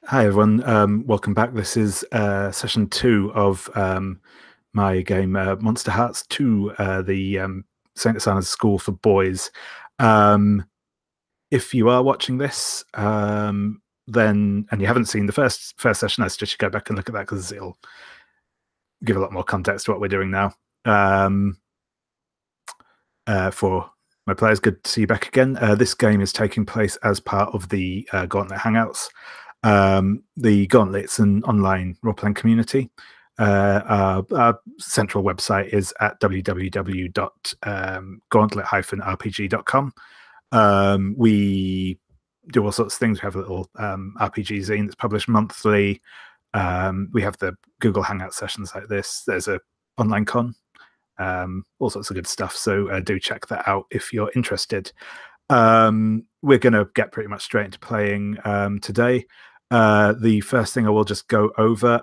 Hi everyone, welcome back. This is session 2 of my game Monsterhearts 2, the Saint Osana's School for Boys. Um, if you are watching this, then and you haven't seen the first session, I suggest you go back and look at that because it'll give a lot more context to what we're doing now. For my players, good to see you back again. This game is taking place as part of the Gauntlet Hangouts. The Gauntlet's an online role-playing community. Our central website is at www.gauntlet-rpg.com. We do all sorts of things. We have a little RPG zine that's published monthly. We have the Google Hangout sessions like this. There's a online con, all sorts of good stuff. So do check that out if you're interested. We're going to get pretty much straight into playing today. The first thing I will just go over,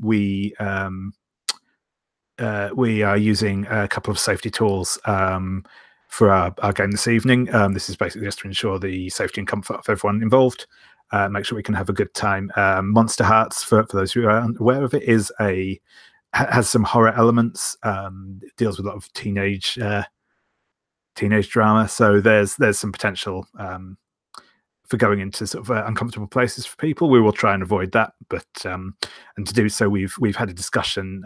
we are using a couple of safety tools for our game this evening. This is basically just to ensure the safety and comfort of everyone involved. Make sure we can have a good time. Monsterhearts, for those who aren't aware of it, has some horror elements. It deals with a lot of teenage drama, so there's some potential for going into sort of uncomfortable places for people. We will try and avoid that, but and to do so, we've had a discussion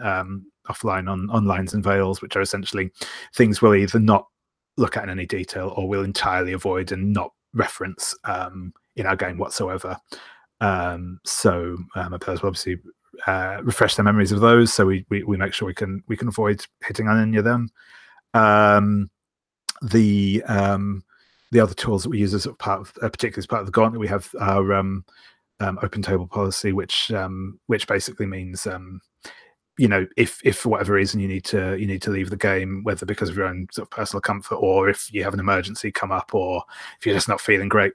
offline on lines and veils, which are essentially things we'll either not look at in any detail or we'll entirely avoid and not reference in our game whatsoever. So my players will obviously refresh their memories of those, so we make sure we can avoid hitting on any of them. The other tools that we use as part of, particularly as part of the Gauntlet, we have our open table policy, which basically means if for whatever reason you need to leave the game, whether because of your own sort of personal comfort or if you have an emergency come up or if you're just not feeling great,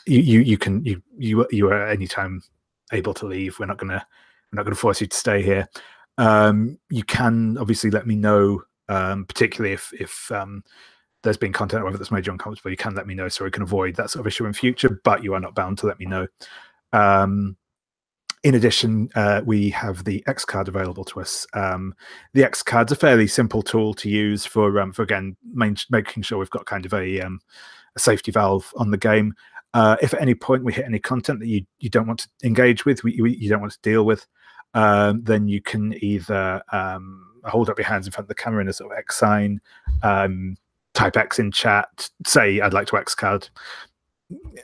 you are at any time able to leave. We're not gonna force you to stay here. You can obviously let me know, particularly if there's been content or whether that's made you uncomfortable. You can let me know so we can avoid that sort of issue in future, but you are not bound to let me know. In addition, we have the X card available to us. The X card's a fairly simple tool to use for again making sure we've got kind of a safety valve on the game. If at any point we hit any content that you don't want to engage with, you don't want to deal with, then you can either hold up your hands in front of the camera in a sort of X sign, type X in chat, say I'd like to X card,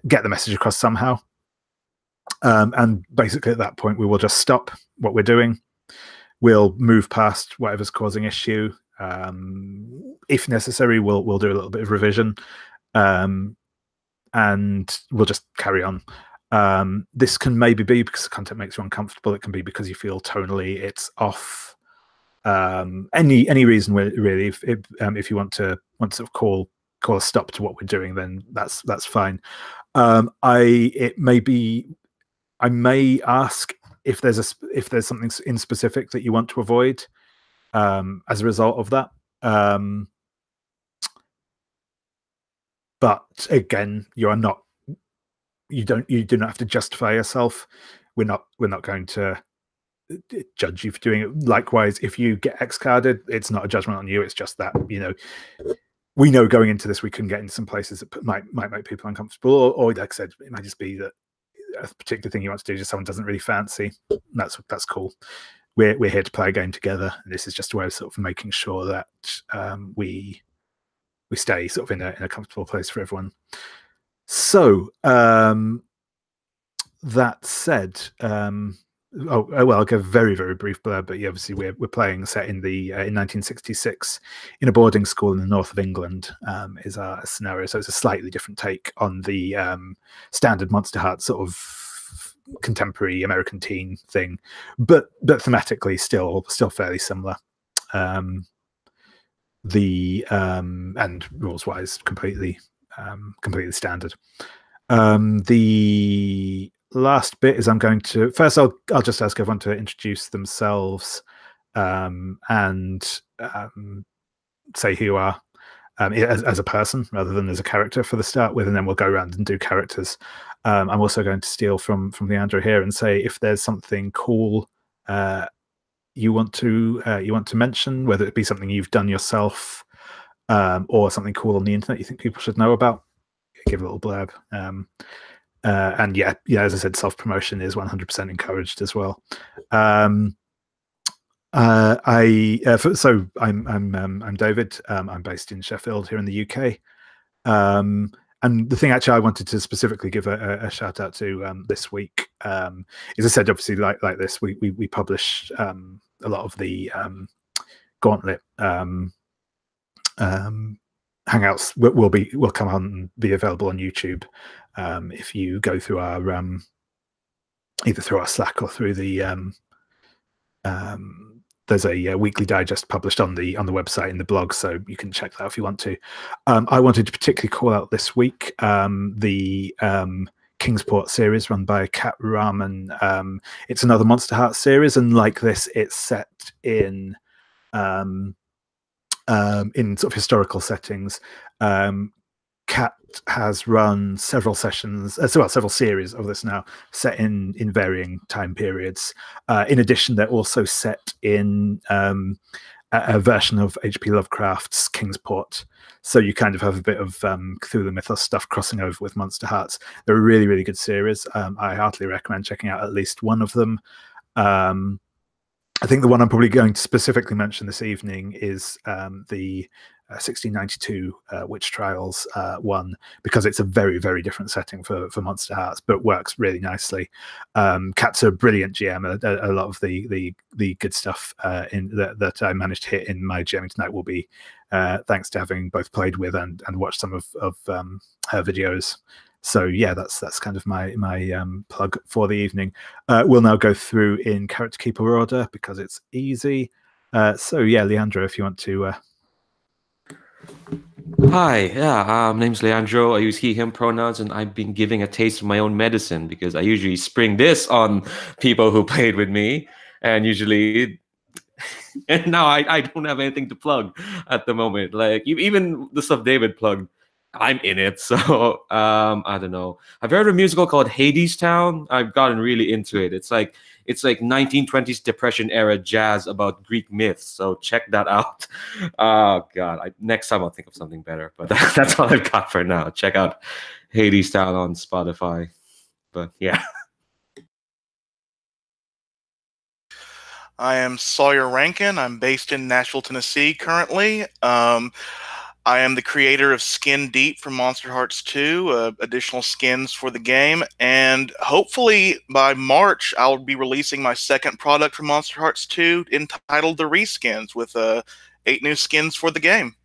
get the message across somehow. And basically at that point we will just stop what we're doing. We'll move past whatever's causing issue. If necessary, we'll do a little bit of revision, and we'll just carry on. This can maybe be because the content makes you uncomfortable. It can be because you feel tonally it's off. Any reason really. If you want to sort of call a stop to what we're doing, then that's fine. I may ask if there's something in specific that you want to avoid as a result of that. But again, you do not have to justify yourself. We're not going to judge you for doing it. Likewise, if you get X-carded, it's not a judgment on you. It's just that, we know going into this we can get into some places that might make people uncomfortable, or like I said, it might just be that a particular thing you want to do just someone doesn't really fancy. That's cool. We're here to play a game together, and this is just a way of sort of making sure that we stay sort of in a comfortable place for everyone. So that said, I'll give a very, very brief blurb, but obviously we're playing set in 1966 in a boarding school in the north of England, is our scenario. So it's a slightly different take on the standard Monsterhearts sort of contemporary American teen thing, but thematically still fairly similar. And rules wise completely standard. The last bit is I'm going to first I'll just ask everyone to introduce themselves and say who you are, as a person rather than as a character for the start with, and then we'll go around and do characters. I'm also going to steal from Leandro here and say if there's something cool you want to mention, whether it be something you've done yourself or something cool on the internet you think people should know about, give a little blurb. And yeah, as I said, self-promotion is 100% encouraged as well. I'm David. I'm based in Sheffield here in the UK. And the thing actually I wanted to specifically give a shout out to this week is I said obviously like this we publish a lot of the Gauntlet hangouts will come on and be available on YouTube if you go through our either through our Slack or through the there's a weekly digest published on the website in the blog, so you can check that if you want to. I wanted to particularly call out this week the Kingsport series run by Kat Rahman. It's another Monsterhearts series, and like this, it's set in sort of historical settings. Kat has run several sessions, several series of this now, set in varying time periods. In addition, they're also set in a version of H.P. Lovecraft's Kingsport. So you kind of have a bit of Cthulhu Mythos stuff crossing over with Monsterhearts. They're a really, really good series. I heartily recommend checking out at least one of them. I think the one I'm probably going to specifically mention this evening is the 1692 Witch Trials one, because it's a very, very different setting for Monsterhearts, but works really nicely. Kat's a brilliant GM. A lot of the good stuff that I managed to hit in my GMing tonight will be thanks to having both played with and watched some of her videos. So yeah, that's kind of my plug for the evening. We'll now go through in character keeper order because it's easy. So yeah, Leandro, if you want to. Hi, yeah, my name's Leandro. I use he, him pronouns, and I've been giving a taste of my own medicine because I usually spring this on people who played with me, and usually, and now I don't have anything to plug at the moment. Like even the stuff David plugged, I'm in it. So I don't know. I've heard of a musical called Hades Town. I've gotten really into it. It's like 1920s Depression era jazz about Greek myths. So check that out. Oh God, next time I'll think of something better. But that's all I've got for now. Check out Hades Town on Spotify. But yeah. I am Sawyer Rankin. I'm based in Nashville, Tennessee currently. I am the creator of Skin Deep from Monsterhearts 2, additional skins for the game, and hopefully by March I'll be releasing my second product from Monsterhearts 2 entitled The Reskins with 8 new skins for the game.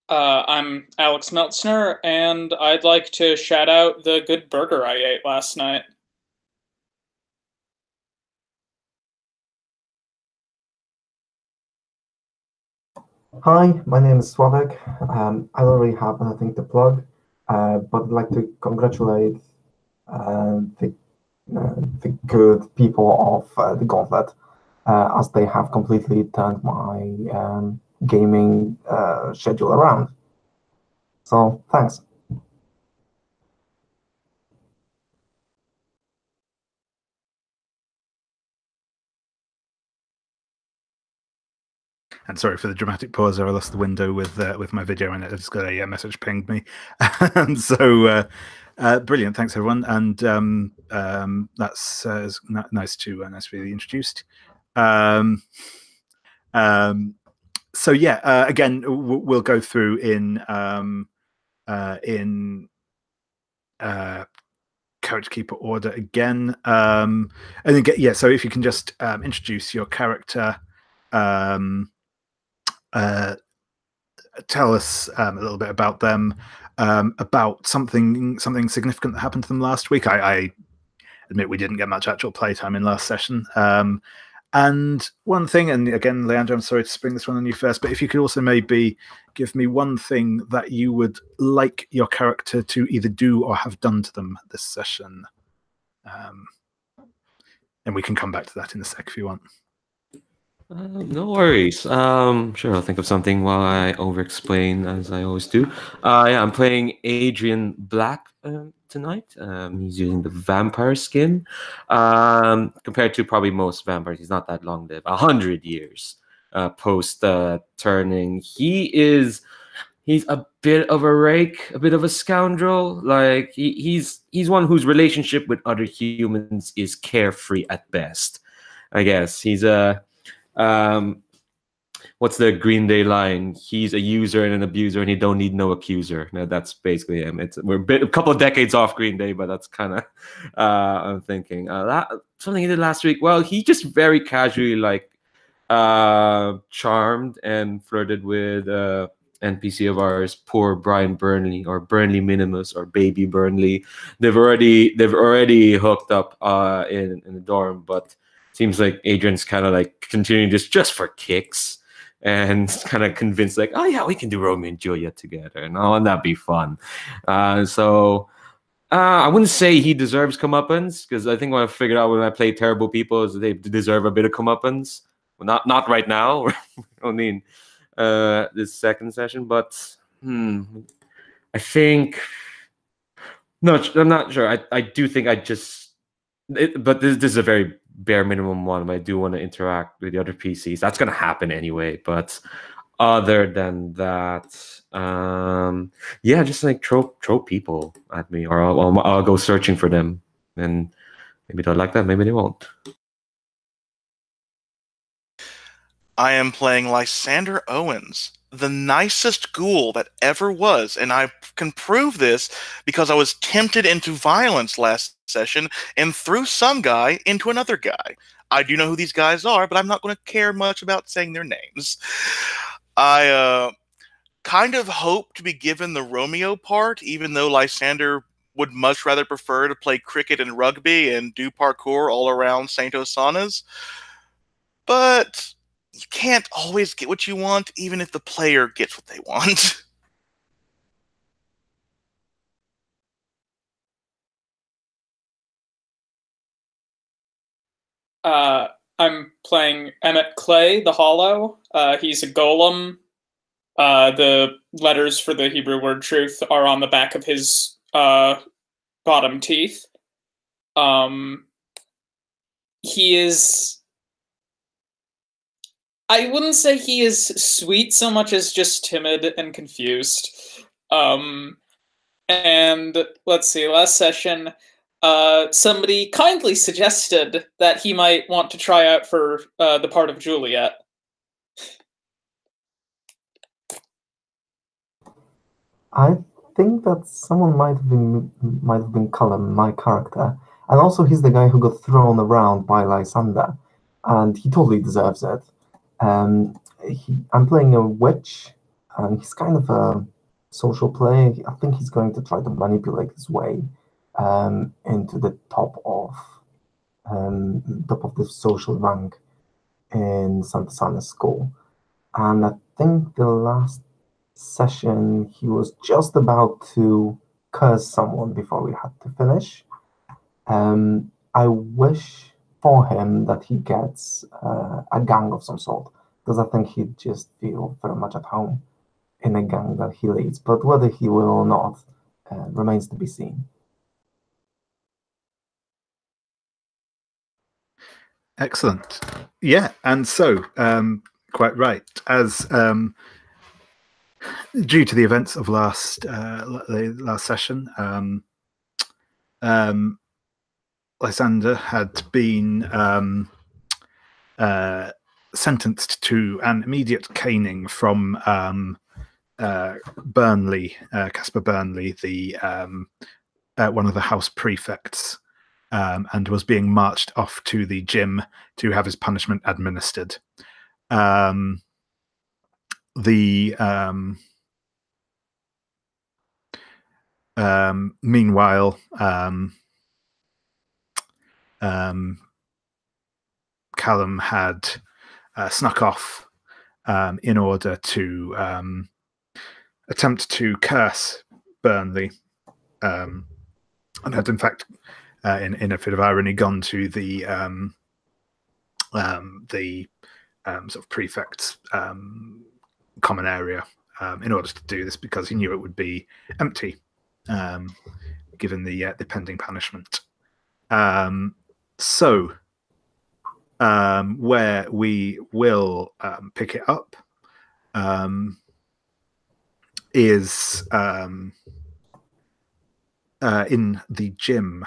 I'm Alex Meltzner, and I'd like to shout out the good burger I ate last night. Hi, my name is Sławek. I don't really have anything to plug, but I'd like to congratulate the good people of the Gauntlet, as they have completely turned my gaming schedule around. So, thanks. And sorry for the dramatic pause there. I lost the window with my video and it just got a message pinged me. And so brilliant, thanks everyone. And that's nice to be introduced. So yeah, again, we'll go through in character keeper order again, and then so if you can just introduce your character, tell us a little bit about them, about something significant that happened to them last week. I admit we didn't get much actual playtime in last session. And one thing, and again, Leandro, I'm sorry to spring this one on you first, but if you could also maybe give me one thing that you would like your character to either do or have done to them this session. and we can come back to that in a sec if you want. No worries. Sure, I'll think of something while I over-explain, as I always do. Yeah, I'm playing Adrian Black tonight. He's using the vampire skin. Compared to probably most vampires, he's not that long-lived. 100 years post turning. He's a bit of a rake, a bit of a scoundrel. Like he's one whose relationship with other humans is carefree at best. I guess he's a what's the Green Day line? He's a user and an abuser, and he don't need no accuser. No, that's basically him. We're a couple of decades off Green Day, but that's kind of I'm thinking something he did last week. Well, he just very casually charmed and flirted with NPC of ours, poor Brian Burnley or Burnley Minimus or Baby Burnley. They've already hooked up in the dorm, but seems like Adrian's kind of like continuing just for kicks and kind of convinced like, oh yeah, we can do Romeo and Juliet together and oh, and that'd be fun. So I wouldn't say he deserves comeuppance, because I think what I figured out when I play terrible people is they deserve a bit of comeuppance. Well, not right now. Only in this second session, but I think no, I'm not sure. I do think but this is a very bare minimum one. I do want to interact with the other PCs. That's going to happen anyway. But other than that, yeah, just like throw people at me, or I'll go searching for them, and maybe they'll like that, maybe they won't. I am playing Lysander Owens, the nicest ghoul that ever was, and I can prove this because I was tempted into violence last session and threw some guy into another guy. I do know who these guys are, but I'm not going to care much about saying their names. I kind of hope to be given the Romeo part, even though Lysander would much rather prefer to play cricket and rugby and do parkour all around St. Osana's. But you can't always get what you want, even if the player gets what they want. I'm playing Emmett Clay, the Hollow. He's a golem. The letters for the Hebrew word truth are on the back of his bottom teeth. He is... I wouldn't say he is sweet so much as just timid and confused. And let's see, last session, somebody kindly suggested that he might want to try out for the part of Juliet. I think that someone might have been Callum, my character, and also he's the guy who got thrown around by Lysander, and he totally deserves it. I'm playing a witch, and he's kind of a social player. I think he's going to try to manipulate his way into the top of the social rank in Santa Sana's school. And I think the last session he was just about to curse someone before we had to finish. I wish for him that he gets a gang of some sort, because I think he'd just feel very much at home in a gang that he leads. But whether he will or not remains to be seen. Excellent. Yeah, and so quite right. As due to the events of last session, Lysander had been sentenced to an immediate caning from Burnley, Casper Burnley, the one of the house prefects, and was being marched off to the gym to have his punishment administered. Meanwhile, Callum had snuck off in order to attempt to curse Burnley, and had in fact in a fit of irony, gone to the sort of prefect's common area in order to do this, because he knew it would be empty, given the pending punishment. So where we will pick it up is in the gym.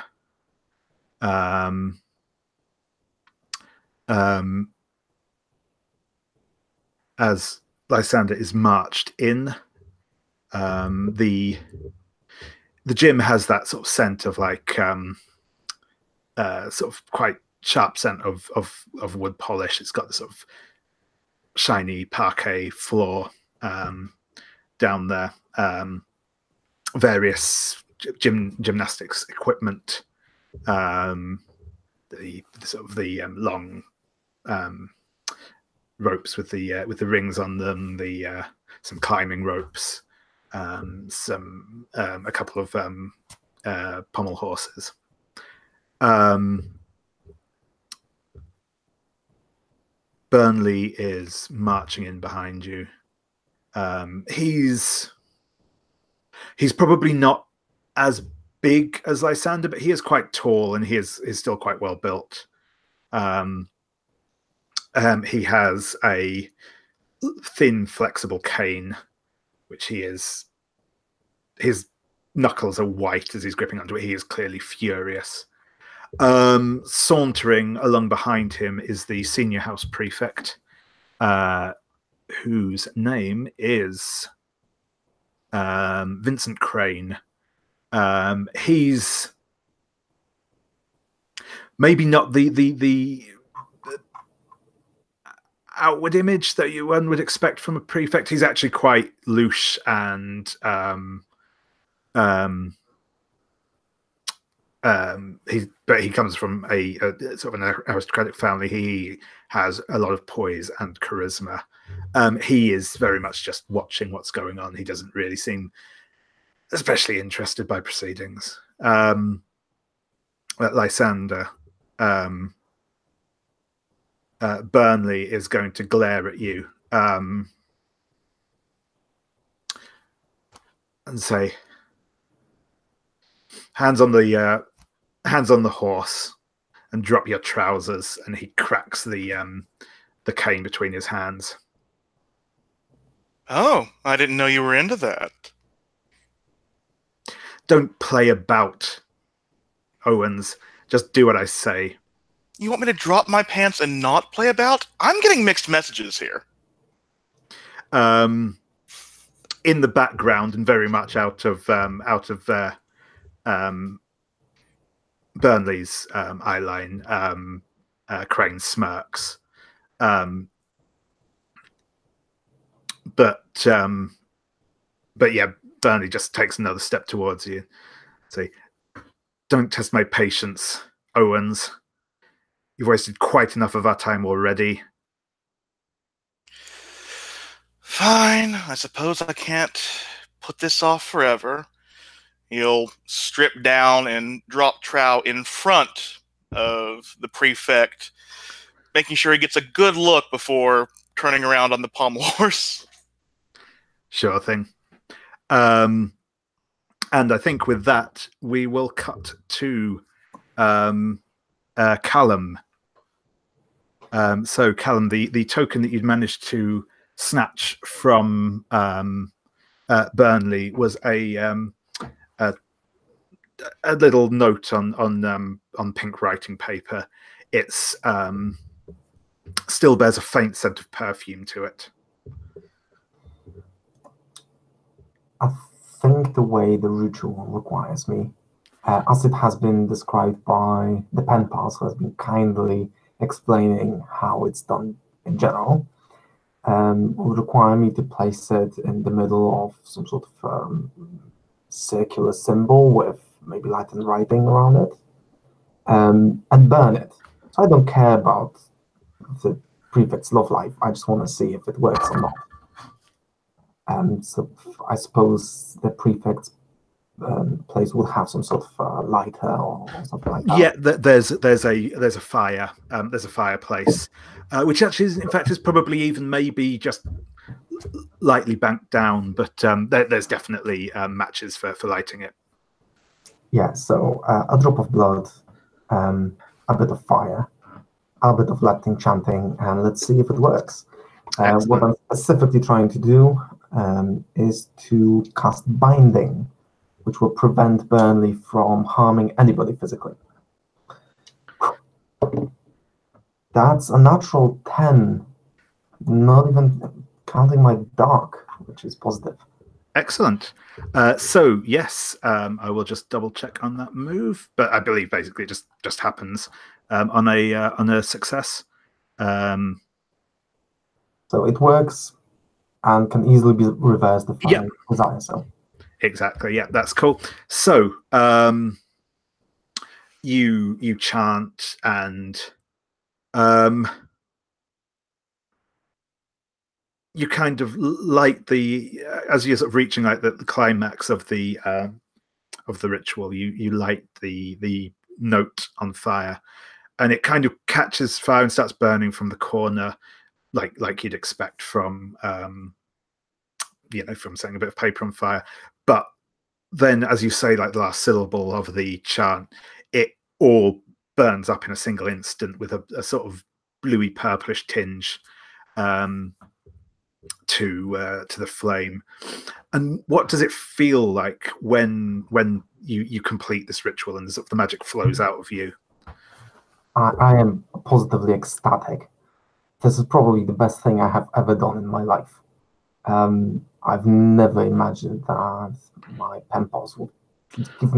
As Lysander is marched in, the gym has that sort of scent of like sort of quite sharp scent of wood polish. It's got the sort of shiny parquet floor down there, various gymnastics equipment, the sort of the long ropes with the rings on them, the some climbing ropes, some a couple of pommel horses. Burnley is marching in behind you. He's probably not as big as Lysander, but he is quite tall, and he is still quite well built. He has a thin, flexible cane, which his knuckles are white as he's gripping onto it. He is clearly furious. Sauntering along behind him is the senior house prefect, whose name is Vincent Crane. He's maybe not the outward image that one would expect from a prefect. He's actually quite louche and he comes from a sort of an aristocratic family. He has a lot of poise and charisma. He is very much just watching what's going on. He doesn't really seem especially interested by proceedings. Lysander, Burnley is going to glare at you and say, hands on the horse and drop your trousers. And he cracks the cane between his hands. Oh, I didn't know you were into that. Don't play about, Owens. Just do what I say. You want me to drop my pants and not play about? I'm getting mixed messages here. In the background, and very much out of Burnley's eye line, Crane smirks. But yeah, Burnley just takes another step towards you. Say, don't test my patience, Owens. You've wasted quite enough of our time already. Fine. I suppose I can't put this off forever. He'll strip down and drop trow in front of the prefect, making sure he gets a good look before turning around on the pommel horse. Sure thing. And I think with that, we will cut to Callum. So Callum, the token that you'd managed to snatch from Burnley was a little note on pink writing paper. It's still bears a faint scent of perfume to it. I think the way the ritual requires me, as it has been described by the pen pals, who has been kindly explaining how it's done in general, would require me to place it in the middle of some sort of circular symbol with maybe Latin writing around it, and burn it. So I don't care about the prefect's love life. I just want to see if it works or not. So I suppose the prefect's place would have some sort of lighter or something like that. Yeah, there's a fire. There's a fireplace, which actually is, in fact, is probably even maybe just lightly banked down, but there's definitely matches for lighting it. Yeah, so a drop of blood, a bit of fire, a bit of Latin chanting, and let's see if it works. What I'm specifically trying to do is to cast Binding, which will prevent Burnley from harming anybody physically. That's a natural 10, not even counting my dark, which is positive. Excellent. So yes, I will just double check on that move, but I believe basically it just happens on a success. So it works and can easily be reversed if I desire so. Exactly. Yeah, that's cool. So you chant and you kind of light as you're sort of reaching like the climax of the ritual. You light the note on fire, and it kind of catches fire and starts burning from the corner, like you'd expect from from setting a bit of paper on fire. But then, as you say, like the last syllable of the chant, it all burns up in a single instant with a sort of bluey purplish tinge to the flame. And what does it feel like when you complete this ritual and the magic flows out of you? I am positively ecstatic. This is probably the best thing I have ever done in my life. I've never imagined that my pen pals would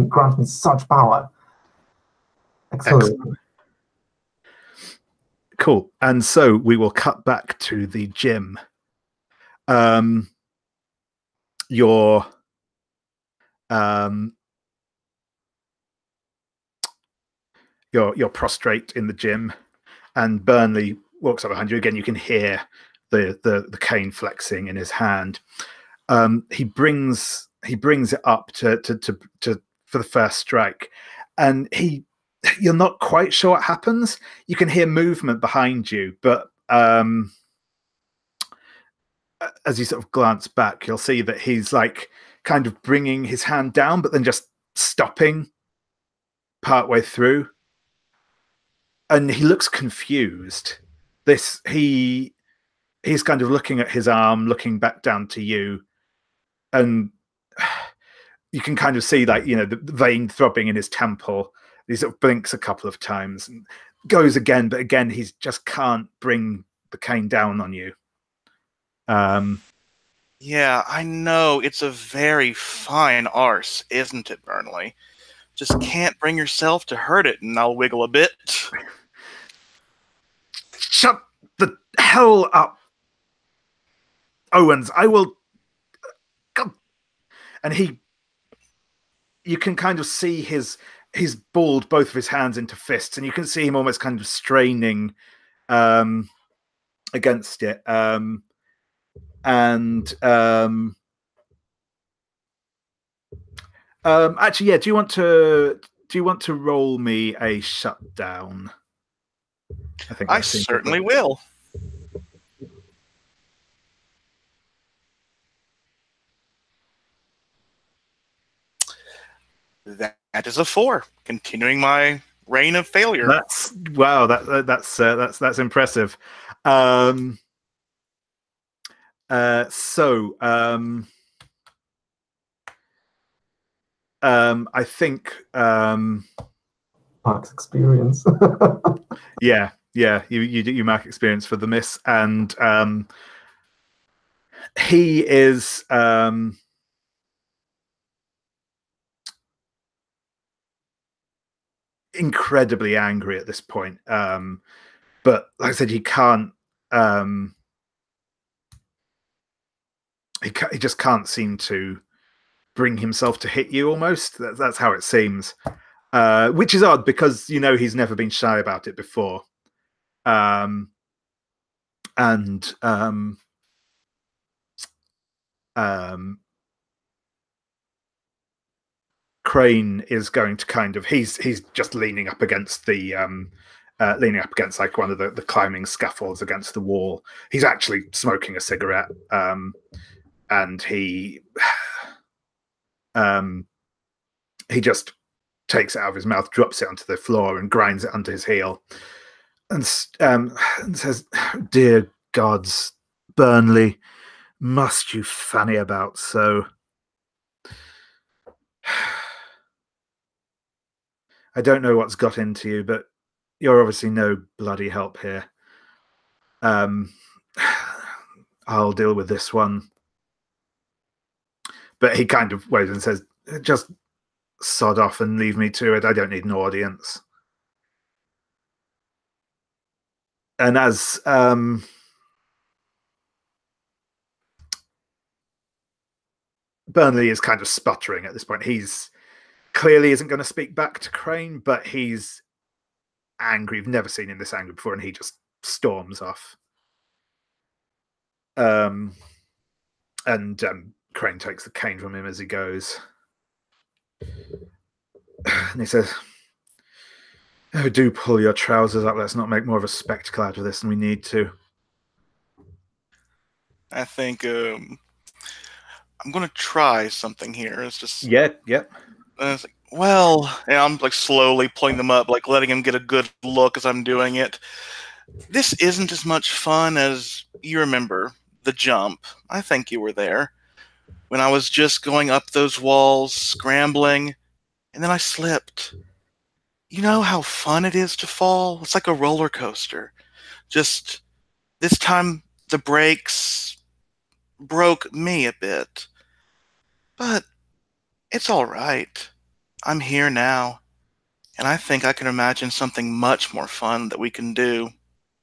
grant me such power. Excellent. Cool. And so we will cut back to the gym. You're prostrate in the gym, and Burnley walks up behind you. Again, you can hear the cane flexing in his hand. He brings it up to for the first strike, and you're not quite sure what happens. You can hear movement behind you, but as you sort of glance back, you'll see that he's like kind of bringing his hand down, but then just stopping partway through. And he looks confused. He's kind of looking at his arm, looking back down to you, and you can kind of see like the vein throbbing in his temple. He sort of blinks a couple of times and goes again, but again he just can't bring the cane down on you. Yeah, I know. It's a very fine arse, isn't it, Burnley? Just can't bring yourself to hurt it, and I'll wiggle a bit. Shut the hell up, Owens. I will... God. And you can kind of see he's balled both of his hands into fists, and you can see him almost kind of straining against it. Actually, yeah. Do you want to roll me a shutdown? I certainly will. That is a 4, continuing my reign of failure. That's impressive. I think Mark's experience. yeah, you mark experience for the miss, and he is incredibly angry at this point. But like I said, he can't. He just can't seem to bring himself to hit you. Almost that's how it seems, which is odd because he's never been shy about it before. Crane is going to kind of he's just leaning up against the like one of the climbing scaffolds against the wall. He's actually smoking a cigarette, and he just takes it out of his mouth, drops it onto the floor, and grinds it under his heel, and says, "Dear gods, Burnley, must you fanny about so? I don't know what's got into you, but you're obviously no bloody help here. I'll deal with this one." But he kind of waves and says, "Just sod off and leave me to it. I don't need an audience." And as Burnley is kind of sputtering at this point, he's clearly isn't going to speak back to Crane, but he's angry. You've never seen him this angry before, and he just storms off. And Crane takes the cane from him as he goes. And he says, "Oh, do pull your trousers up. Let's not make more of a spectacle out of this than we need to." I think I'm going to try something here. It's just... Yeah. it's like, well, and I'm like slowly pulling them up, like letting him get a good look as I'm doing it. This isn't as much fun as you remember the jump. I think you were there. When I was just going up those walls, scrambling, and then I slipped. You know how fun it is to fall? It's like a roller coaster. Just this time the brakes broke me a bit. But it's all right. I'm here now, and I think I can imagine something much more fun that we can do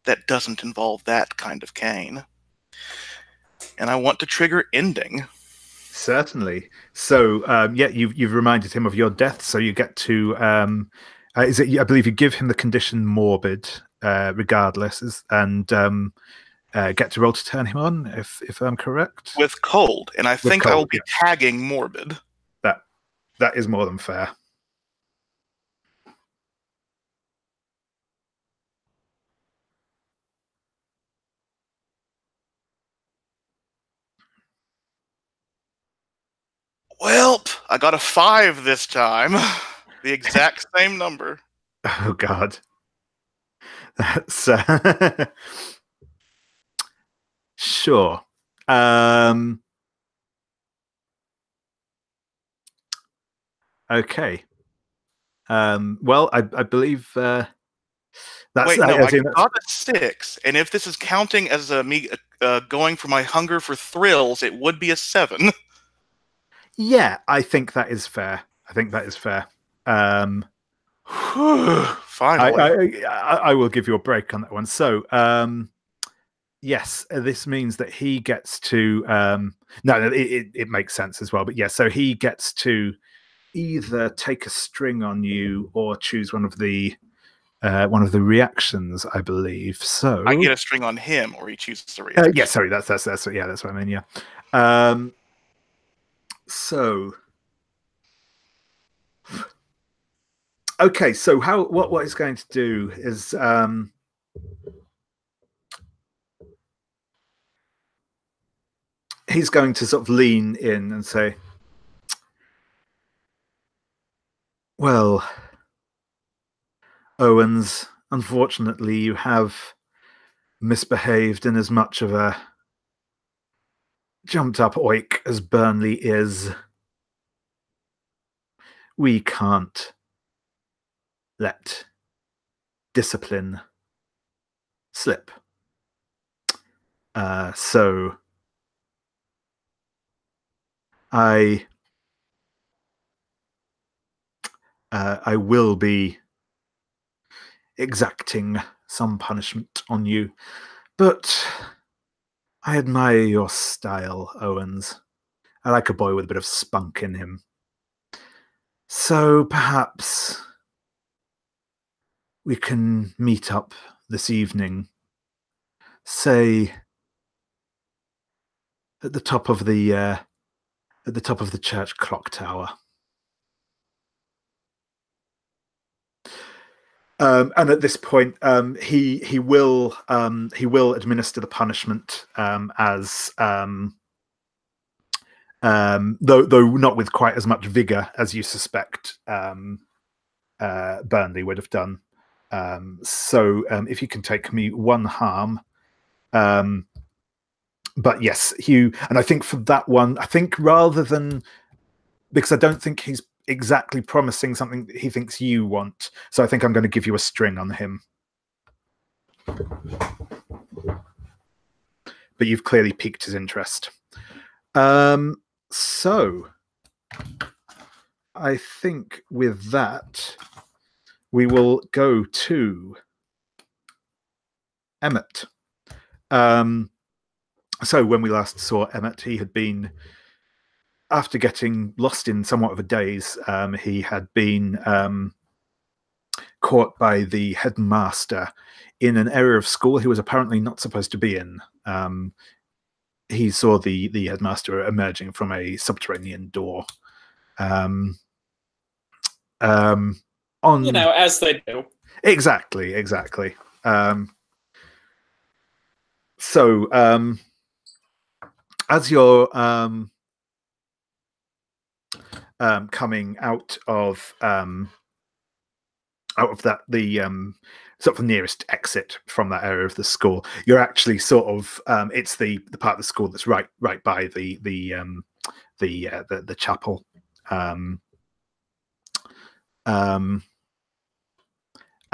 that doesn't involve that kind of cane. And I want to trigger ending. Certainly. So, you've reminded him of your death, so you get to... I believe you give him the condition morbid, regardless, and get to roll to turn him on, if I'm correct. With cold, and I think cold, I will be tagging morbid. That is more than fair. Welp, I got a 5 this time. The exact same number. Oh, God. That's... Sure. Okay. Well, I believe that's... Wait, no, I got a 6, and if this is counting as me going for my hunger for thrills, it would be a 7. Yeah, I think that is fair. Finally. I will give you a break on that one. So, yes, this means that he gets to... no, it makes sense as well. But yeah, so he gets to either take a string on you or choose one of the reactions, I believe. So I get a string on him, or he chooses the reaction. Yeah, sorry, that's what I mean. Yeah. So, okay. So what he's going to do is he's going to sort of lean in and say, "Well, Owens, unfortunately, you have misbehaved in as much of a jumped up oik as Burnley is. We can't let discipline slip. So I will be exacting some punishment on you, but I admire your style, Owens. I like a boy with a bit of spunk in him. So perhaps we can meet up this evening, say at the top of the church clock tower." And at this point, he will administer the punishment as though not with quite as much vigor as you suspect Burnley would have done. So if you can take me 1 harm. But yes, Hugh, and I think for that one, I think rather than, because I don't think he's exactly promising something that he thinks you want, so I think I'm going to give you a string on him. But you've clearly piqued his interest. So I think with that, we will go to Emmett. So when we last saw Emmett, he had been, after getting lost in somewhat of a daze, he had been caught by the headmaster in an area of school he was apparently not supposed to be in. He saw the headmaster emerging from a subterranean door. On as they do. Exactly. So as you're coming out of that, the sort of nearest exit from that area of the school, you're actually sort of it's the part of the school that's right by the chapel.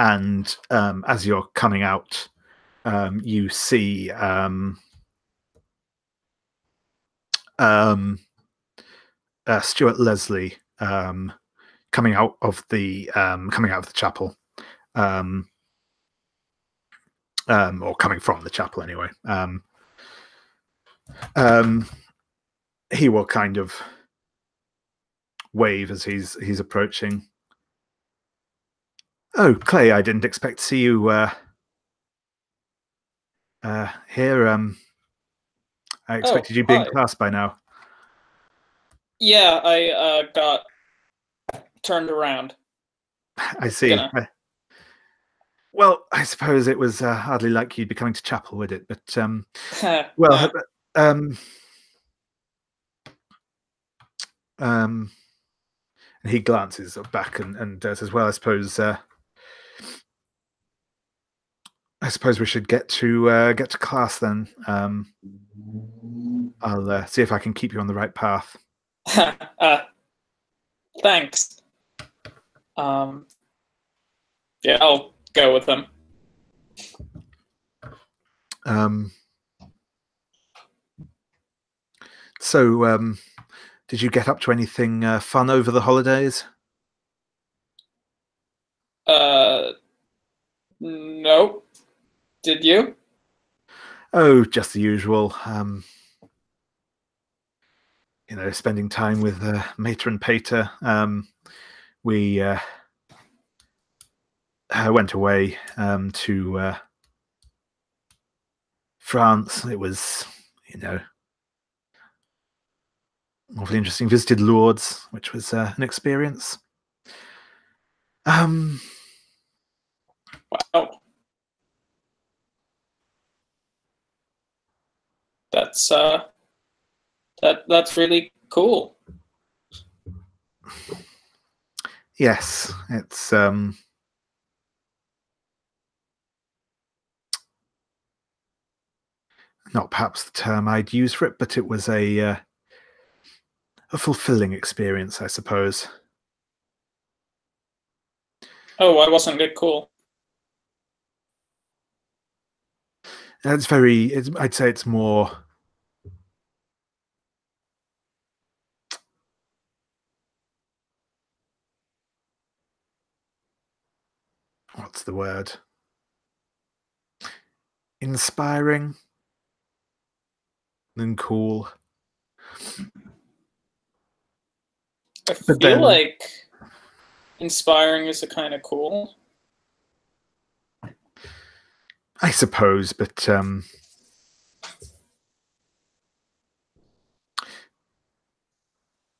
And as you're coming out, you see Stuart Leslie coming out of the chapel, or coming from the chapel anyway. He will kind of wave as he's approaching. Oh, Clay, I didn't expect to see you here. I expected you being in class by now. Yeah, I got turned around. I see. Well, I suppose it was hardly like you'd be coming to chapel, would it? But well, and he glances back and says, "Well, I suppose we should get to class then. I'll see if I can keep you on the right path." Thanks. Yeah, I'll go with him. So, did you get up to anything fun over the holidays? Nope. Did you? Oh, just the usual. Spending time with Mater and Pater. We went away to France. It was, awfully interesting. Visited Lourdes, which was an experience. Wow. That's really cool. Yes, it's not perhaps the term I'd use for it, but it was a fulfilling experience, I suppose. Oh, why wasn't it cool? I'd say it's more. What's the word? Inspiring than cool. I feel like inspiring is a kind of cool. I suppose, but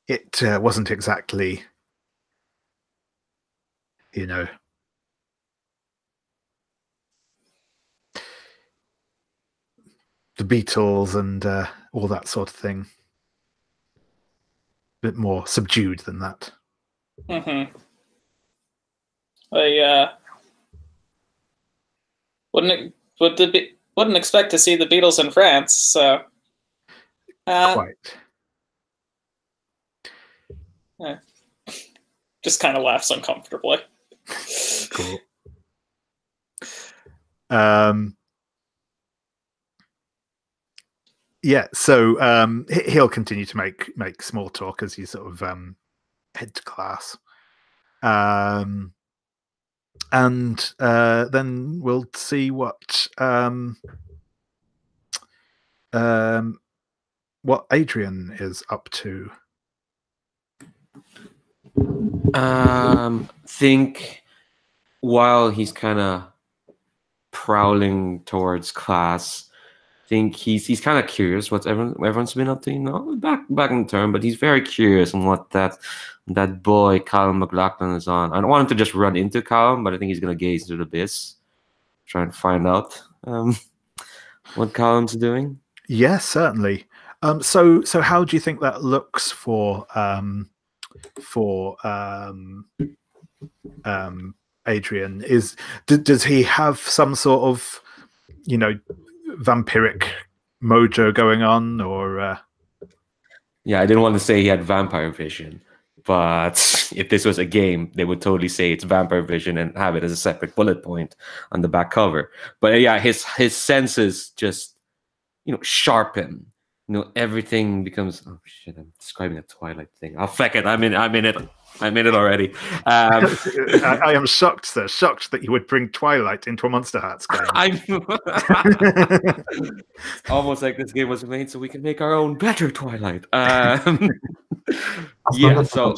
it wasn't exactly, beetles and all that sort of thing. A bit more subdued than that. Mm-hmm. I wouldn't expect to see the Beatles in France, so Quite. Just kind of laughs uncomfortably. Cool. Yeah, so he'll continue to make small talk as you sort of head to class. And then we'll see what Adrian is up to. Think while he's kind of prowling towards class, think he's kind of curious what everyone's been up to, you know, back in term, but he's very curious on what that boy Callum McLaughlin is on. I don't want him to just run into Callum, but I think he's gonna gaze into the abyss, try and find out what Callum's doing. Yes, certainly. So how do you think that looks for Adrian? Does he have some sort of, you know, vampiric mojo going on, or Yeah, I didn't want to say he had vampire vision, but if this was a game, they would totally say it's vampire vision and have it as a separate bullet point on the back cover. But yeah, his senses just, you know, sharpen. You know, everything becomes. Oh shit! I'm describing a Twilight thing. Oh, feck it! I'm in it already. I am shocked, sir. Shocked that you would bring Twilight into a Monsterhearts game. Almost like this game was made so we can make our own better Twilight. Yeah. So.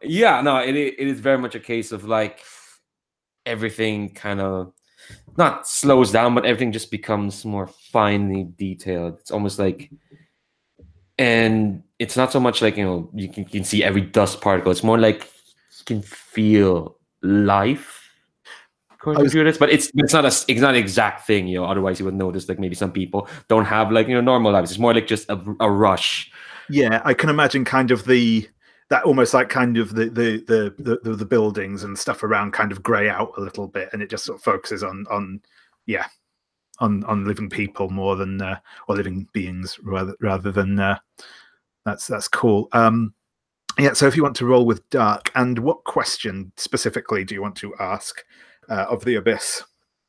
Yeah. No. It is very much a case of like everything kind of not slows down, but everything just becomes more finely detailed. It's almost like, and it's not so much like, you know, you can see every dust particle. It's more like you can feel life. But it's not an exact thing, you know. Otherwise, you would notice like maybe some people don't have like, you know, normal lives. It's more like just a rush. Yeah, I can imagine kind of that almost like kind of the buildings and stuff around kind of grey out a little bit, and it just sort of focuses on living people more than or living beings rather than that's cool. Yeah, so if you want to roll with dark, and what question specifically do you want to ask of the abyss?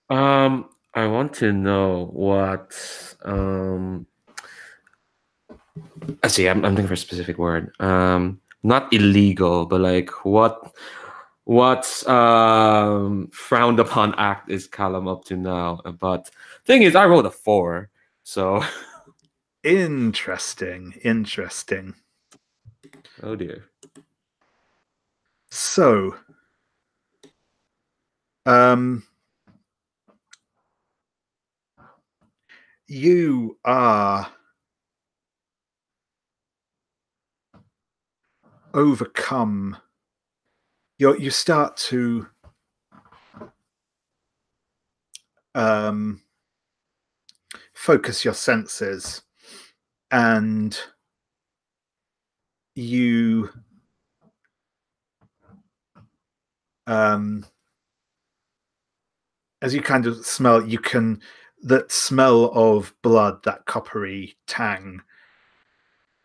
I want to know what I see. I'm looking for a specific word. Not illegal, but like what frowned upon act is Callum up to now? But thing is, I rolled a 4, so interesting. Oh dear. So, you are overcome. You start to focus your senses, and you as you kind of smell, that smell of blood, that coppery tang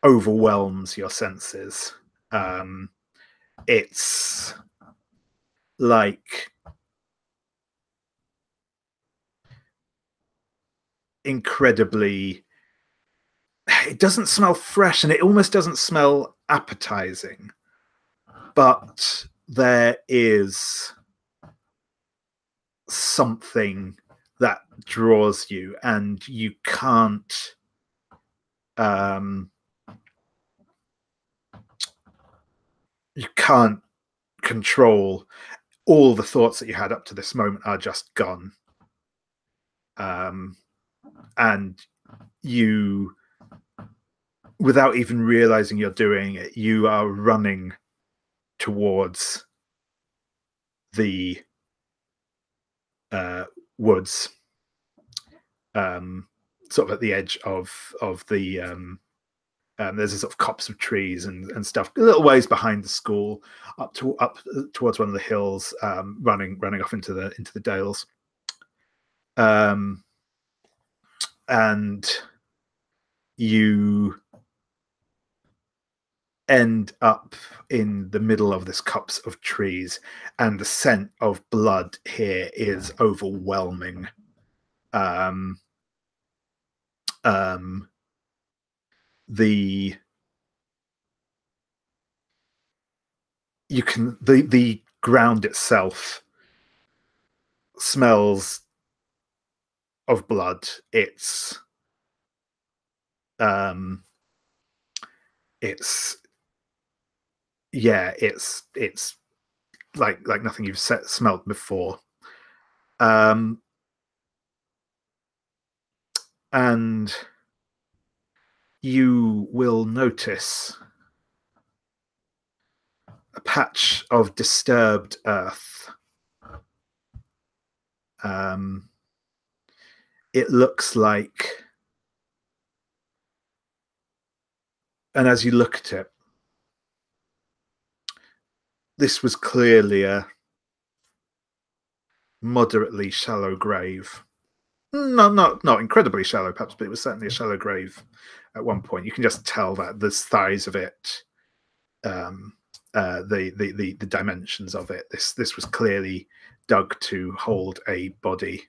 overwhelms your senses. It's like incredibly, it doesn't smell fresh, and it almost doesn't smell appetizing, but there is something that draws you, and you can't control. All the thoughts that you had up to this moment are just gone, and you, without even realizing you're doing it, you are running towards the woods, sort of at the edge of the. There's a sort of copse of trees and stuff a little ways behind the school, up towards one of the hills, running off into the dales. And you end up in the middle of this copse of trees, and the scent of blood here is overwhelming. The ground itself smells of blood. It's like nothing you've smelled before. And you will notice a patch of disturbed earth. It looks like, and as you look at it, this was clearly a moderately shallow grave. No, not incredibly shallow, perhaps, but it was certainly a shallow grave at one point. You can just tell that the size of it, the dimensions of it. This was clearly dug to hold a body,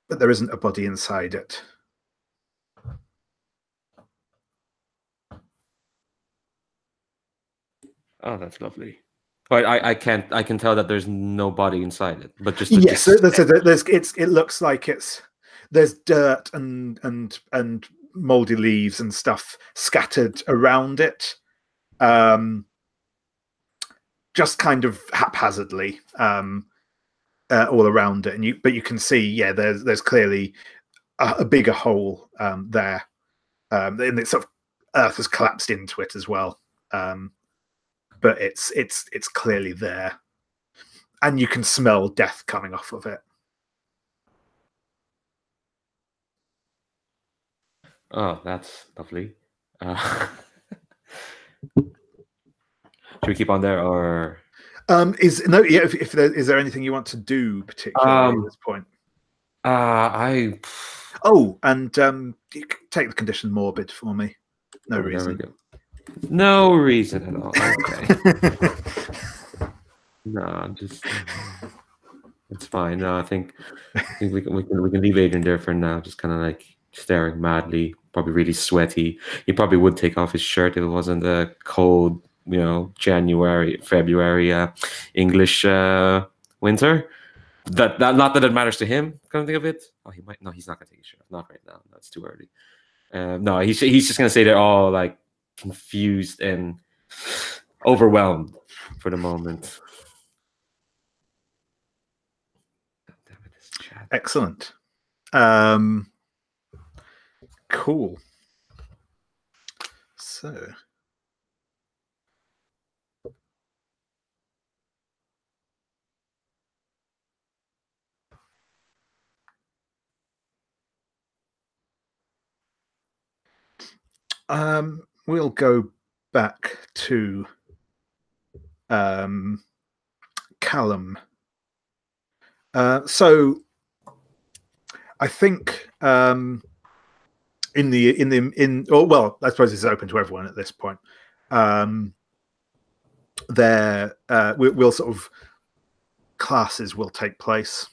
but there isn't a body inside it. Oh, that's lovely. But I can tell that there's no body inside it. But just yes, it looks like there's dirt and moldy leaves and stuff scattered around it, just kind of haphazardly all around it. But you can see, there's clearly a bigger hole there, and it's sort of earth has collapsed into it as well. But it's clearly there, and you can smell death coming off of it. Oh, that's lovely. Should we keep on there, or is there anything you want to do particularly at this point? And you can take the condition morbid for me. No reason. There we go. No reason at all. Okay. No, just it's fine. No, I think we can leave Adrian there for now. Just kind of like staring madly, probably really sweaty. He probably would take off his shirt if it wasn't a cold, January, February, English winter. That not that it matters to him. Come think of it. Oh, he might. No, he's not gonna take his shirt off. Not right now. That's too early. No, he's just gonna say they're all like confused and overwhelmed for the moment. Excellent. Cool. So we'll go back to Callum. So I think I suppose it's open to everyone at this point. We'll sort of classes will take place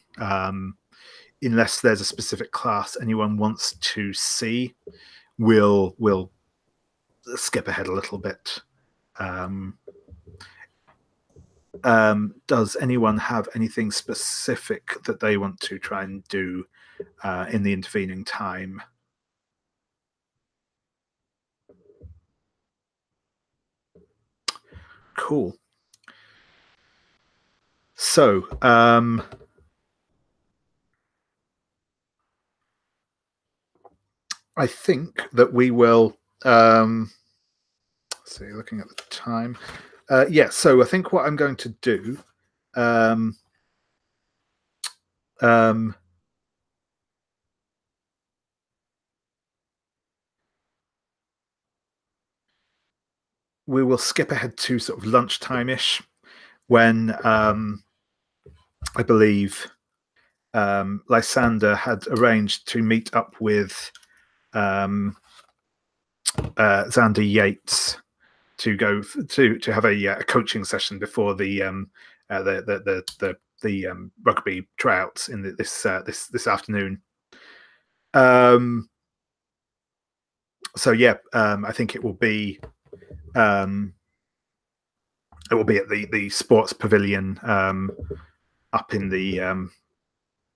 unless there's a specific class anyone wants to see. We'll skip ahead a little bit. Does anyone have anything specific that they want to try and do in the intervening time? Cool. So I think that we will see, looking at the time. So I think what I'm going to do We will skip ahead to sort of lunchtime-ish when I believe Lysander had arranged to meet up with Xander Yates to go to have a coaching session before the rugby tryouts in this afternoon. So yeah, I think it will be at the sports pavilion up in the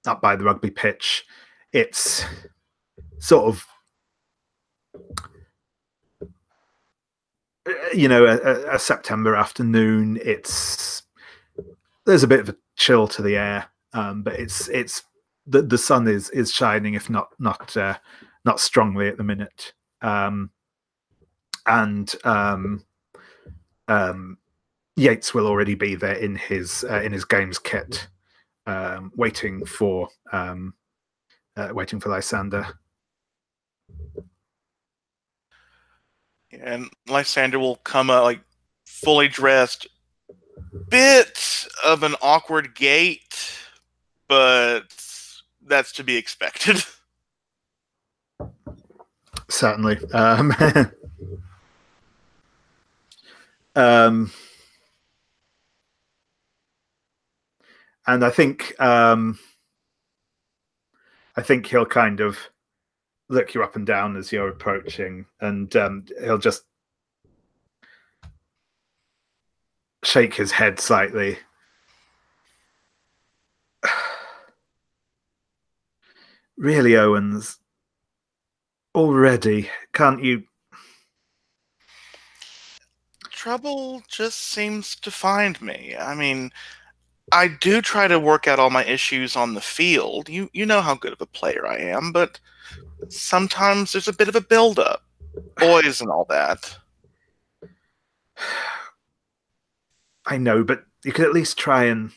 up by the rugby pitch. It's sort of a September afternoon. There's a bit of a chill to the air, but it's the sun is shining, if not strongly at the minute. Yates will already be there in his games kit, waiting for Lysander. And Lysander will come like fully dressed. Bit of an awkward gait, but that's to be expected. Certainly. And I think he'll kind of look you up and down as you're approaching, and he'll just shake his head slightly. Really, Owens? Already? Can't you? Trouble just seems to find me. I mean, I do try to work out all my issues on the field. You know how good of a player I am, but sometimes there's a bit of a build-up. Boys and all that. I know, but you could at least try and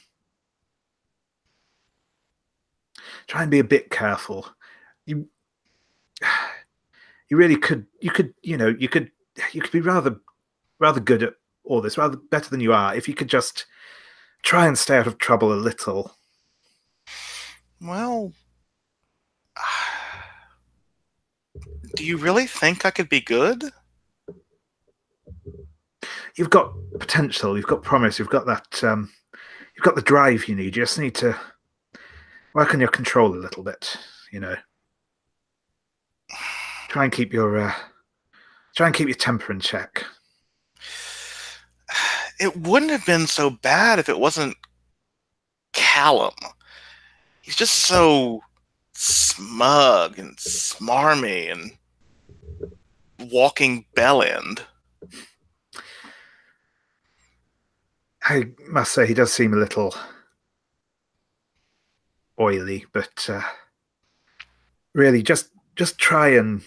be a bit careful. You really could. You could be rather good at all this, rather better than you are, if you could just try and stay out of trouble a little. Well, do you really think I could be good? You've got potential, you've got promise, you've got that, you've got the drive you need. You just need to work on your control a little bit, Try and keep your temper in check. It wouldn't have been so bad if it wasn't Callum. He's just so smug and smarmy and walking bell end. I must say, he does seem a little oily, but really, just try and...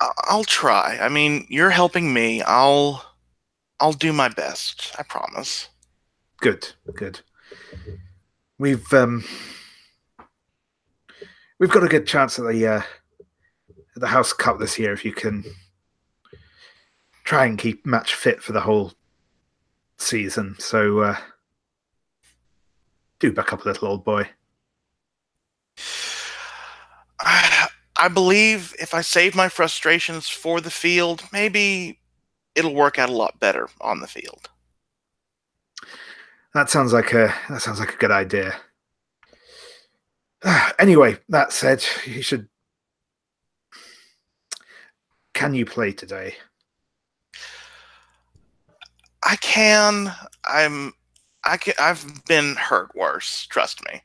I'll try. I mean, you're helping me. I'll do my best. I promise. Good. We've got a good chance at the House Cup this year if you can try and keep match fit for the whole season. So do back up a little, old boy. I believe if I save my frustrations for the field, maybe it'll work out a lot better on the field. That sounds like a good idea. Anyway, that said, you should... Can you play today? I can. I've been hurt worse. Trust me.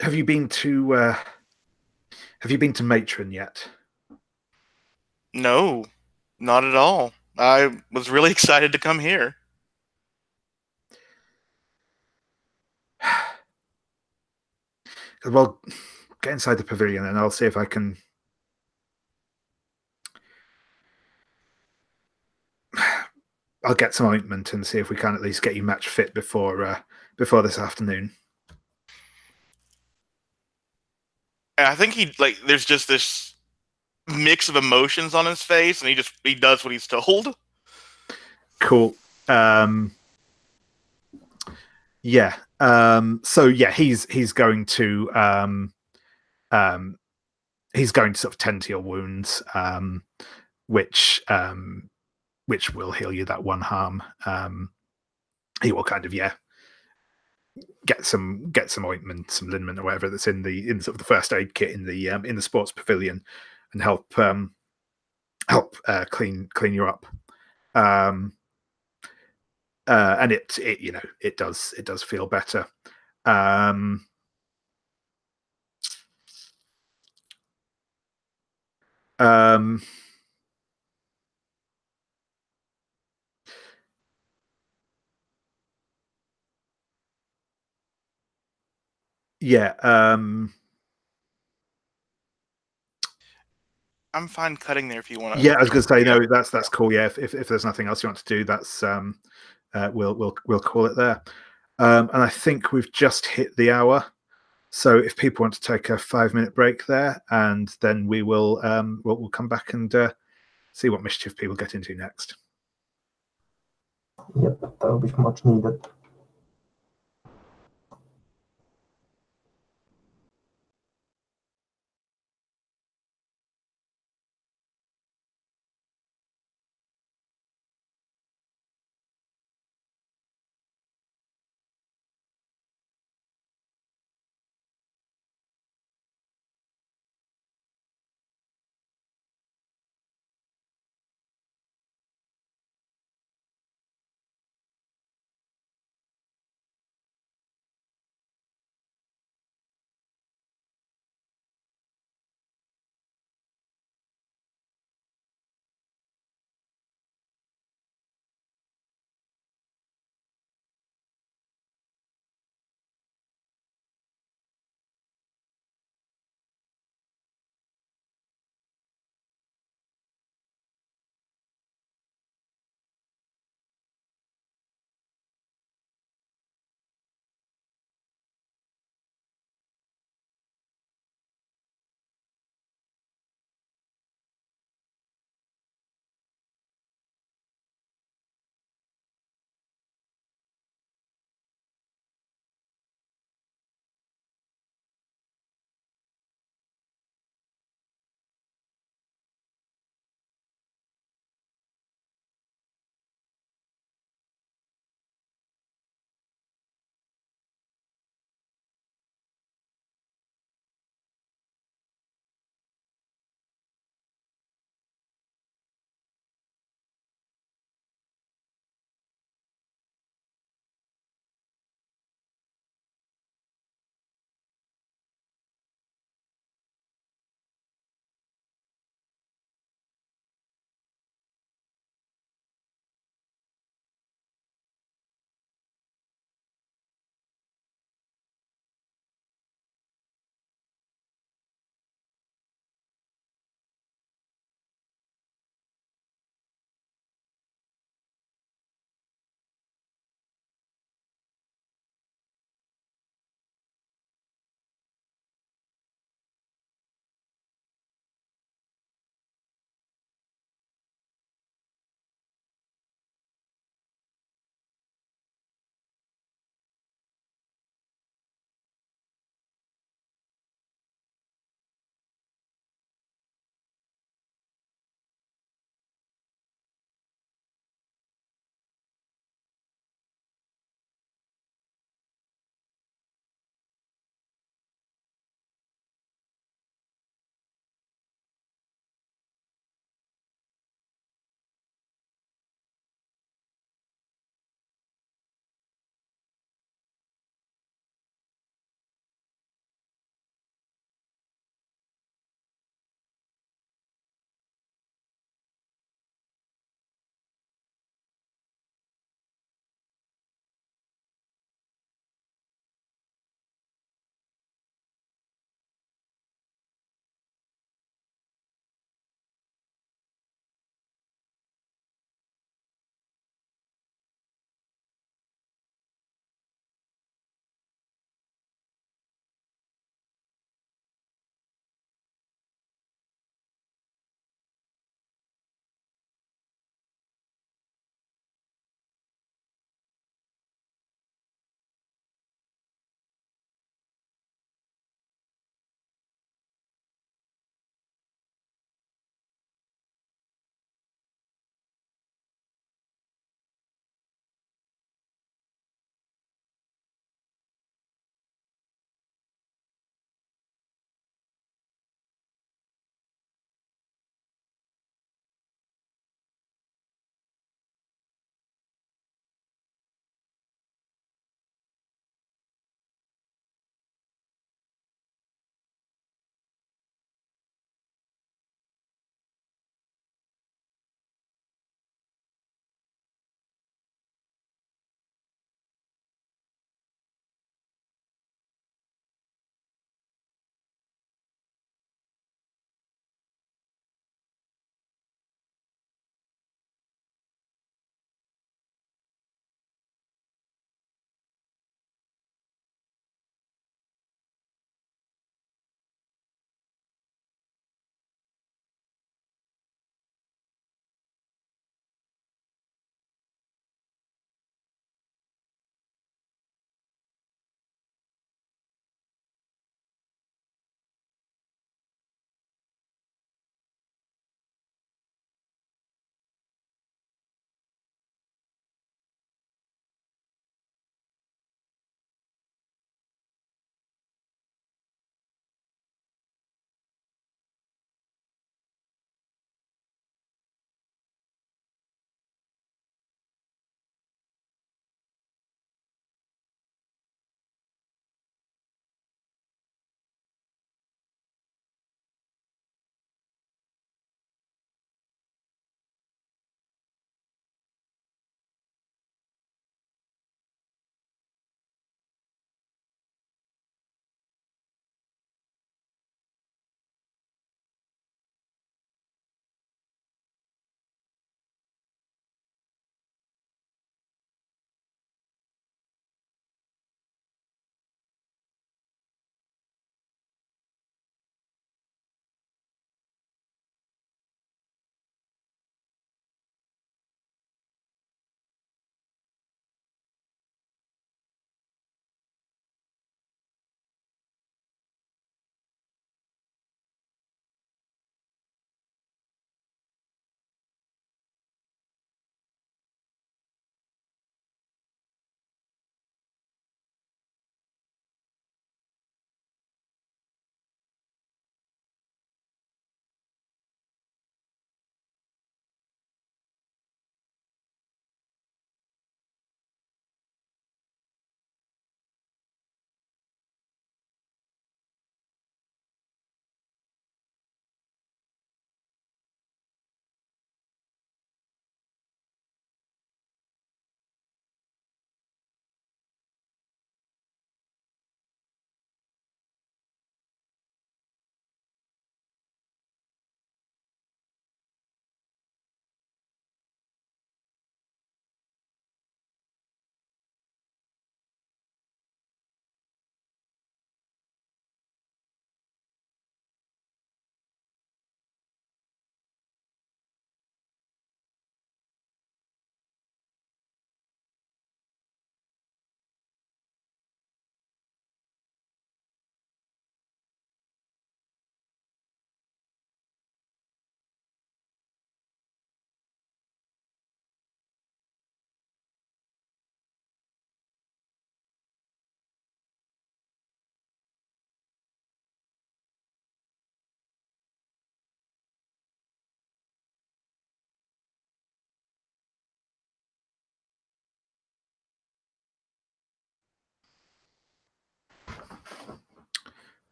Have you been to Matron yet? No, not at all. I was really excited to come here. Well, get inside the pavilion and I'll see if I can I'll get some ointment and see if we can at least get you match fit before this afternoon. And I think there's just this mix of emotions on his face, and he does what he's told. Cool. Yeah. So yeah, he's going to sort of tend to your wounds, which will heal you that one harm. He will kind of get some ointment, some liniment, or whatever that's in sort of the first aid kit in the sports pavilion, and help clean you up. And it does feel better. Yeah. I'm fine cutting there if you want to. Yeah, I was going to say no. That's cool. Yeah, if there's nothing else you want to do, that's we'll call it there. And I think we've just hit the hour. So if people want to take a 5-minute break there, and then we'll come back and see what mischief people get into next. Yep, that will be much needed.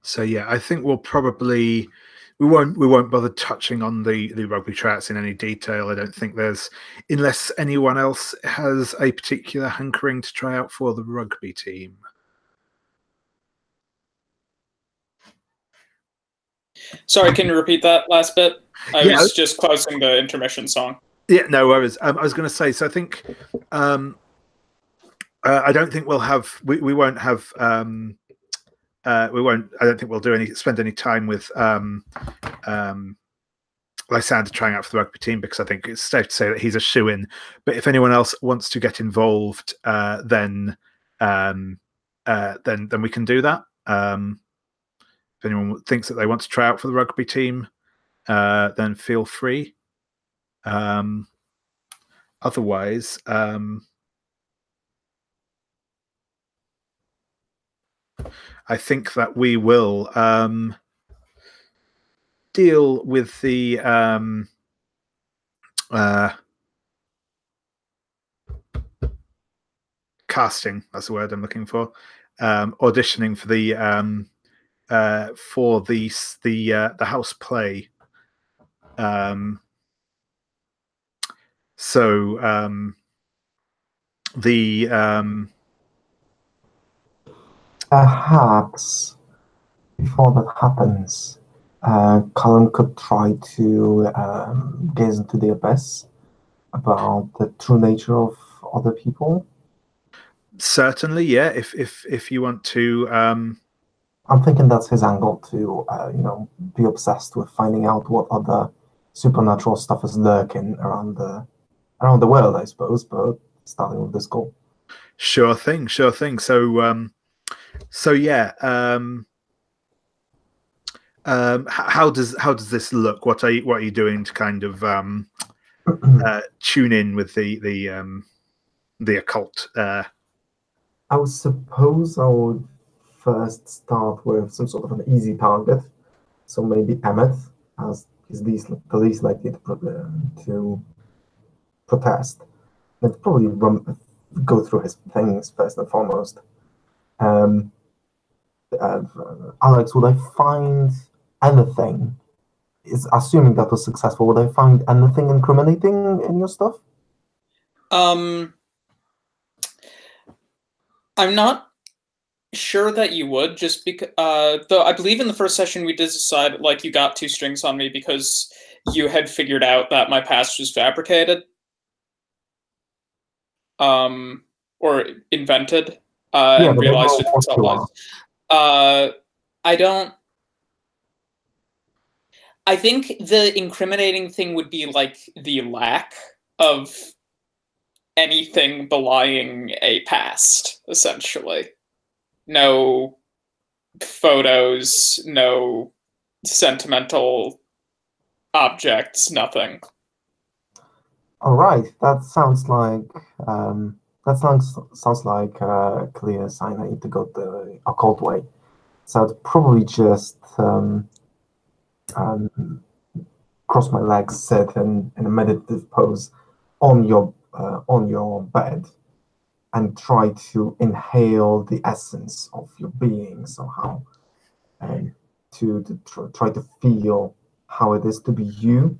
So yeah, I think we'll probably we won't bother touching on the rugby tryouts in any detail. I don't think there's, unless anyone else has a particular hankering to try out for the rugby team. Sorry, can you repeat that last bit? I Yeah. was just closing the intermission song. Yeah, no worries. I was going to say, so I think I don't think we'll have we won't have we won't. I don't think we'll spend any time with Lysander trying out for the rugby team, because I think it's safe to say that he's a shoo-in. But if anyone else wants to get involved, then we can do that. If anyone thinks that they want to try out for the rugby team, then feel free. Otherwise, I think that we will deal with the casting. That's the word I'm looking for. Auditioning for the house play. Perhaps before that happens, Callum could try to gaze into the abyss about the true nature of other people. Certainly, yeah. If you want to, I'm thinking that's his angle to, be obsessed with finding out what other supernatural stuff is lurking around the world, I suppose. But starting with this goal. Sure thing. So yeah. How does this look? What are you doing to kind of tune in with the occult? I suppose I would first start with some sort of an easy target. So maybe Emmett, as is the least likely to protest. Let's probably go through his things first and foremost. Alex, would I find anything? Is assuming that was successful. Would I find anything incriminating in your stuff? I'm not sure that you would, just because though I believe in the first session we did decide, like, you got 2 strings on me because you had figured out that my past was fabricated, or invented, and realized it's all lies. I think the incriminating thing would be like the lack of anything belying a past, essentially. No photos, no sentimental objects, nothing. All right, that sounds like a clear sign I need to go the occult way. So I'd probably just cross my legs, sit in a meditative pose on your bed, and try to inhale the essence of your being somehow, and to try to feel how it is to be you,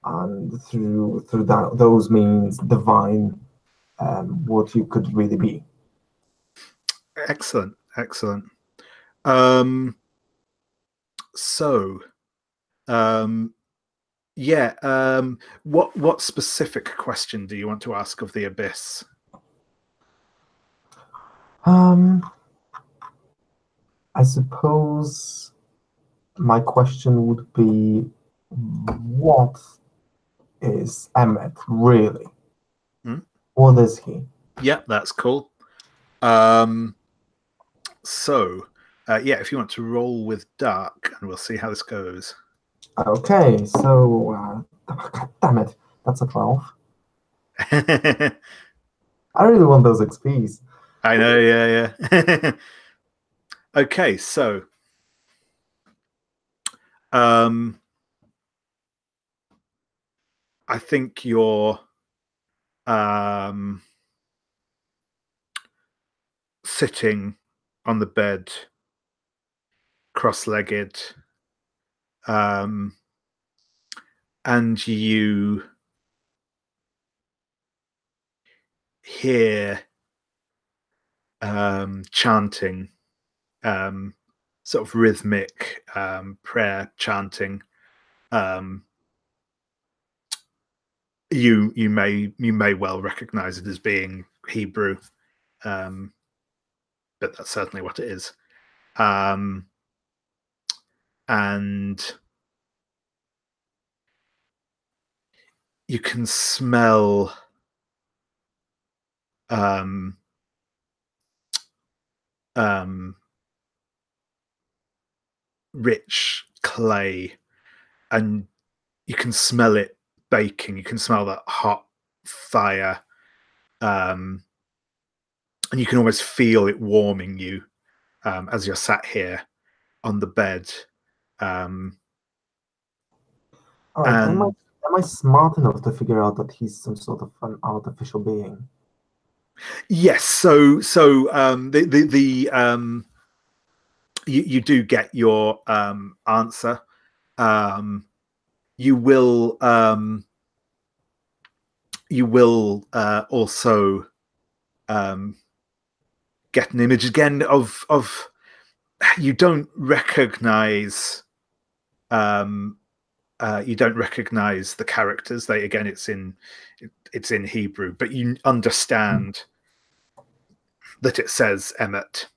and through those means divine what you could really be. Excellent. What specific question do you want to ask of the abyss? I suppose my question would be, what is Emmett really? What is he? Yeah, that's cool. If you want to roll with dark, and we'll see how this goes. Okay, so God damn it, that's a 12. I really want those XPs. I know, yeah. Okay, so I think your sitting on the bed, cross-legged, and you hear chanting, sort of rhythmic prayer chanting. You may well recognize it as being Hebrew, but that's certainly what it is. And you can smell rich clay, and you can smell it baking. You can smell that hot fire, and you can almost feel it warming you as you're sat here on the bed. All right, am I smart enough to figure out that he's some sort of an artificial being? Yes. So you do get your answer. You will also get an image again of you don't recognize the characters. It's in Hebrew, but you understand that it says Emmett,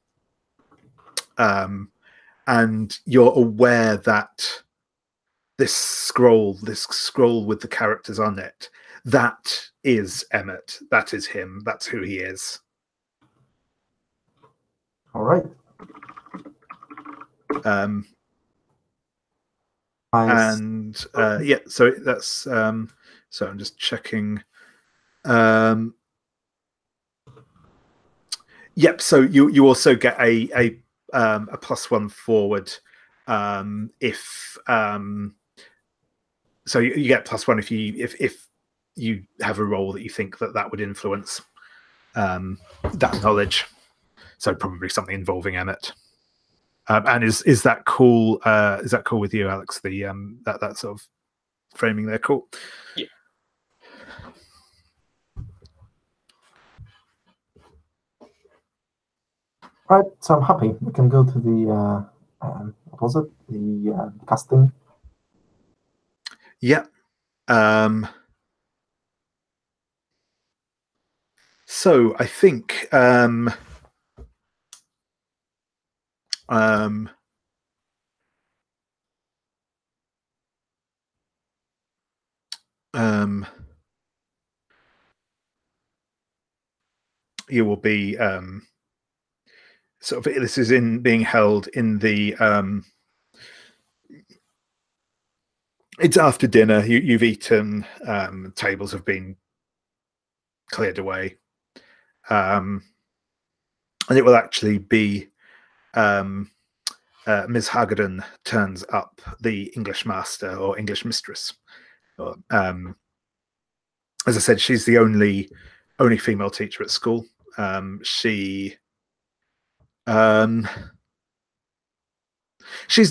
and you're aware that this scroll with the characters on it, that is Emmett. That is him. That's who he is. All right. Yeah, so that's so I'm just checking. Yep, so you also get a +1 forward if so you get +1 if you have a role that you think that would influence that knowledge. So probably something involving Emmett. And is that cool? Is that cool with you, Alex? The that sort of framing there, cool. Yeah. Right, so I'm happy. We can go to the what was it? The casting. Yeah. So I think you will be sort of, this is being held in the it's after dinner. You've eaten, tables have been cleared away, and it will actually be Ms. Haggerden turns up, the English master or English mistress. As I said, she's the only female teacher at school. She's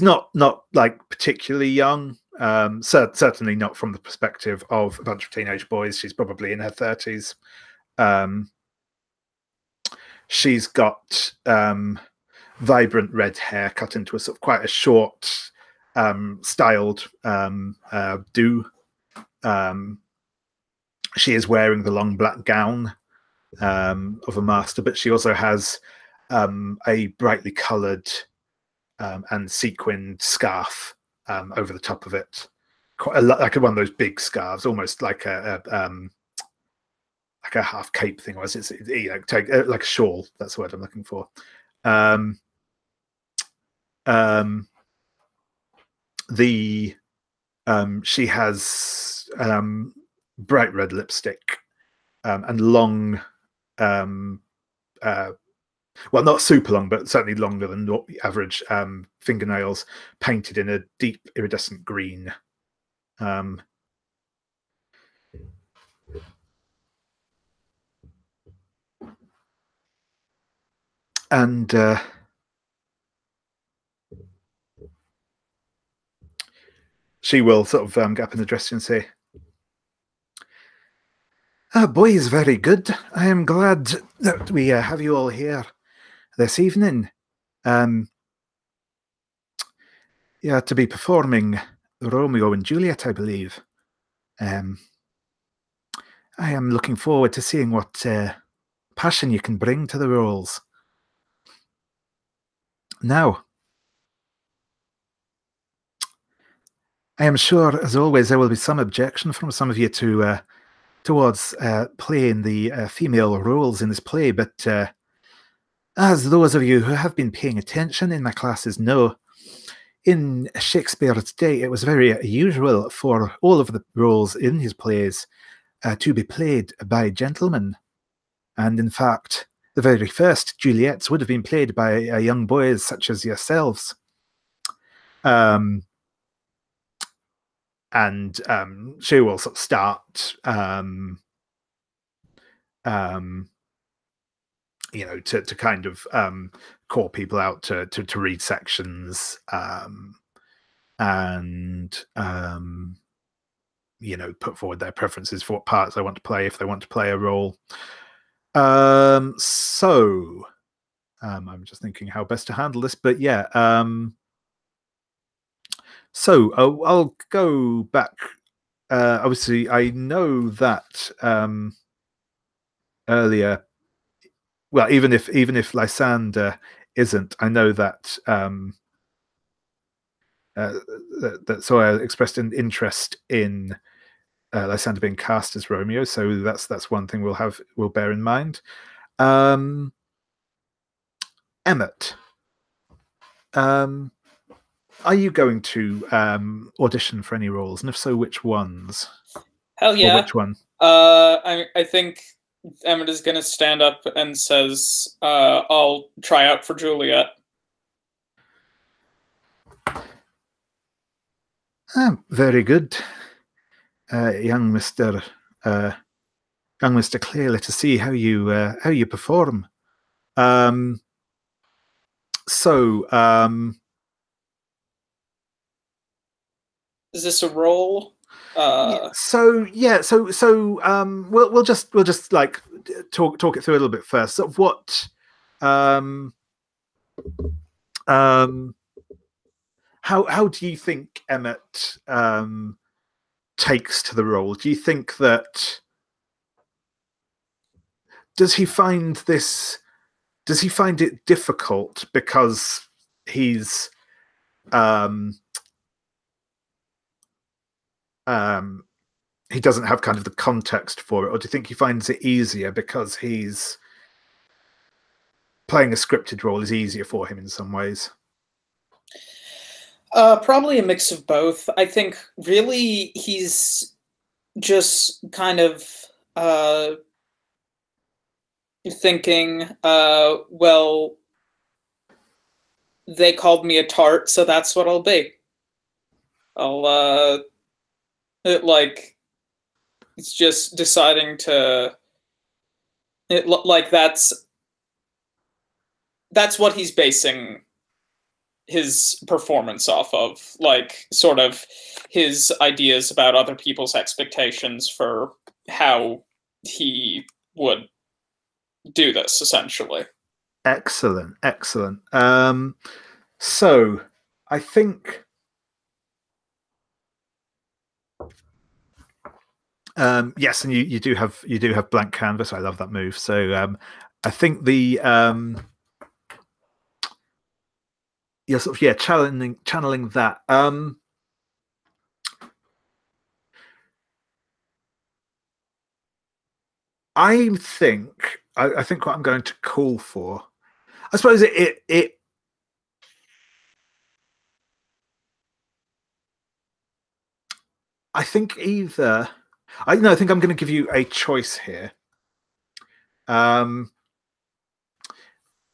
not like particularly young. Certainly not from the perspective of a bunch of teenage boys. She's probably in her 30s. She's got vibrant red hair cut into a sort of quite a short, styled do. She is wearing the long black gown of a master, but she also has a brightly coloured and sequined scarf over the top of it, quite like one of those big scarves, almost like a half cape thing, or it's like a shawl. That's the word I'm looking for. She has bright red lipstick and long, well, not super long, but certainly longer than average fingernails, painted in a deep iridescent green. And she will sort of get up in the dressing and say, boy is very good. I am glad that we have you all here this evening. Yeah, to be performing Romeo and Juliet, I believe. I am looking forward to seeing what passion you can bring to the roles. Now, I am sure, as always, there will be some objection from some of you towards playing the female roles in this play, but as those of you who have been paying attention in my classes know, in Shakespeare's day, it was very usual for all of the roles in his plays to be played by gentlemen. And in fact, the very first Juliets would have been played by young boys such as yourselves. And she will sort of start, you know, to kind of call people out to read sections, and you know, put forward their preferences for what parts they want to play if they want to play a role. So I'm just thinking how best to handle this, but yeah. So I'll go back. Obviously, I know that earlier. Well, even if Lysander isn't, I know that that Sawyer expressed an interest in Lysander being cast as Romeo, so that's one thing we'll bear in mind. Emmett, are you going to audition for any roles, and if so, which ones? Hell yeah! Or which one? I think Emmett is going to stand up and says, "I'll try out for Juliet." Very good, young Mr. Clay. Let us see how you perform. Is this a role? We'll just like talk it through a little bit first. So what how do you think Emmett takes to the role? Do you think that does he find it difficult because he's he doesn't have kind of the context for it, or do you think he finds it easier because he's playing a scripted role is easier for him in some ways? Probably a mix of both. I think really he's just kind of thinking, well, they called me a tart, so that's what I'll be. It's just deciding to that's what he's basing his performance off of, like sort of his ideas about other people's expectations for how he would do this, essentially. Excellent. So I think yes, and you do have blank canvas. I love that move. So I think the you're sort of channeling that. I think what I'm going to call for, I suppose it I think either I think I'm going to give you a choice here.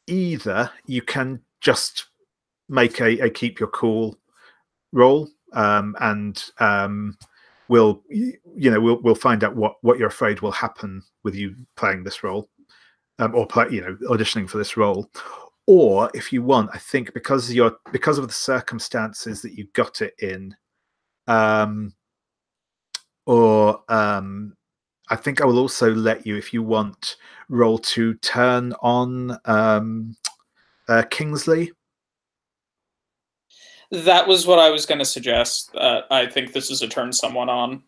Either you can just make a keep your cool roll, and we'll find out what you're afraid will happen with you playing this role, or auditioning for this role, Or if you want, I think because of the circumstances that you got it in, I think I will also let you, if you want, roll to turn on Kingsley. That was what I was going to suggest. I think this is a turn someone on.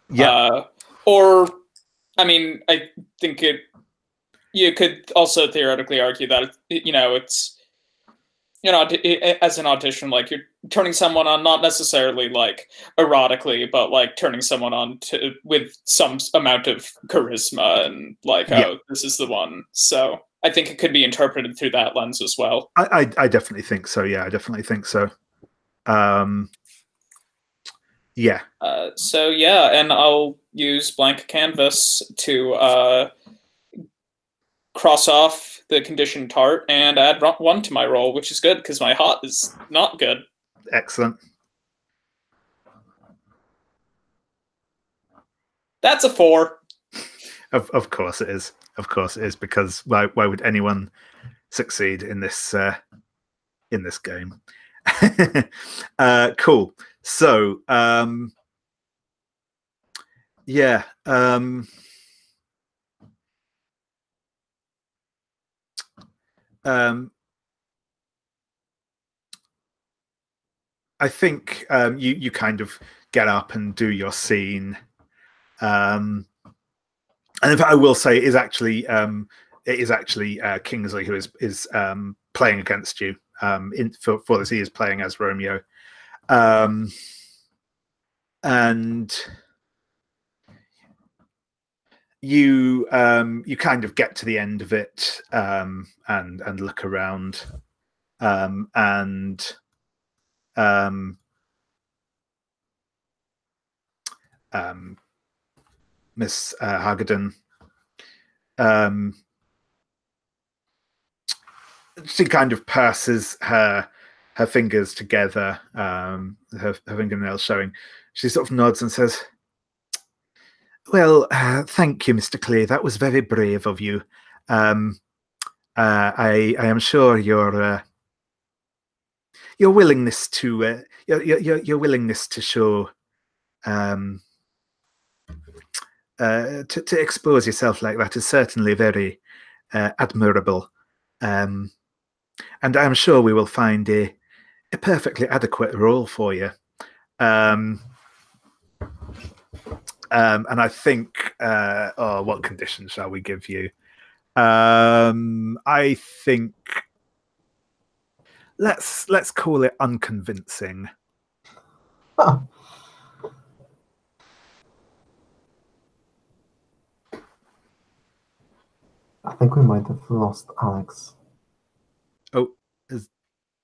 Yeah. Or, I mean, I think you could also theoretically argue that, it's, as an audition, like, you're turning someone on, not necessarily, like, erotically, but, like, turning someone on with some amount of charisma and, like, oh, this is the one. So I think it could be interpreted through that lens as well. I definitely think so. Yeah, I definitely think so. Yeah. So yeah, and I'll use blank canvas to cross off the conditioned tart and add 1 to my roll, which is good because my hot is not good. Excellent. That's a 4. Of course it is. Of course it is, because why would anyone succeed in this game? Cool. So yeah. I think you kind of get up and do your scene, and in fact, I will say it is actually Kingsley who is playing against you. For this, he is playing as Romeo, and you kind of get to the end of it and look around, and Miss Hagedorn, she kind of purses her fingers together, her fingernails showing. She sort of nods and says, "Well, thank you, Mr. Clay. That was very brave of you. I am sure your willingness to your willingness to show to expose yourself like that is certainly very admirable, and I'm sure we will find a perfectly adequate role for you." And I think, what condition shall we give you? I think let's call it unconvincing. Huh. I think we might have lost Alex. Oh,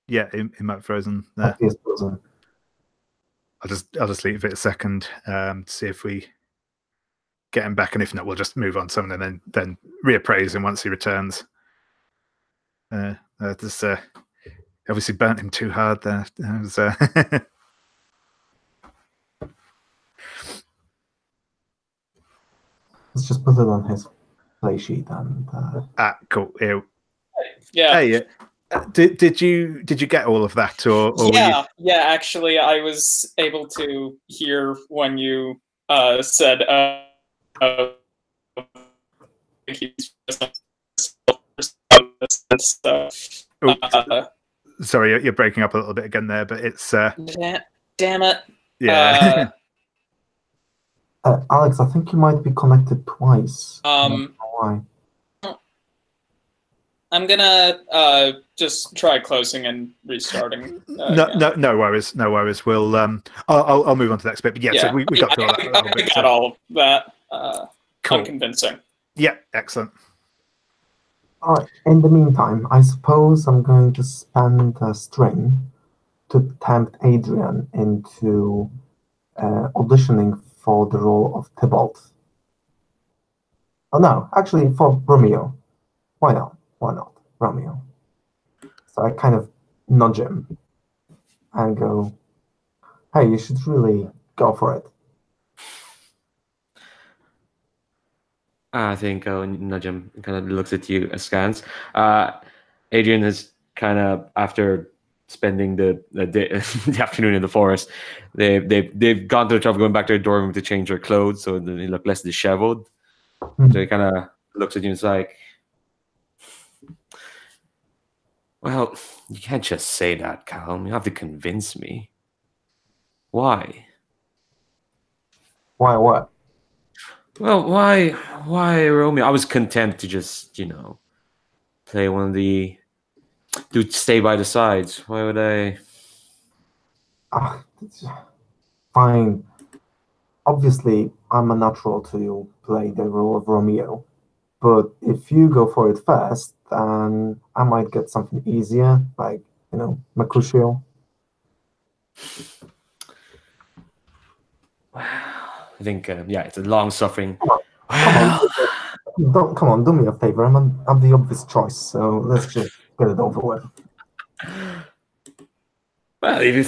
yeah, he might have frozen there. He is frozen. I'll just leave it a second to see if we get him back, and if not, we'll just move on to someone and then reappraise him once he returns. This obviously burnt him too hard there. Let's just put it on his play sheet and. Cool. Yeah. Hey, did you get all of that, or yeah, actually, I was able to hear when you said sorry, you're breaking up a little bit again there, but it's damn it. Yeah. Alex, I think you might be connected twice. Why? I'm gonna just try closing and restarting. No worries. We'll I'll move on to the next bit. But yeah, so we got through all that. I got all of that. Cool. Unconvincing. Yeah, excellent. All right. In the meantime, I suppose I'm going to spend a string to tempt Adrian into auditioning for the role of Tybalt. Oh no, actually for Romeo. Why not? Romeo. So I kind of nudge him and go, "Hey, you should really go for it." I think I'll nudge him, kind of looks at you askance. Adrian has kind of after spending the the afternoon in the forest, they've gone to the trouble going back to their dorm room to change their clothes so they look less disheveled. So he kind of looks at you and is like, "Well, you can't just say that, Callum. You have to convince me. Why? Why what? Well, why Romeo? I was content to just, play one of the to stay by the sides. Why would I? It's fine. Obviously, I'm a natural to play the role of Romeo, but if you go for it first, then I might get something easier, like, Mercutio. I think, it's a long suffering. Come on, do me a favor. I'm the obvious choice, so let's just get it over with. Well, if you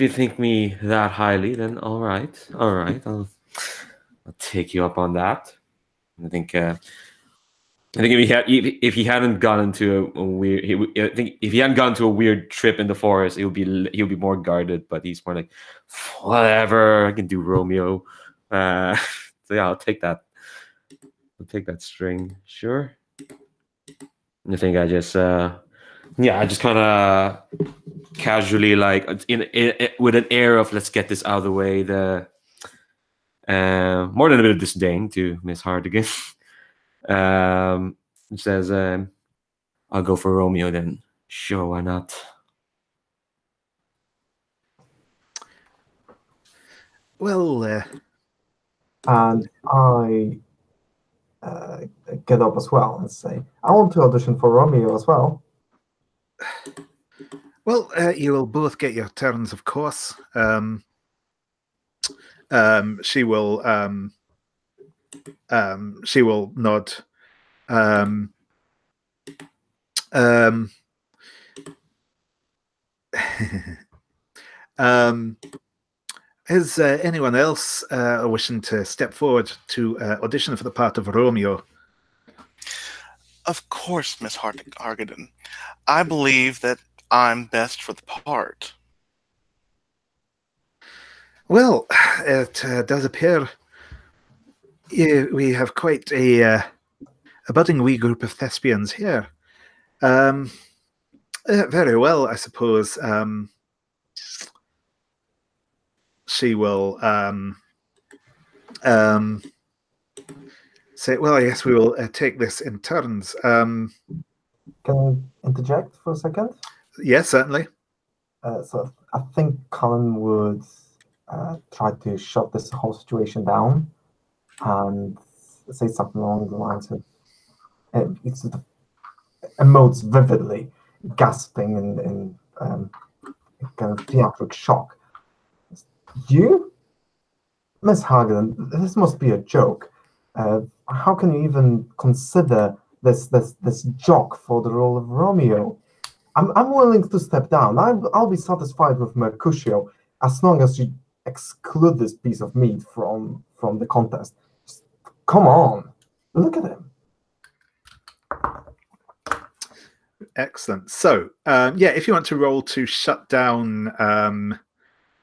think me that highly, then all right, I'll take you up on that. I think if he hadn't gone into a weird, I think if he hadn't gone to a weird trip in the forest, he'll be more guarded. But he's more like, whatever, I can do Romeo. So yeah, I'll take that. I'll take that string, sure. I think I just kind of casually, like, in with an air of let's get this out of the way. The more than a bit of disdain to Miss Hardigan. It says, "I'll go for Romeo then." Sure, why not? Well, And I get up as well and say, I want to audition for Romeo as well. well, you will both get your turns, of course. She will nod. Is anyone else wishing to step forward to audition for the part of Romeo? Of course, Miss Hargadon. I believe that I'm best for the part. Well, it does appear we have quite a budding wee group of thespians here. Very well, I suppose. She will say, well, yes, we will take this in turns. Can I interject for a second? Yes, certainly. So I think Callum would try to shut this whole situation down and say something along the lines of, it sort of emotes vividly, gasping in kind of theatric shock. You? Miss Hagen, this must be a joke. How can you even consider this jock for the role of Romeo? I'm willing to step down. I'll be satisfied with Mercutio as long as you exclude this piece of meat from the contest. Just, come on, look at him. Excellent. So, if you want to roll to shut down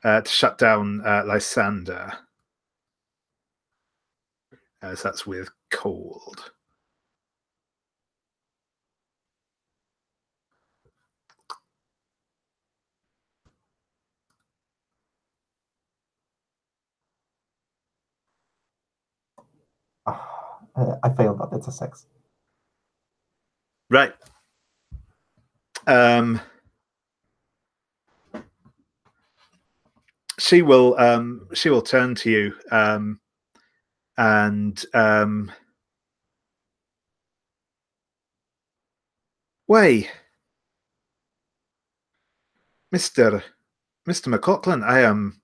Lysander, as that's with cold. I failed that. It's a 6. Right. She will turn to you and why, Mr. McLaughlin, I am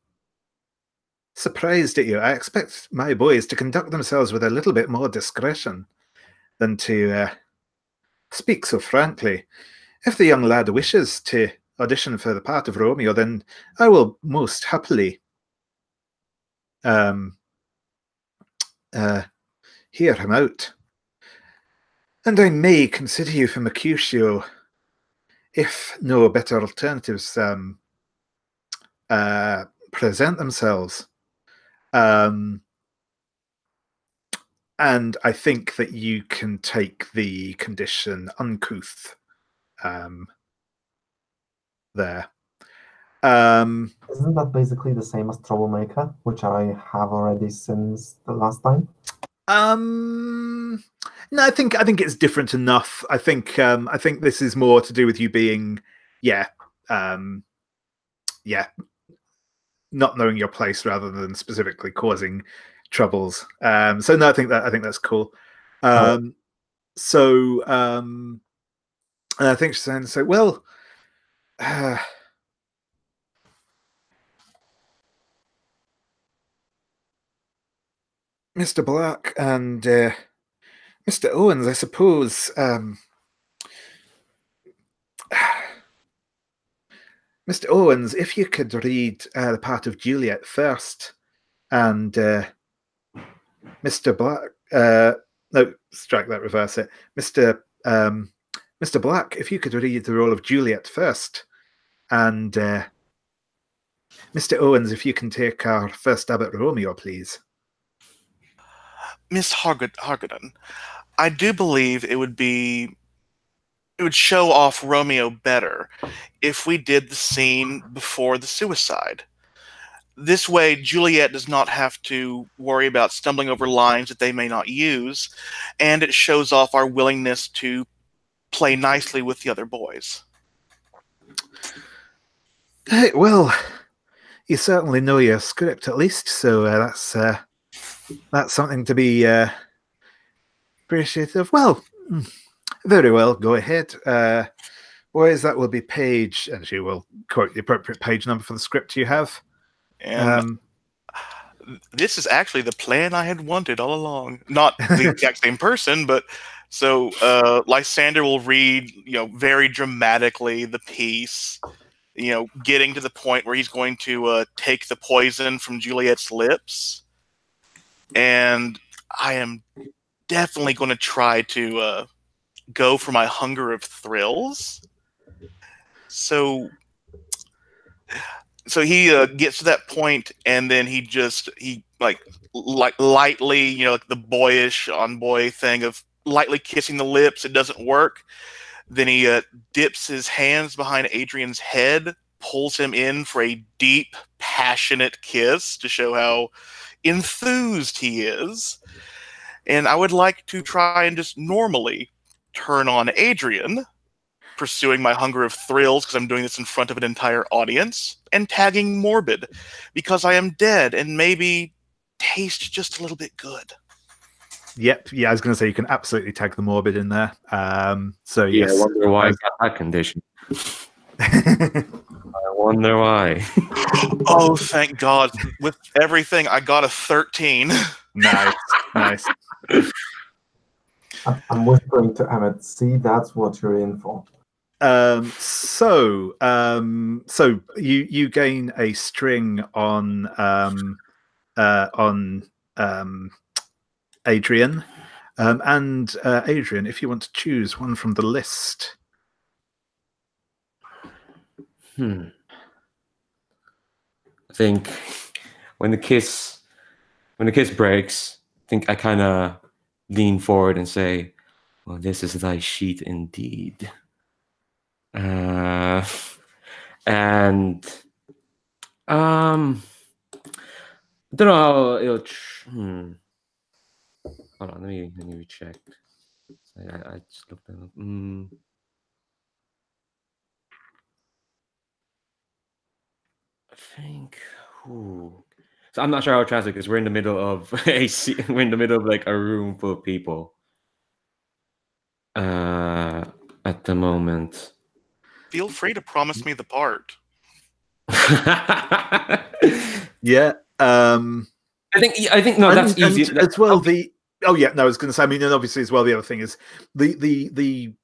surprised at you. I expect my boys to conduct themselves with a little bit more discretion than to speak so frankly. If the young lad wishes to audition for the part of Romeo, then I will most happily hear him out. And I may consider you for Mercutio if no better alternatives present themselves. And I think that you can take the condition uncouth there. Isn't that basically the same as troublemaker, which I have already since the last time? No, I think it's different enough. I think this is more to do with you being, not knowing your place rather than specifically causing troubles. So no, I think that's cool. And I think she's saying, so well, Mr. Black and Mr. Owens, I suppose. Mr. Owens, if you could read the part of Juliet first, and Mr. Black, no, strike that, reverse it. Mr. Black, if you could read the role of Juliet first, and Mr. Owens, if you can take our first stab at Romeo, please. Miss Hargadon, I do believe it would show off Romeo better if we did the scene before the suicide. This way, Juliet does not have to worry about stumbling over lines that they may not use, and it shows off our willingness to play nicely with the other boys. Hey, well, you certainly know your script at least, so that's something to be appreciative of. Well, very well, go ahead. Boys, that will be page, and she will quote the appropriate page number for the script you have. And this is actually the plan I had wanted all along. Not the exact same person, but so Lysander will read, very dramatically the piece, getting to the point where he's going to take the poison from Juliet's lips. And I am definitely going to try to go for my hunger of thrills. So he gets to that point, and then he lightly, like the boyish on boy thing of lightly kissing the lips. It doesn't work. Then he dips his hands behind Adrian's head, pulls him in for a deep, passionate kiss to show how enthused he is. And I would like to try and just normally turn on Adrian, pursuing my hunger of thrills because I'm doing this in front of an entire audience, and tagging morbid because I am dead and maybe taste just a little bit good. Yep, yeah, I was going to say you can absolutely tag the morbid in there. So yes, I wonder why I got that condition. I wonder why. Oh, thank God! With everything, I got a 13. Nice. I'm whispering to Emmett. See, that's what you're in for. So you gain a string on Adrian, and Adrian, if you want to choose one from the list. I think when the kiss breaks, I think I kind of lean forward and say, "Well, this is thy sheet indeed." And I don't know how it'll. Hold on, let me recheck. I just looked at it. I think. So I'm not sure how to translate because we're in the middle of we're in the middle of like a room full of people. At the moment. Feel free to promise me the part. Yeah. I think no, that's easy. And as well, I was going to say. I mean, and obviously as well, the other thing is the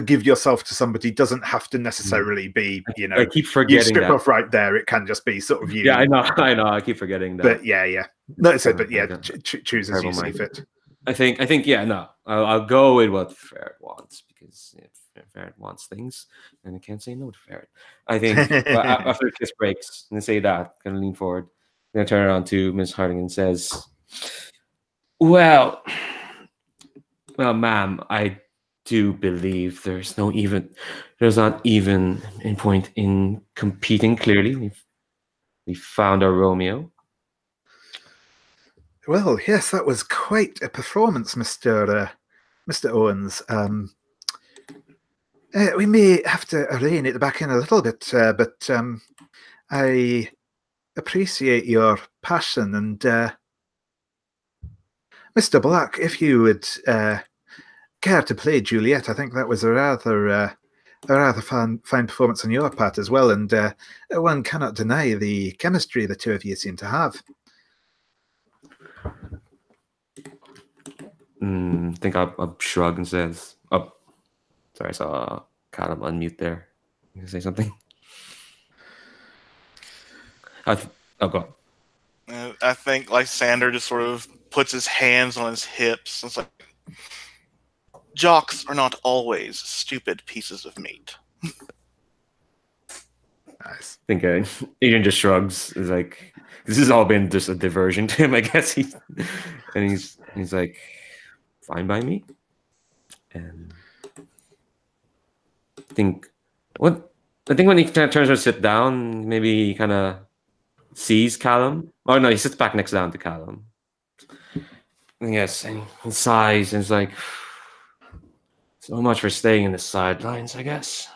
give yourself to somebody doesn't have to necessarily be, I keep forgetting you strip that. off right there. It can just be sort of you. Yeah, I know. I keep forgetting that. But yeah. No, it's but yeah, choose as you see fit. I think yeah. No, I'll go with what Fred wants because ferret wants things, and I can't say no to ferret. I think after the kiss breaks, and say that, gonna lean forward, gonna turn around to Miss Harding and says, "Well, ma'am, I do believe there's not even a point in competing. Clearly, we found our Romeo." Well, yes, that was quite a performance, Mr. Owens. We may have to rein it back in a little bit, but I appreciate your passion. And Mr. Black, if you would care to play Juliet, I think that was a rather fine performance on your part as well. And one cannot deny the chemistry the two of you seem to have. I think I'll shrug and says, "Oh, sorry, I saw Callum unmute there. You can say something." Go on. I think Lysander just sort of puts his hands on his hips. It's like, jocks are not always stupid pieces of meat. Nice. I think Adrian just shrugs. Is like, this has all been just a diversion to him, I guess. He's like, fine by me. And I think when he kind of turns to sit down, maybe he kind of sees Callum. Oh no, he sits back next down to Callum. And yes, and he sighs and is like, so much for staying in the sidelines, I guess.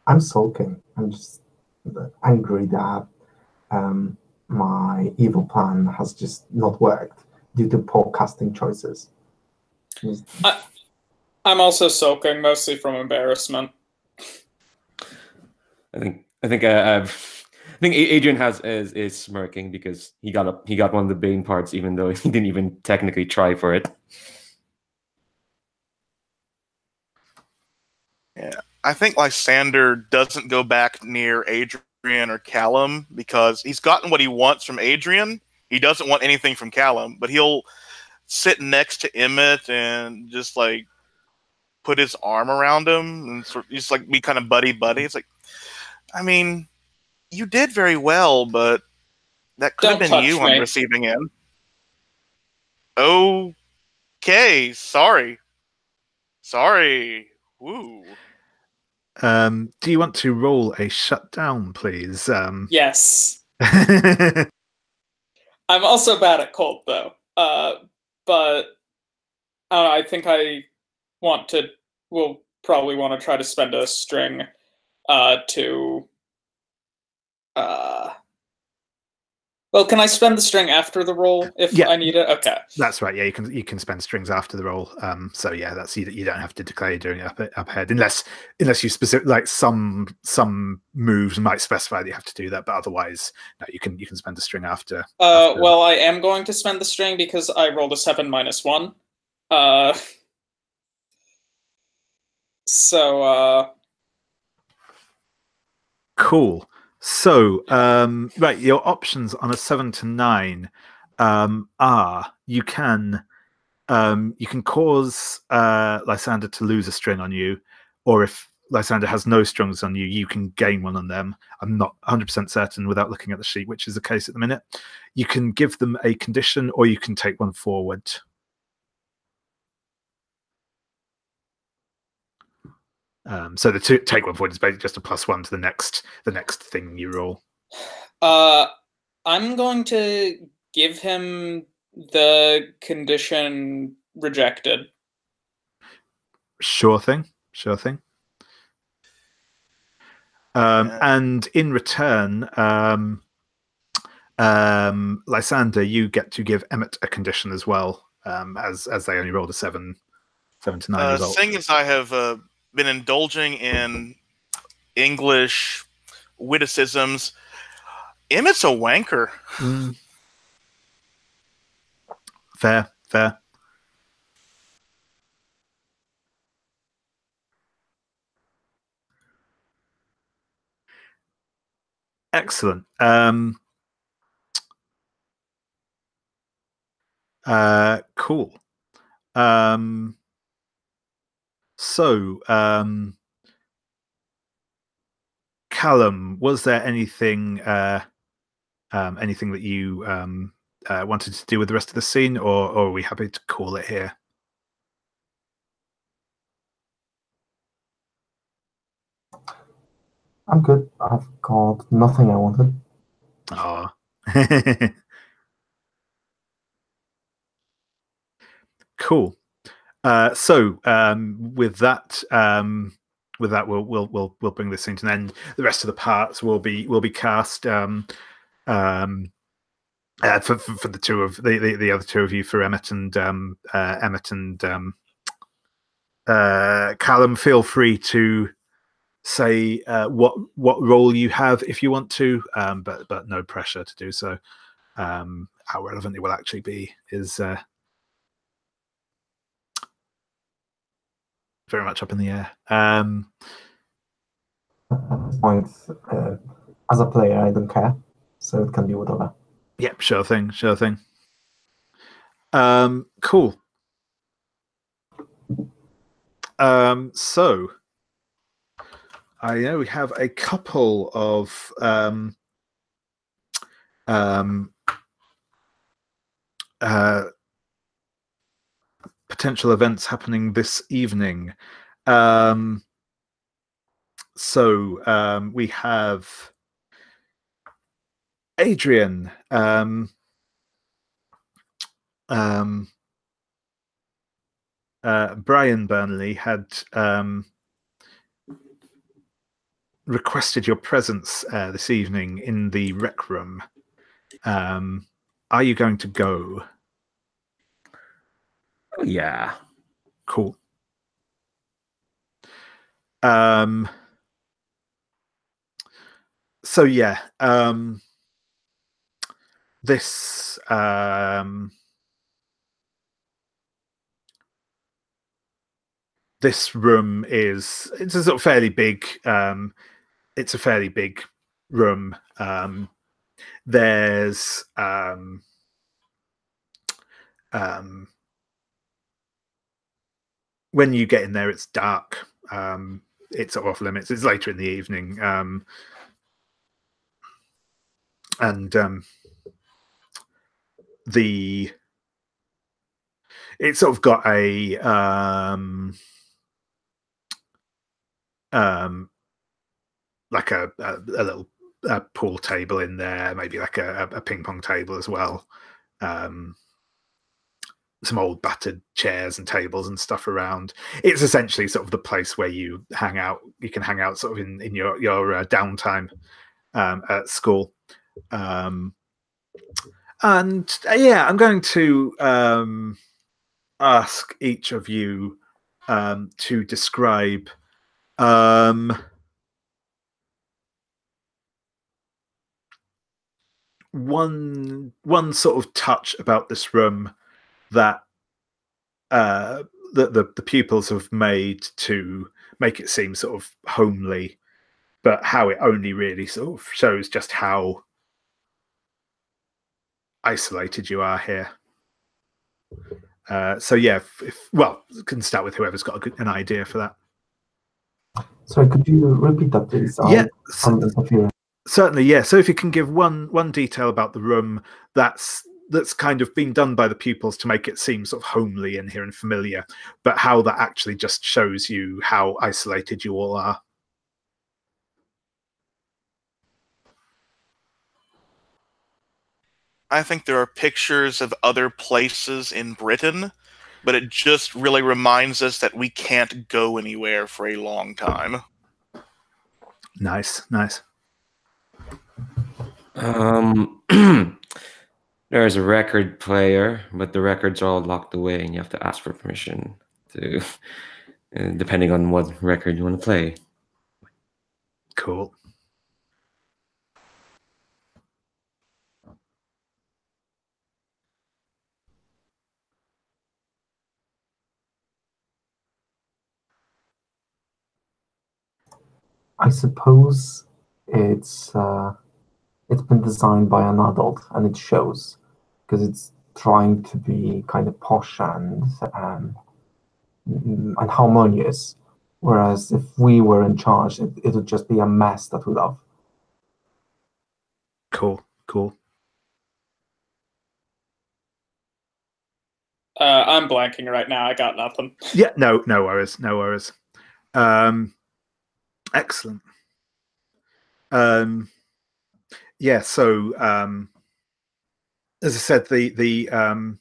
I'm sulking. I'm just angry that my evil plan has just not worked due to poor casting choices. I'm also sulking, mostly from embarrassment. I think Adrian is smirking because he got one of the Bane parts, even though he didn't even technically try for it. Yeah, I think Lysander doesn't go back near Adrian or Callum because he's gotten what he wants from Adrian. He doesn't want anything from Callum, but he'll sit next to Emmett and just like put his arm around him and sort of just like be kind of buddy. It's like, I mean, you did very well, but that could have been you on the receiving end. Okay, sorry. Woo. Do you want to roll a shutdown, please? Yes. I'm also bad at cold, though. But I don't know, I think we'll probably want to try to spend a string to... Well, can I spend the string after the roll if I need it? Okay, that's right. Yeah, you can spend strings after the roll. So yeah, that's you don't have to declare doing it up ahead unless you specific like some moves might specify that you have to do that, but otherwise no, you can spend a string after. Well, I am going to spend the string because I rolled a 7 - 1. So cool. So, right, your options on a 7 to 9 are you can cause Lysander to lose a string on you, or if Lysander has no strings on you, you can gain one on them. I'm not 100% certain without looking at the sheet, which is the case at the minute. You can give them a condition, or you can take one forward. So the take one forward is basically just a +1 to the next thing you roll. I'm going to give him the condition rejected. Sure thing. And in return, Lysander, you get to give Emmett a condition as well, as they only rolled a 7 to 9 result. Seeing as I have been indulging in English witticisms, Emmett's a wanker. Fair. Excellent. Cool. So, Callum, was there anything anything that you wanted to do with the rest of the scene, or are we happy to call it here? I'm good. I've got nothing I wanted. Ah. Cool. So with that, we'll bring this scene to an end. The rest of the parts will be cast for the two of the other two of you, for Emmett and Callum. Feel free to say what role you have if you want to, but no pressure to do so. How relevant it will actually be is very much up in the air. At this point, as a player, I don't care, so it can be whatever. Yep, sure thing. Cool. So I know we have a couple of potential events happening this evening. So we have Adrian. Brian Burnley had requested your presence this evening in the rec room. Are you going to go? Oh, yeah. Cool. So yeah, this this room it's a sort of fairly big. It's a fairly big room. There's when you get in there, it's dark. It's sort of off limits. It's later in the evening, and it's sort of got a like a little pool table in there, maybe like a ping pong table as well. Some old battered chairs and tables and stuff around. It's essentially sort of the place where you hang out. You can hang out sort of in your downtime at school. And yeah, I'm going to ask each of you to describe one sort of touch about this room that the pupils have made to make it seem sort of homely, but how it only really sort of shows just how isolated you are here. So yeah, well, can start with whoever's got an idea for that. Sorry, could you repeat that, please? Yeah, certainly. Yeah. So if you can give one detail about the room that's kind of been done by the pupils to make it seem sort of homely in here and familiar, but how that actually just shows you how isolated you all are. I think there are pictures of other places in Britain, but it just really reminds us that we can't go anywhere for a long time. Nice. There's a record player, but the records are all locked away, and you have to ask for permission to, depending on what record you want to play. Cool. I suppose it's been designed by an adult, and it shows because it's trying to be kind of posh and harmonious. Whereas if we were in charge, it would just be a mess that we love. Cool. I'm blanking right now. I got nothing. Yeah, no worries. Excellent. Yeah, so as I said, the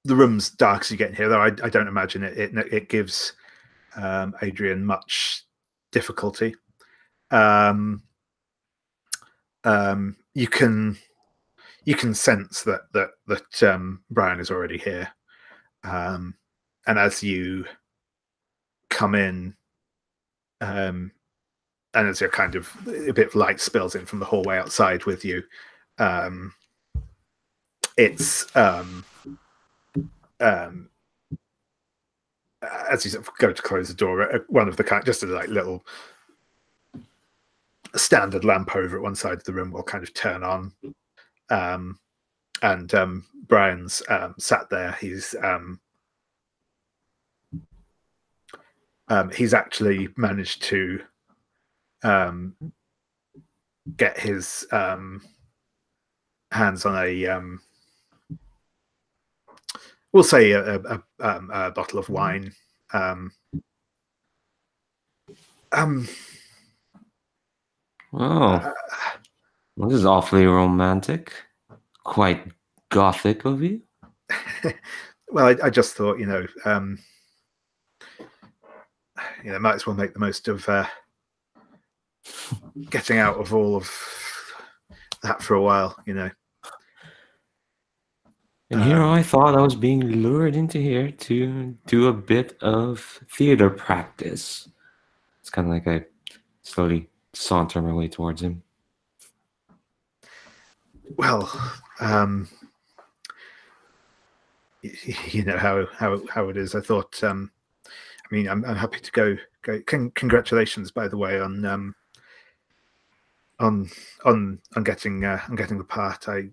room's dark as you get in here, though I don't imagine it gives Adrian much difficulty. You can sense that Brian is already here, and as you come in, and as you're kind of a bit of light spills in from the hallway outside with you, it's as you sort of go to close the door, one of the kind, just a like little standard lamp over at one side of the room will kind of turn on, and Brian's sat there. He's actually managed to get his hands on a we'll say a bottle of wine. Oh, this is awfully romantic. Quite gothic of you. Well, I just thought, might as well make the most of getting out of all of that for a while, And here I thought I was being lured into here to do a bit of theater practice. It's kind of like I slowly saunter my way towards him. Well, you know how it is. I thought, I'm happy to go. Congratulations, by the way, on getting the part. I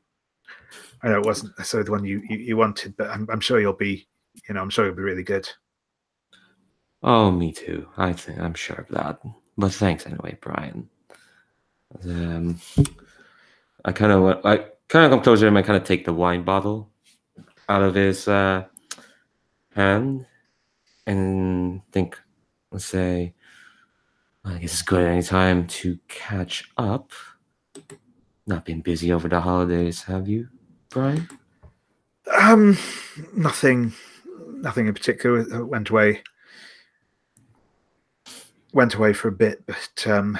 know it wasn't necessarily the one you wanted, but I'm sure you'll be, I'm sure you'll be really good. Oh, me too. I'm sure of that. But thanks anyway, Brian. I kind of come closer to him. I kind of take the wine bottle out of his hand and think, let's say, I guess it's good any time to catch up. Not been busy over the holidays, have you, Brian? Nothing in particular. Went away for a bit, but of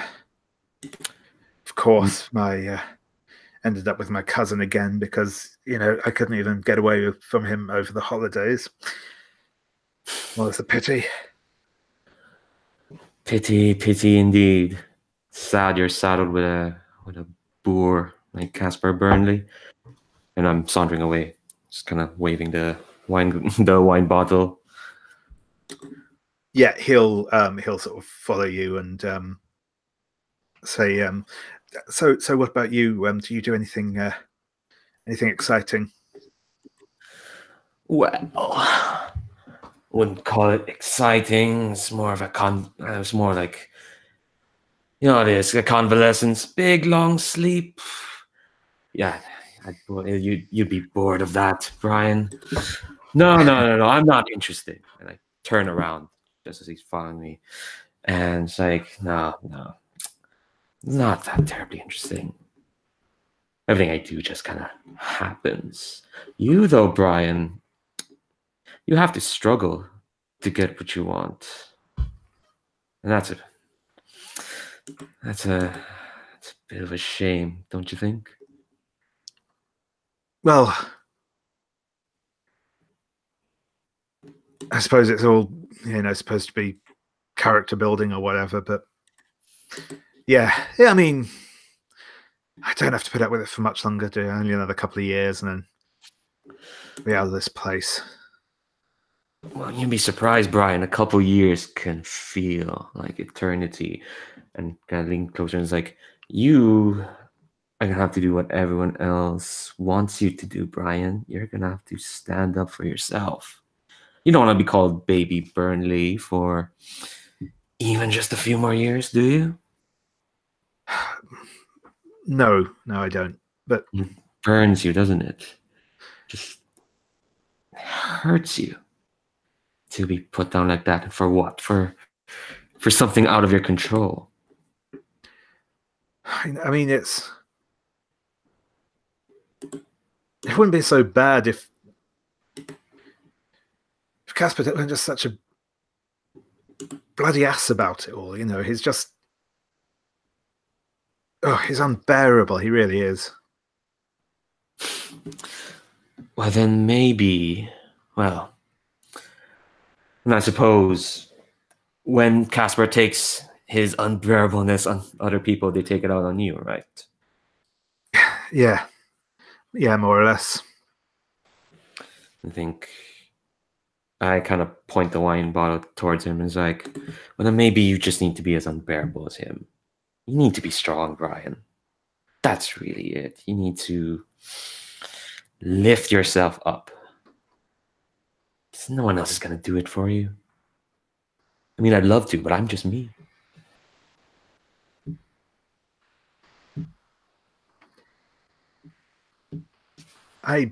course my ended up with my cousin again because I couldn't even get away from him over the holidays. Well, it's a pity. Pity indeed. Sad you're saddled with a boor like Casper Burnley. And I'm sauntering away, just kind of waving the wine bottle. Yeah, he'll sort of follow you and say, so what about you? Do you do anything exciting? Well, wouldn't call it exciting. It's more of it's more like, it is a convalescence, big long sleep. Yeah, you'd be bored of that, Brian. No, I'm not interested. And I turn around just as he's following me, and it's like, no, not that terribly interesting. Everything I do just kind of happens. You, though, Brian, you have to struggle to get what you want, and that's a bit of a shame, don't you think? Well, I suppose it's all supposed to be character building or whatever, but yeah. I mean, I don't have to put up with it for much longer, do I? Only another couple of years, and then be out of this place. Well, you'd be surprised, Brian. A couple years can feel like eternity, and kind of lean closer. And it's like, are gonna have to do what everyone else wants you to do, Brian. You're gonna have to stand up for yourself. You don't want to be called Baby Burnley for even just a few more years, do you? No, I don't. But It burns you, doesn't it? Just hurts you to be put down like that. For what? For something out of your control. I mean, it wouldn't be so bad if Casper wasn't just such a bloody ass about it all. You know, he's just he's unbearable. He really is. Well, then maybe, well, and I suppose when Casper takes his unbearableness on other people, they take it out on you, right? Yeah, more or less. I think I kind of point the wine bottle towards him and is like, well, then maybe you just need to be as unbearable as him. You need to be strong, Brian. That's really it. You need to lift yourself up. No one else is going to do it for you. I mean, I'd love to, but I'm just me. I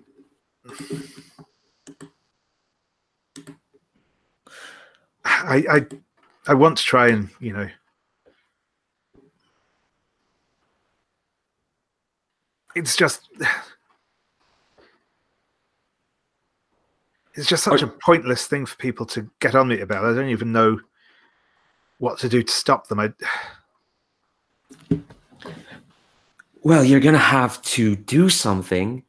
want to try and, you know, it's just such a pointless thing for people to get on me about. I don't even know what to do to stop them. Well, you're going to have to do something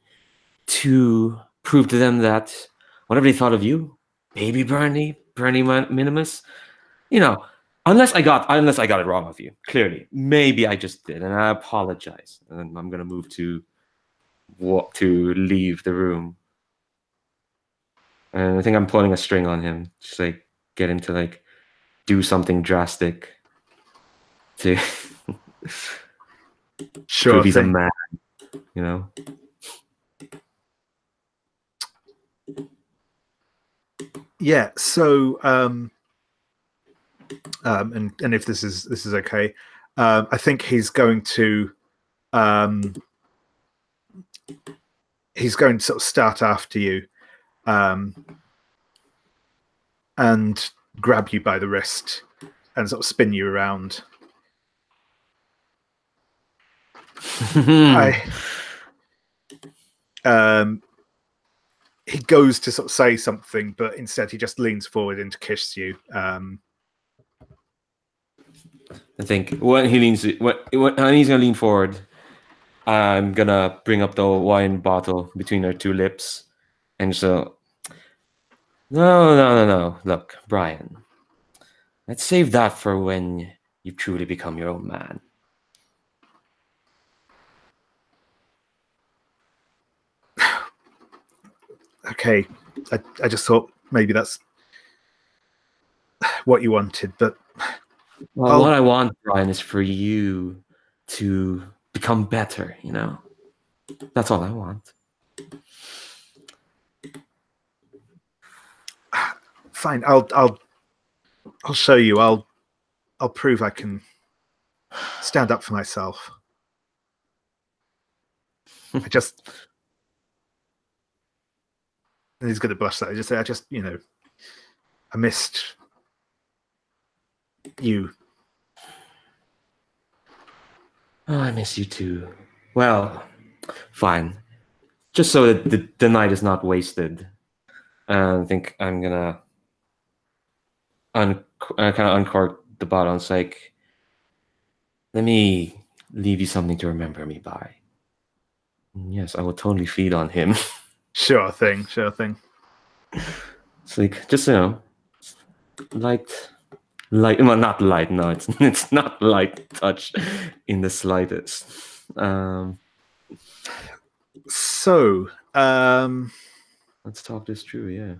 to prove to them that whatever they thought of you, Baby Burnley Minimus, you know, unless I got it wrong with you, clearly, maybe I just did, and I apologize. And I'm gonna move to leave the room, and I think I'm pulling a string on him, just like get him to like do something drastic to prove he's a man, you know. Yeah. So, and if this is okay, I think he's going to sort of start after you, and grab you by the wrist and sort of spin you around. He goes to sort of say something, but instead he just leans forward and to kiss you. I think when he's gonna lean forward, I'm gonna bring up the wine bottle between our two lips, and so no. Look, Brian, let's save that for when you truly become your own man. Okay, I just thought maybe that's what you wanted, but well, what I want, Brian, is for you to become better. You know, that's all I want. Fine, I'll show you. I'll prove I can stand up for myself. I just, and he's going to blush that. I just, you know, I missed you. Oh, I miss you too. Well, fine. Just so that the night is not wasted, I think I'm gonna kind of uncork the bottle. It's like, let me leave you something to remember me by. Yes, I will totally feed on him. Sure thing. It's like, just, you know, light, well, not light. No, it's not light touch in the slightest. So, let's talk this through. Yeah.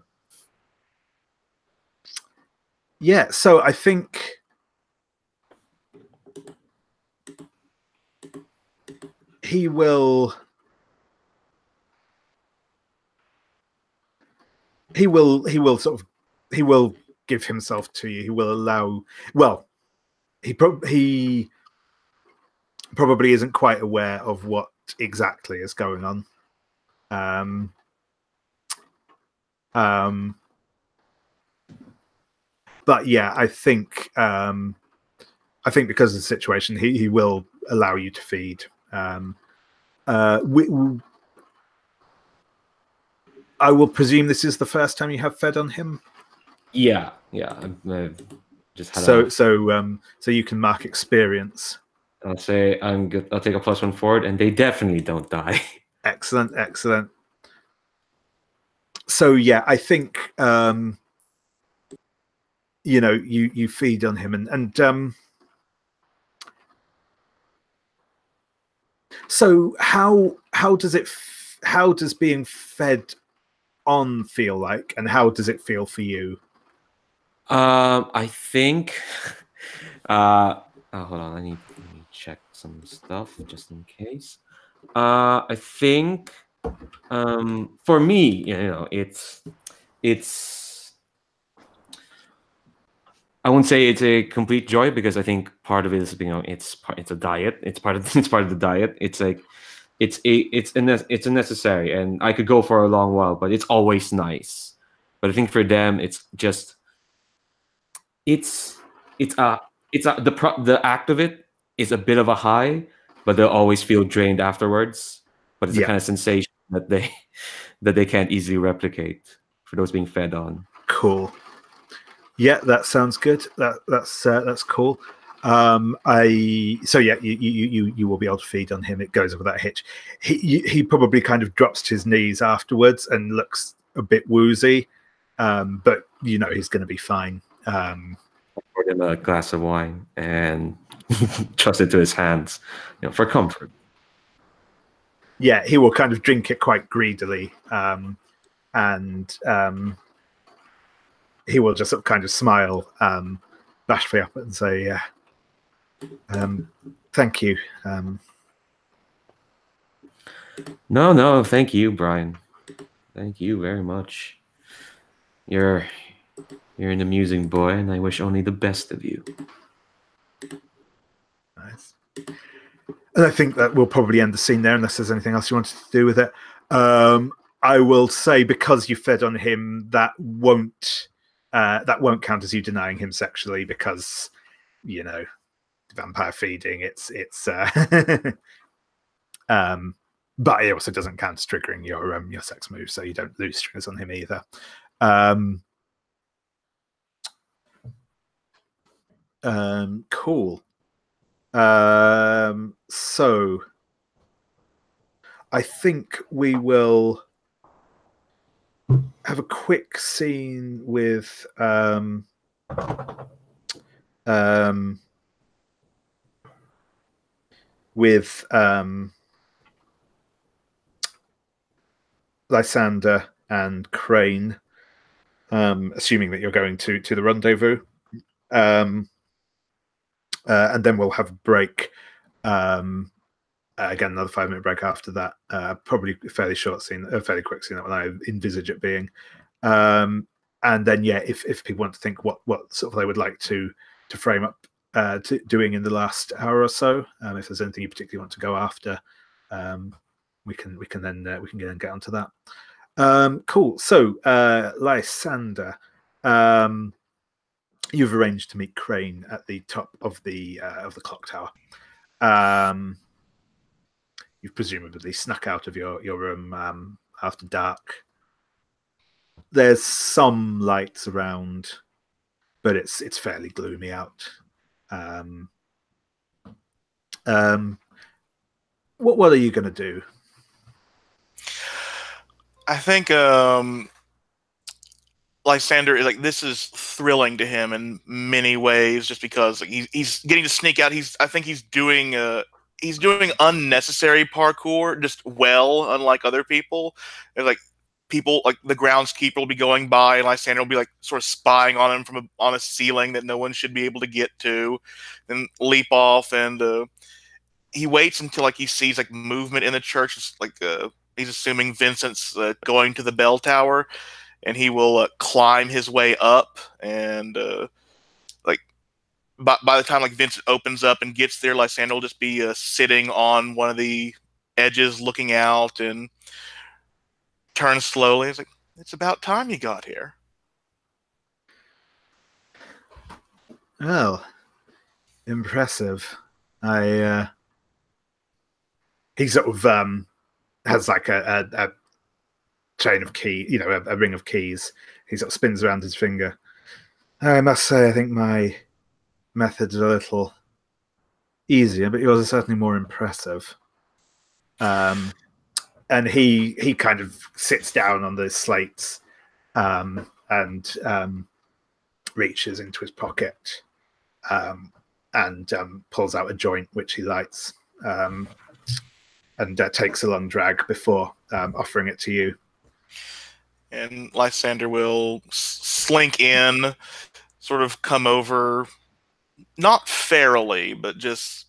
Yeah. So I think he will give himself to you. He will allow. Well, he probably isn't quite aware of what exactly is going on. But yeah, I think because of the situation, he will allow you to feed. I will presume this is the first time you have fed on him. Yeah. I've just had so you can mark experience. I'll say I'm good. I'll take a +1 forward, and they definitely don't die. Excellent. So yeah, I think you feed on him, and so how does being fed on feel like, and how does it feel for you? I think. Hold on. I need to check some stuff just in case. I think. For me, it's. I wouldn't say it's a complete joy, because I think part of it is, it's a diet. It's part of the diet. It's like it's a necessary, and I could go for a long while, but it's always nice. But I think for them, it's just the act of it is a bit of a high, but they'll always feel drained afterwards. But it's a kind of sensation that they can't easily replicate for those being fed on. Cool. Yeah, that sounds good. That's cool. You will be able to feed on him. It goes over that hitch. He probably kind of drops to his knees afterwards and looks a bit woozy, but he's going to be fine. Poured him a glass of wine and trust it to his hands, for comfort. Yeah, he will kind of drink it quite greedily, and he will just sort of kind of smile bashfully up and say, thank you. No, thank you, Brian. Thank you very much. You're an amusing boy, and I wish only the best of you. Nice. And I think that we'll probably end the scene there, unless there's anything else you wanted to do with it. I will say, because you fed on him, that won't count as you denying him sexually, because vampire feeding. It's but it also doesn't count as triggering your sex move, so you don't lose triggers on him either. Cool. So I think we will have a quick scene with Lysander and Crane, assuming that you're going to the rendezvous, and then we'll have a break. Again, another 5-minute break after that. Probably a fairly short scene, a fairly quick scene, that one I envisage it being. And then, yeah, if people want to think what sort of they would like to frame up to doing in the last hour or so, if there's anything you particularly want to go after, we can then get onto that. Cool. So, Lysander, you've arranged to meet Crane at the top of the clock tower. You've presumably snuck out of your room after dark. There's some lights around, but it's fairly gloomy out. What are you going to do? I think Lysander, this is thrilling to him in many ways, just because he's getting to sneak out. I think he's doing unnecessary parkour just well, unlike other people. There's people the groundskeeper will be going by, and Lysander will be sort of spying on him from on a ceiling that no one should be able to get to, and leap off. And he waits until like he sees like movement in the church. It's like he's assuming Vincent's going to the bell tower, and he will climb his way up. And like by the time like Vincent opens up and gets there, Lysander will just be sitting on one of the edges, looking out, and turns slowly. It's like, it's about time you got here. Well, impressive. He sort of has like a chain of key, a ring of keys. He sort of spins around his finger. I must say, I think my methods are a little easier, but yours are certainly more impressive. And he kind of sits down on the slates and reaches into his pocket and pulls out a joint, which he lights, and takes a long drag before offering it to you. And Lysander will slink in, sort of come over, not fairly, but just,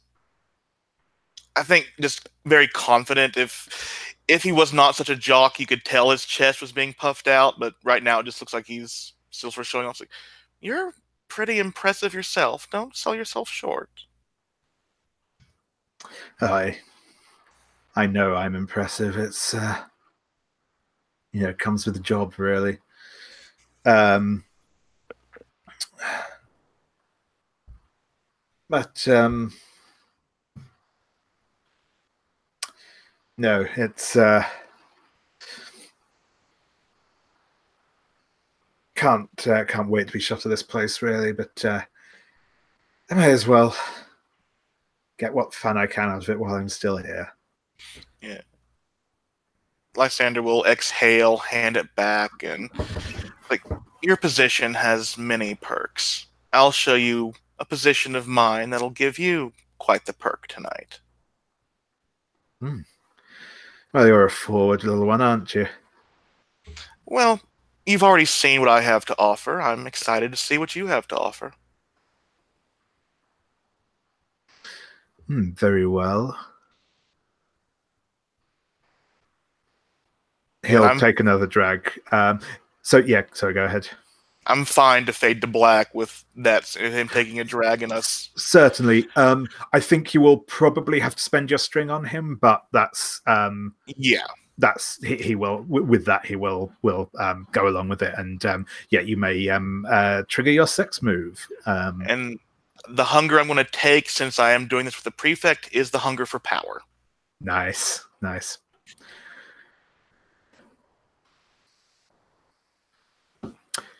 I think, just very confident. If he was not such a jock, you could tell his chest was being puffed out. But right now, it just looks like he's still sort of showing off. Like, you're pretty impressive yourself. Don't sell yourself short. I know I'm impressive. It's it comes with the job, really. But no, it's can't wait to be shot of this place, really. But I may as well get what fun I can out of it while I'm still here. Yeah. Lysander will exhale, hand it back, and like, your position has many perks. I'll show you a position of mine that'll give you quite the perk tonight. Well, you're a forward little one, aren't you? Well, you've already seen what I have to offer. I'm excited to see what you have to offer. Very well. He'll take another drag. Sorry, go ahead. I'm fine to fade to black with that, him taking a drag and us. Certainly. I think you will probably have to spend your string on him, but that's yeah. That's he will with that he will go along with it, and you may trigger your sex move. And the hunger I'm going to take, since I am doing this with the prefect, is the hunger for power. Nice.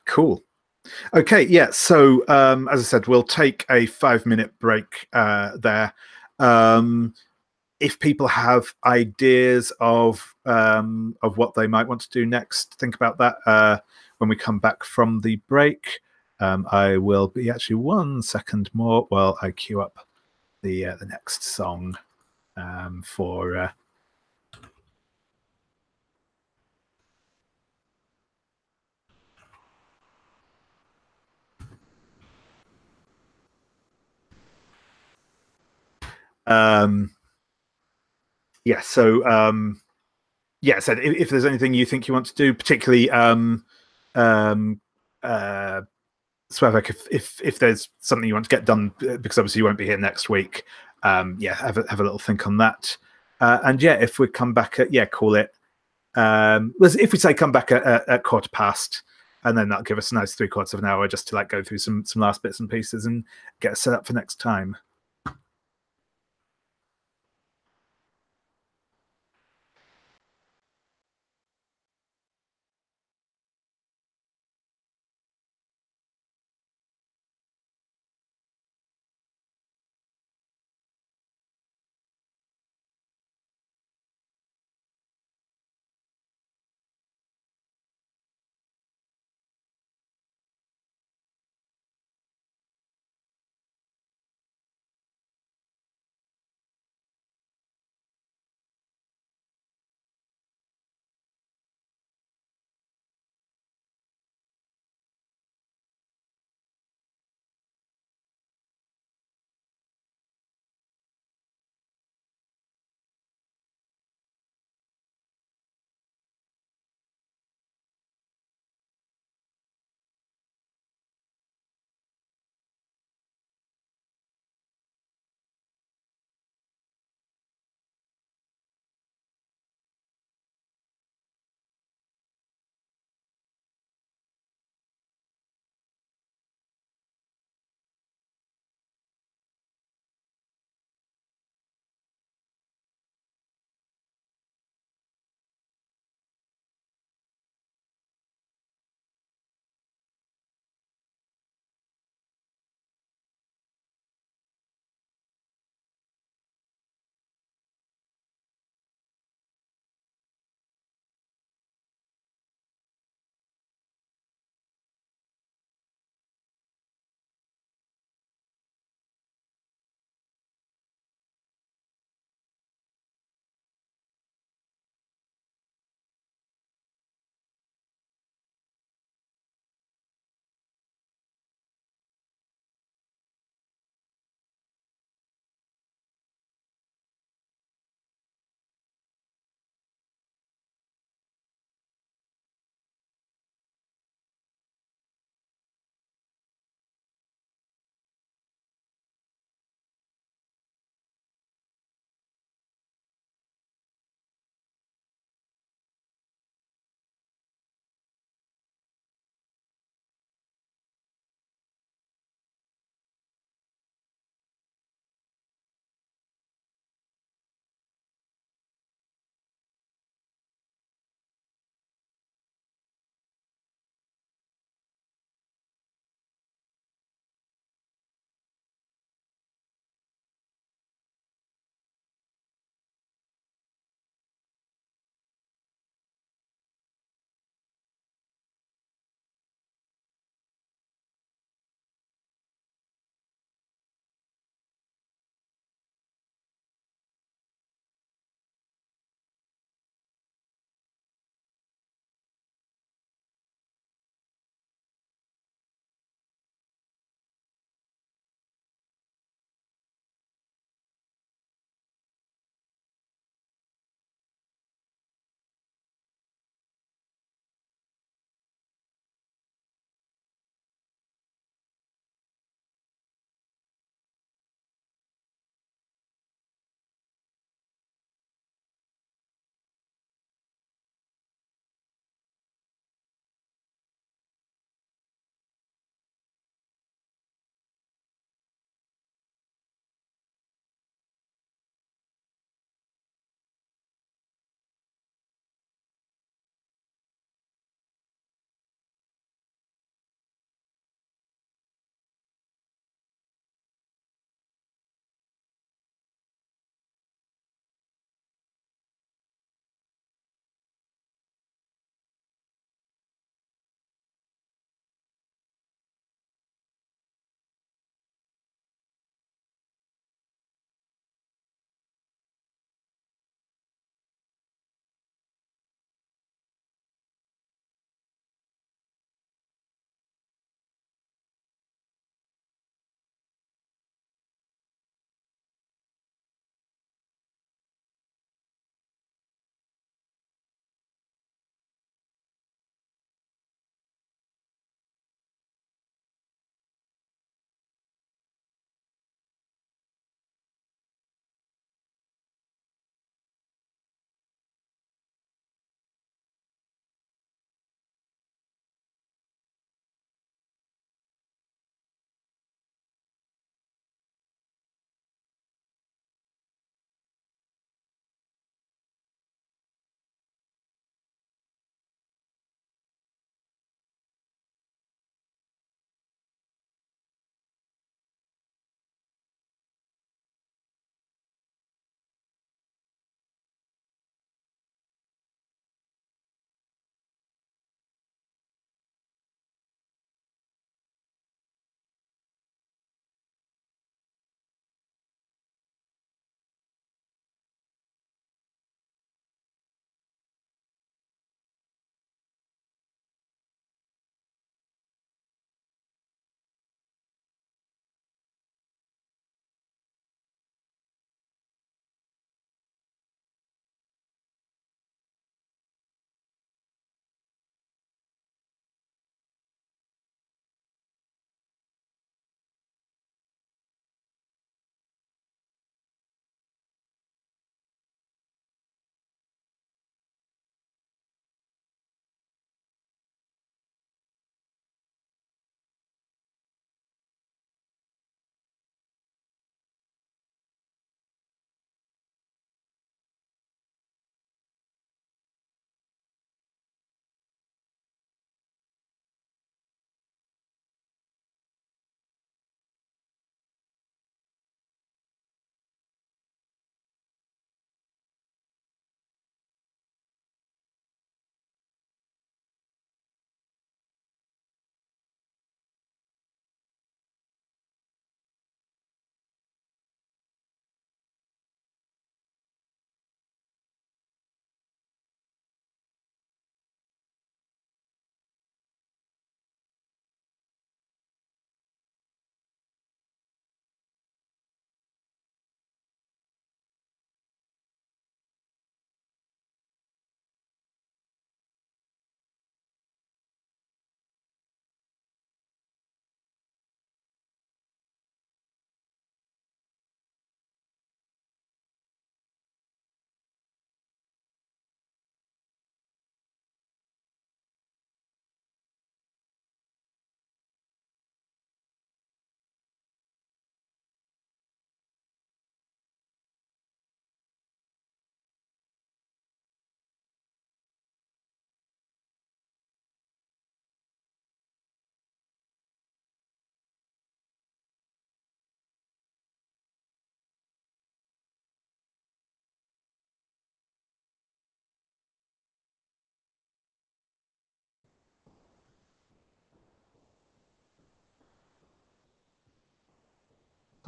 Cool. Okay, yeah. So as I said, we'll take a 5-minute break there. If people have ideas of what they might want to do next, think about that when we come back from the break. I will be actually 1 second more while I queue up the next song for. So if there's anything you think you want to do, particularly Swavek, if there's something you want to get done, because obviously you won't be here next week, have a little think on that. If we come back at call it. If we say come back at 1:15, and then that'll give us a nice 3/4 of an hour just to go through some last bits and pieces and get us set up for next time.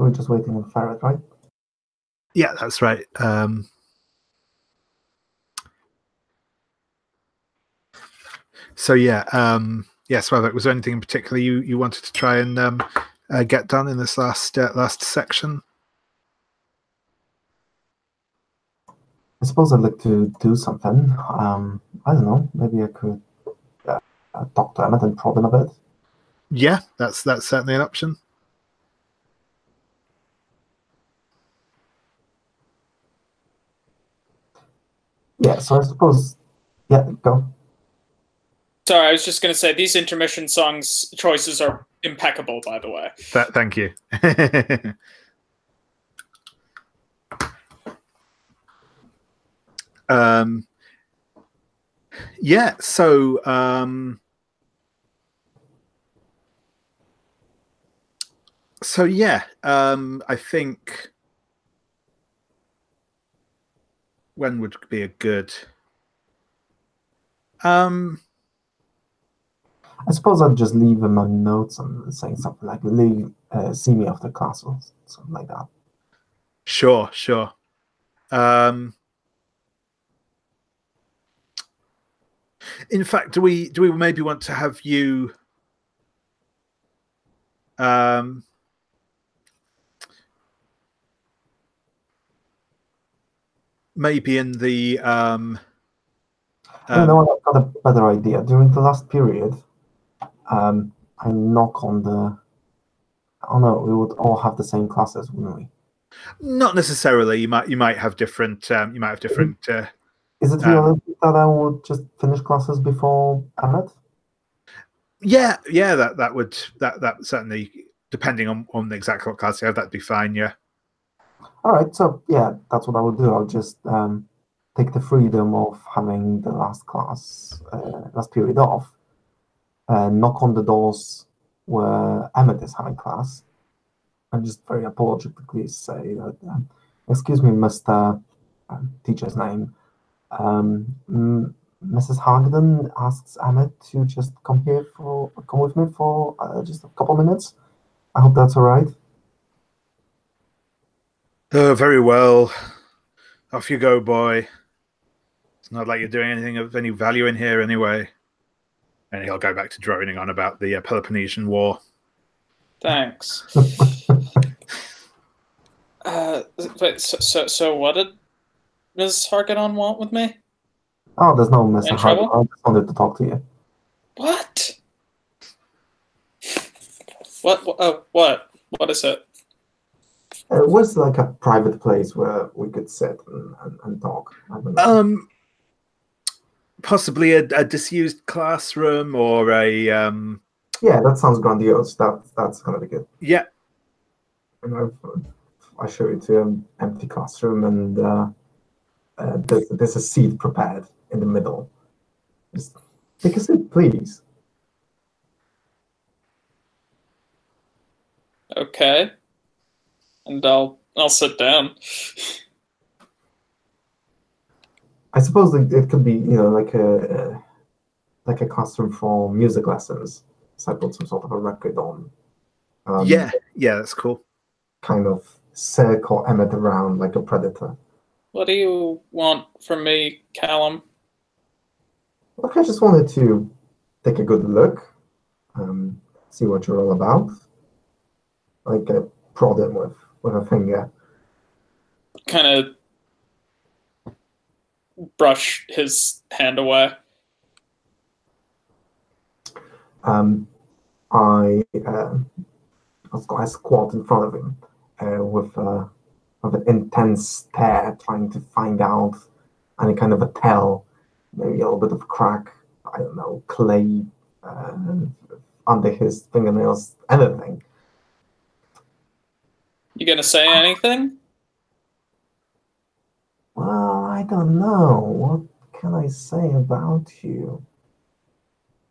we're just waiting on Ferret, right? Yeah, that's right. So yeah, Swavek, was there anything in particular you wanted to try and get done in this last section? I suppose I'd like to do something. I don't know. Maybe I could talk to Emmett and prod him a bit. Yeah, that's certainly an option. Yeah, so I suppose, yeah, go. Sorry, I was just going to say these intermission songs choices are impeccable, by the way. Thank you. Yeah, so I think when would be a good I suppose I'd just leave him a note and saying something like see me after class or something like that. Sure. In fact, do we maybe want to have you maybe in the I know, I've got a better idea. During the last period, I knock on the... Oh no, we would all have the same classes, wouldn't we? not necessarily. You might have different. Is it realistic that I would just finish classes before Emmett? Yeah. That certainly, depending on exactly what class you have, that'd be fine. Yeah. All right, so yeah, that's what I would do. I'll just take the freedom of having the last period off, knock on the doors where Emmett is having class, and just very apologetically say that, excuse me, Mr. Teacher's name, Mrs. Hagden asks Emmett to just come with me for just a couple minutes. I hope that's all right. Oh, very well. Off you go, boy. It's not like you're doing anything of any value in here anyway. And he'll go back to droning on about the Peloponnesian War. Thanks. Wait, so what did Ms. Hargadon want with me? Oh, there's no Mr. In Hagden. trouble? I just wanted to talk to you. What? What is it? It was like a private place where we could sit and talk. I don't know. Possibly a disused classroom or a Yeah, that sounds grandiose. That's gonna be good. yeah. And I show you to an empty classroom, and there's a seat prepared in the middle. Just take a seat, please. Okay. And I'll sit down. I suppose it could be, like a classroom for music lessons. So I put some sort of a record on. Yeah, that's cool. Kind of circle Emmett around like a predator. What do you want from me, Callum? Look, I just wanted to take a good look, see what you're all about. Like prod him with a finger. Kind of brush his hand away. I squat in front of him with an intense stare, trying to find out any kind of a tell, maybe a little bit of crack, I don't know, clay under his fingernails, anything. You gonna say anything? Well, I don't know. What can I say about you?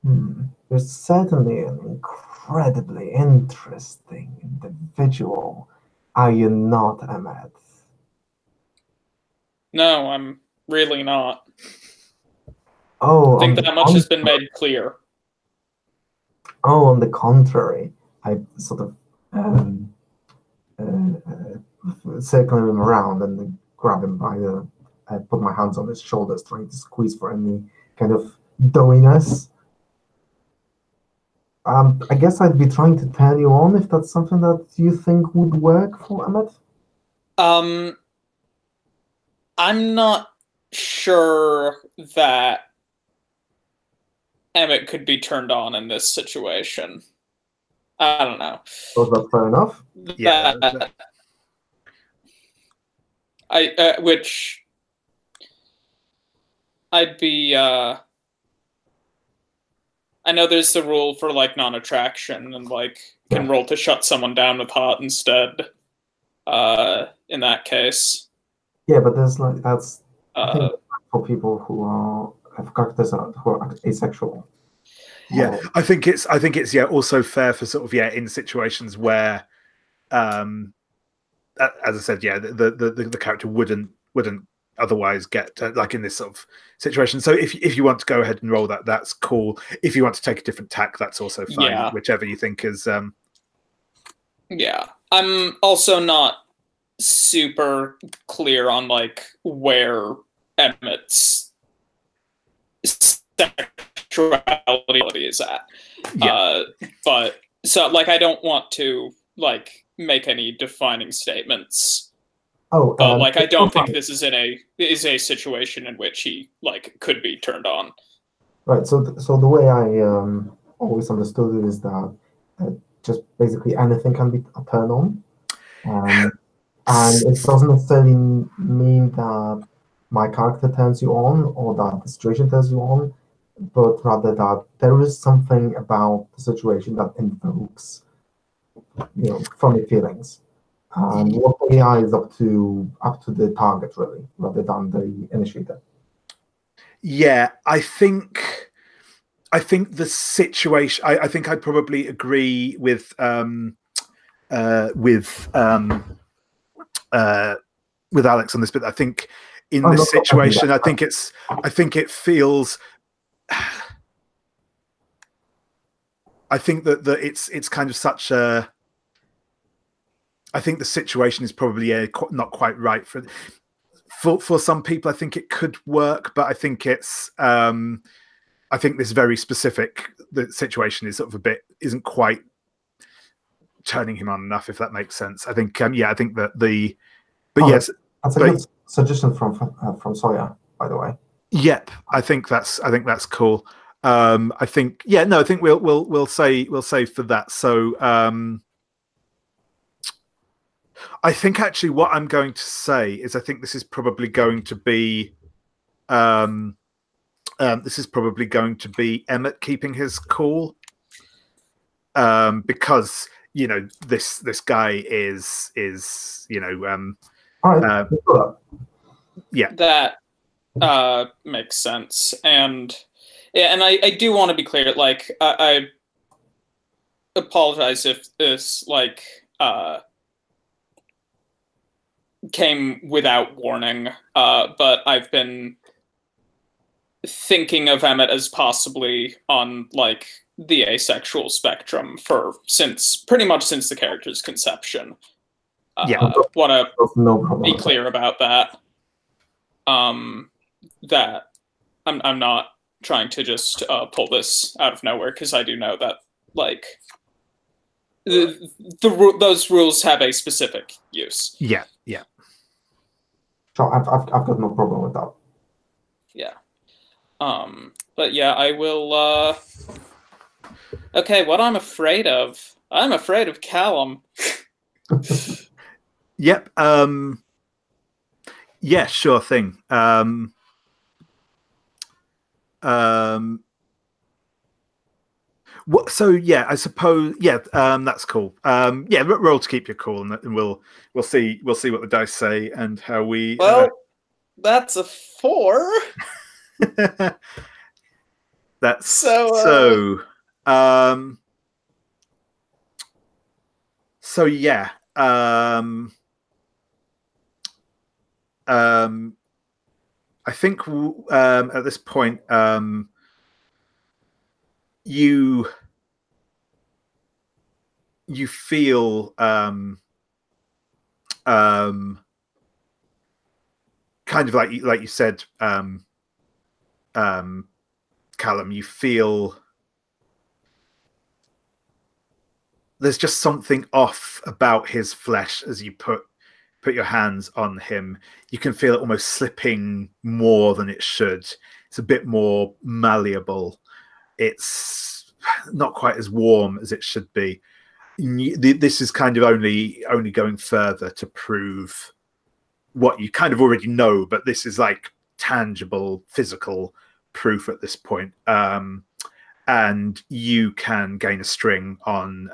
You're certainly an incredibly interesting individual. Are you not, Emmett? No, I'm really not. Oh, I think that much has been made clear. Oh, on the contrary, I sort of circling him around and then grab him by the, put my hands on his shoulders, trying to squeeze for any kind of doughiness. I guess I'd be trying to turn you on if that's something that you think would work for Emmett. I'm not sure that Emmett could be turned on in this situation. I don't know. Was that fair enough? Yeah. Which I'd be. I know there's the rule for like non-attraction and like can roll to shut someone down with heart instead. In that case. Yeah, but there's like that's I think for people who have characters who are asexual. Yeah, I think it's also fair for sort of in situations where, as I said, the character wouldn't otherwise get like in this sort of situation. So if you want to go ahead and roll that, that's cool. If you want to take a different tack, that's also fine. Yeah. Whichever you think is. Yeah, I'm also not super clear on like where Emmett's sexuality is at. Yeah. But so like I don't want to like make any defining statements. Oh, but like I don't think this is a situation in which he like could be turned on. Right. So the way I always understood it is that just basically anything can be a turn on, and it doesn't necessarily mean that my character turns you on or that the situation turns you on, but rather that there is something about the situation that invokes, funny feelings. And what AI is up to the target really, rather than the initiator. Yeah, I think the situation. I think I'd probably agree with Alex on this, but I think in this situation, I think it feels. I think that it's kind of such a. I think the situation is probably not quite right for some people. I think it could work, but I think it's. I think this very specific the situation is sort of isn't quite turning him on enough, if that makes sense. I think I think that yes, that's a good suggestion from Sawyer, by the way. Yep, I think that's cool. I think I think we'll say for that. So I think actually what I'm going to say is I think this is probably going to be Emmett keeping his cool, because this guy is that makes sense. And I do want to be clear, like I apologize if this like came without warning, but I've been thinking of Emmett as possibly on like the asexual spectrum pretty much since the character's conception. Want to be clear about that. That I'm not trying to just pull this out of nowhere, because I do know that like those rules have a specific use. Yeah. So I've got no problem with that. Yeah. But yeah, I will. Okay, what I'm afraid of. I'm afraid of Callum. Yep. Yeah, sure thing. So yeah, I suppose that's cool. Roll to keep you cool, and we'll see what the dice say and how we. Well, that's a 4. That's so. So yeah. I think at this point, you feel kind of like you said, Callum, you feel there's just something off about his flesh as you put your hands on him. You can feel it almost slipping more than it should. It's a bit more malleable. It's not quite as warm as it should be. This is kind of only going further to prove what you kind of already know, but this is like tangible, physical proof at this point. And you can gain a string on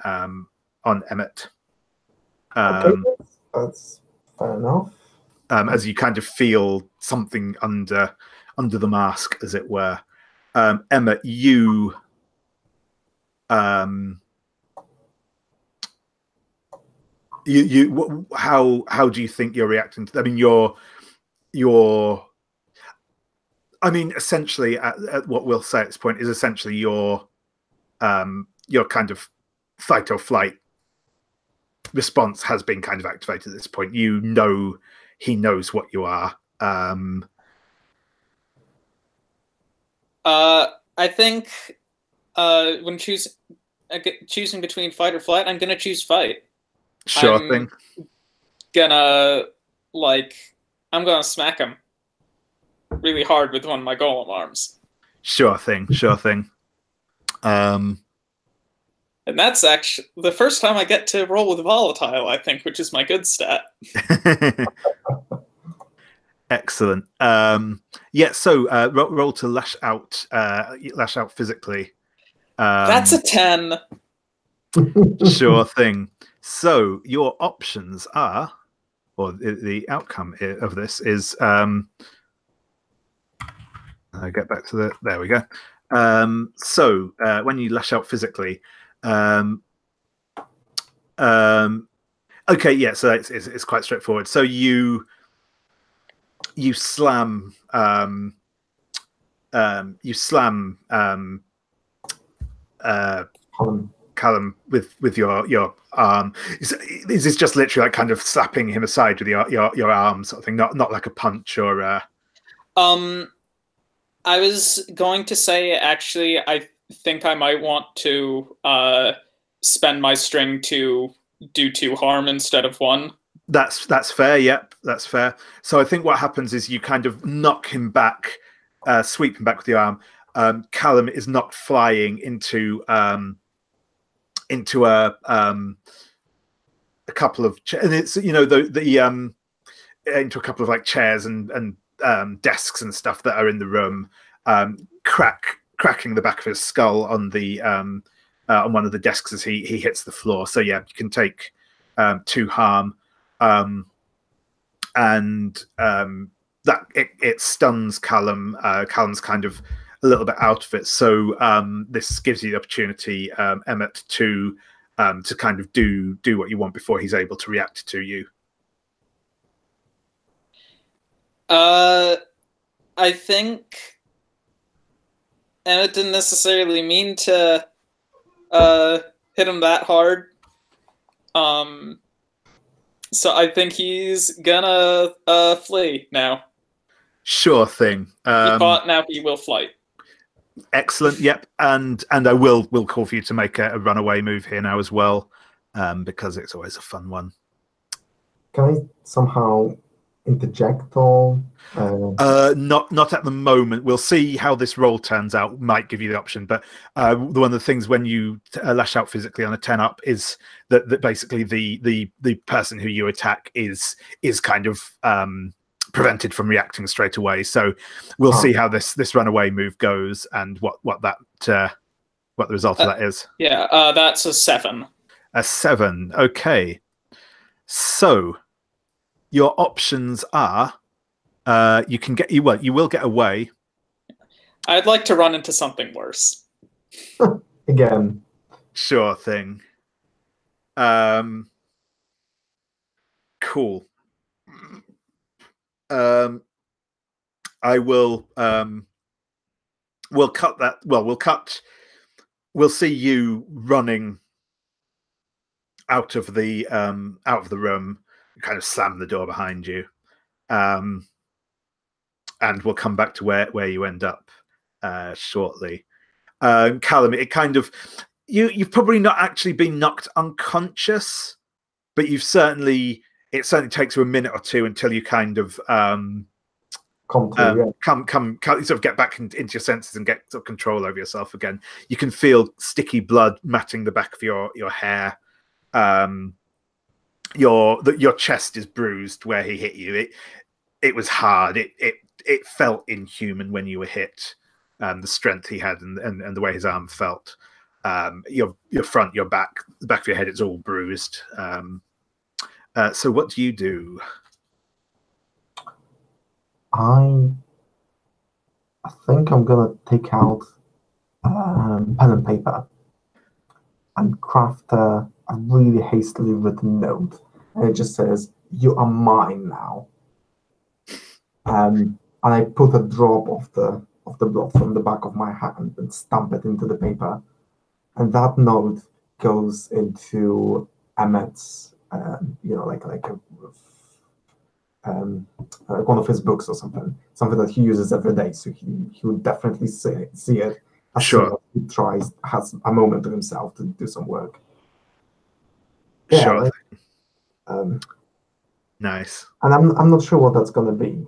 Emmett. Okay, that's fair enough. As you kind of feel something under the mask, as it were. Emmett, you how do you think you're reacting to? I mean, essentially, at what we'll say at this point is essentially your kind of fight or flight response has been kind of activated at this point. You know, he knows what you are. I think when choosing between fight or flight, I'm gonna choose fight. Sure thing. I'm gonna smack him really hard with one of my golem arms. Sure thing. And that's actually the first time I get to roll with volatile, I think, which is my good stat. Excellent. Yeah. So roll to lash out physically. That's a 10. Sure thing. So your options are, or the outcome of this is, I get back to there we go. So when you lash out physically, okay, yeah. So it's quite straightforward. So you slam Callum with your arm. Is this just literally like kind of slapping him aside with your arm sort of thing, not like a punch or I was going to say, actually, I think I might want to spend my string to do 2 harm instead of 1. That's fair. Yep, that's fair. So I think what happens is you kind of knock him back, sweep him back with your arm. Callum is knocked flying into a couple of and it's the into a couple of like chairs and desks and stuff that are in the room, cracking the back of his skull on the on one of the desks as he hits the floor. So yeah, you can take 2 harm, and that it stuns Callum. Callum's kind of a little bit out of it. So this gives you the opportunity, Emmett, to kind of do what you want before he's able to react to you. I think Emmett didn't necessarily mean to hit him that hard. So I think he's gonna flee now. Sure thing. He fought, now he will flight. Excellent. Yep. And I will call for you to make a runaway move here now as well, because it's always a fun one. Can I somehow interject or? Not at the moment. We'll see how this roll turns out. Might give you the option, but one of the things when you lash out physically on a 10 up is that basically the person who you attack is kind of prevented from reacting straight away. So we'll see how this runaway move goes and what the result of that is. Yeah, that's a 7. A 7. Okay. So your options are you will get away. I'd like to run into something worse. Again. Sure thing. Cool. I will we'll cut that. Well, we'll see you running out of the room, kind of slam the door behind you. And we'll come back to where you end up shortly. Callum, it kind of you've probably not actually been knocked unconscious, but it certainly takes you a minute or two until you kind of come sort of get back into your senses and get sort of control over yourself again. You can feel sticky blood matting the back of your hair. Your chest is bruised where he hit you. It was hard. It felt inhuman when you were hit. The strength he had and the way his arm felt. Your front, your back, the back of your head, it's all bruised. So what do you do? I think I'm gonna take out pen and paper and craft a really hastily written note. And it just says, "You are mine now." And I put a drop of the blood from the back of my hand and stamp it into the paper. And that note goes into Emmett's, like one of his books or something that he uses every day. So he would definitely see it. As sure. He has a moment to himself to do some work. Yeah, sure. Nice. And I'm not sure what that's going to be.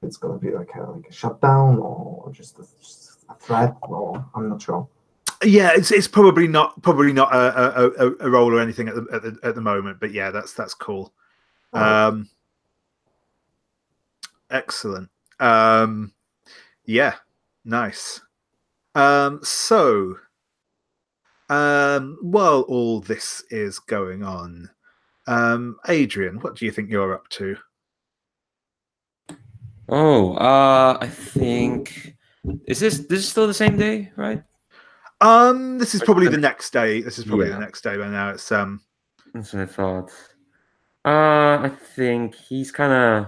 It's going to be like a shutdown or just a threat, or I'm not sure. Yeah, it's probably not a role or anything at the moment, but yeah, that's cool. Excellent. Yeah, nice. So while all this is going on, Adrian, what do you think you're up to? I think is this still the same day, right? This is probably the next day. This is probably the next day by now. It's That's what I thought. I think he's kind of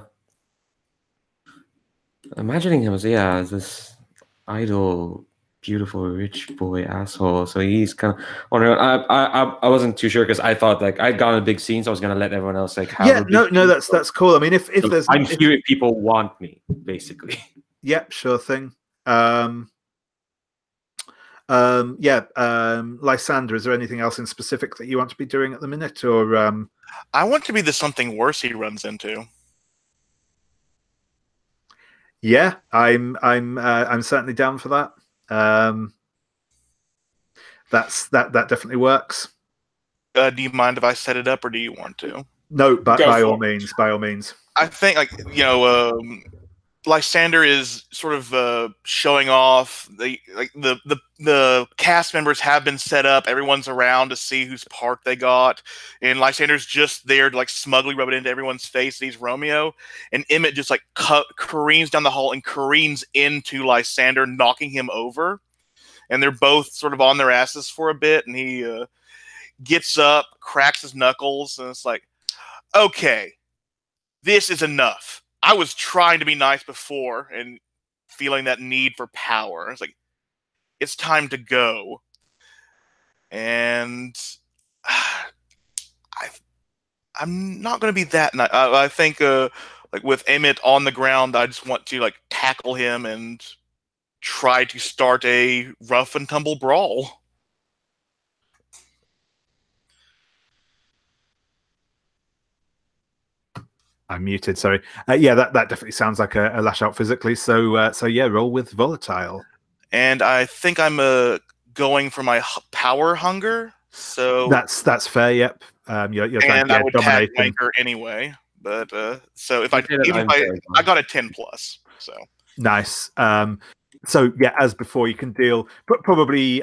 imagining him as this idle, beautiful, rich boy asshole. So he's kind of wondering. I wasn't too sure because I thought like I'd gotten a big scene, so I was gonna let everyone else like have that's cool. I mean, if there's I'm here if people want me, basically. Yep, sure thing. Lysander, is there anything else in specific that you want to be doing at the minute, or I want to be the something worse he runs into. Yeah, I'm certainly down for that. That definitely works. Do you mind if I set it up, or do you want to? No, but by all means. I think, Lysander is sort of showing off. The cast members have been set up. Everyone's around to see whose part they got, and Lysander's just there to like smugly rub it into everyone's face that he's Romeo. And Emmett just like careens down the hall and careens into Lysander, knocking him over. And they're both sort of on their asses for a bit. And he gets up, cracks his knuckles, and it's like, okay, this is enough. I was trying to be nice before and feeling that need for power. It's like, it's time to go. And I'm not going to be that nice. I think like with Emmett on the ground, I just want to like tackle him and try to start a rough and tumble brawl. I'm muted. Sorry. Yeah, that definitely sounds like a lash out physically. So yeah, roll with volatile. And I think I'm going for my power hunger. So that's fair. Yep. You're trying to I would tag dominating Wanker anyway. But so if I got a 10+. So nice. So yeah, as before, you can deal, but probably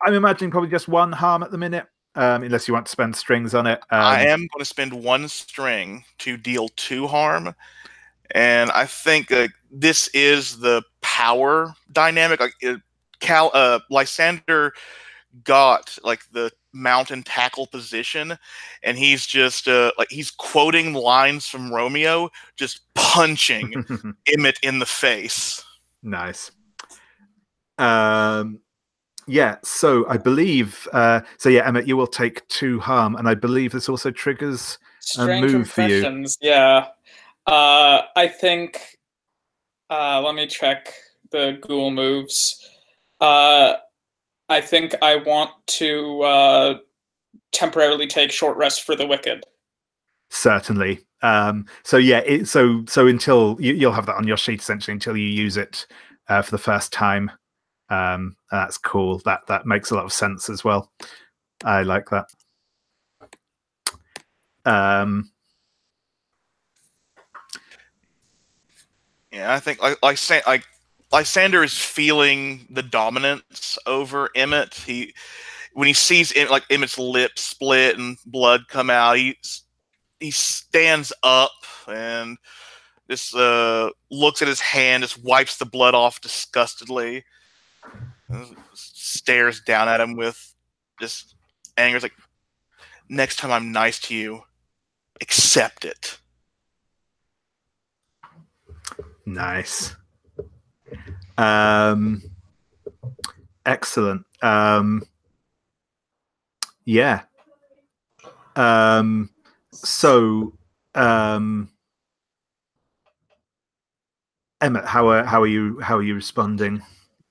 I'm imagining probably just one harm at the minute. Unless you want to spend strings on it. I am going to spend 1 string to deal 2 harm. And I think this is the power dynamic. Like Lysander got like the mountain tackle position, and he's just like he's quoting lines from Romeo, just punching Emmett in the face. Nice. Yeah, so I believe, Emmett, you will take 2 harm, and I believe this also triggers Strange move for you. impressions. Yeah. I think. Let me check the ghoul moves. I think I want to temporarily take short rest for the wicked. Certainly. So yeah, so until you'll have that on your sheet essentially until you use it for the first time. That's cool. That makes a lot of sense as well. I like that. Yeah, I think Lysander is feeling the dominance over Emmett. When he sees Emmett's lips split and blood come out, he stands up and just looks at his hand, just wipes the blood off disgustedly, and stares down at him with just anger. It's like, next time I'm nice to you, accept it. Nice. Excellent. Yeah. So Emmett, how are you responding?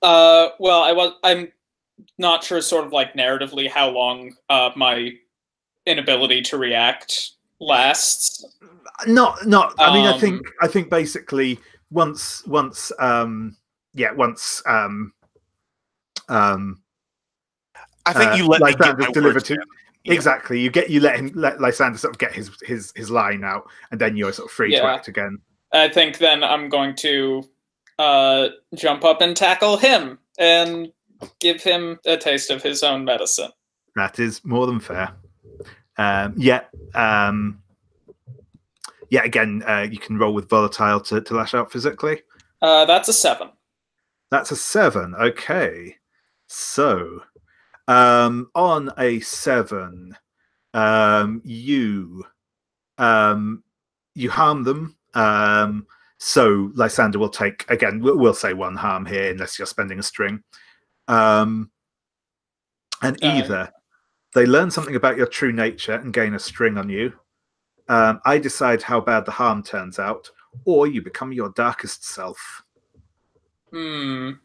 Well, I'm not sure sort of like narratively how long my inability to react lasts. Not I mean, I think basically once I think you let me get my delivered words to in. Yeah. Exactly. You let Lysander sort of get his line out, and then you're sort of free to act again. I think then I'm going to jump up and tackle him and give him a taste of his own medicine. That is more than fair. Yeah. Again, you can roll with volatile to lash out physically. That's a 7. That's a 7. Okay. So, on a 7, you harm them. So Lysander will take, again, we'll say 1 harm here unless you're spending a string. And either they learn something about your true nature and gain a string on you. I decide how bad the harm turns out, or you become your darkest self. Trying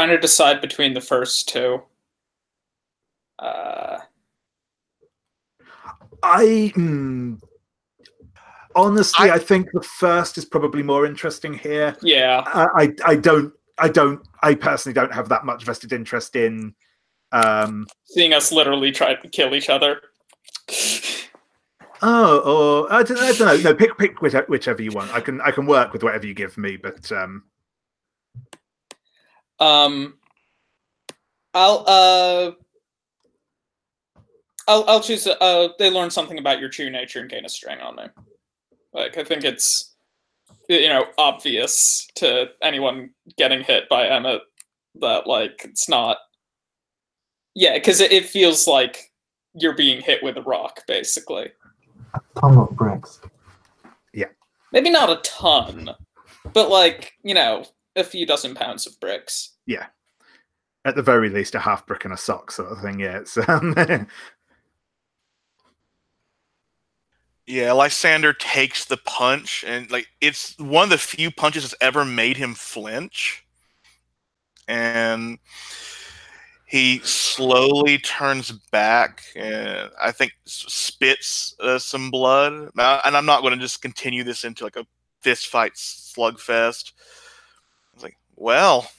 to decide between the first two. Honestly, I think the first is probably more interesting here. Yeah. I personally don't have that much vested interest in seeing us literally try to kill each other. Or I don't know. No, pick whichever you want. I can work with whatever you give me, but I'll choose. They learn something about your true nature and gain a string on me. Like, I think it's, obvious to anyone getting hit by Emmett that, like, it's not. Yeah, because it feels like you're being hit with a rock, basically. A ton of bricks. Yeah. Maybe not a ton, but, like, a few dozen pounds of bricks. Yeah. At the very least, a half brick and a sock sort of thing. Yeah. It's, Yeah, Lysander takes the punch, and it's one of the few punches that's ever made him flinch. And he slowly turns back, and I think spits some blood. And I'm not going to just continue this into like a fist fight slugfest. I was like, well,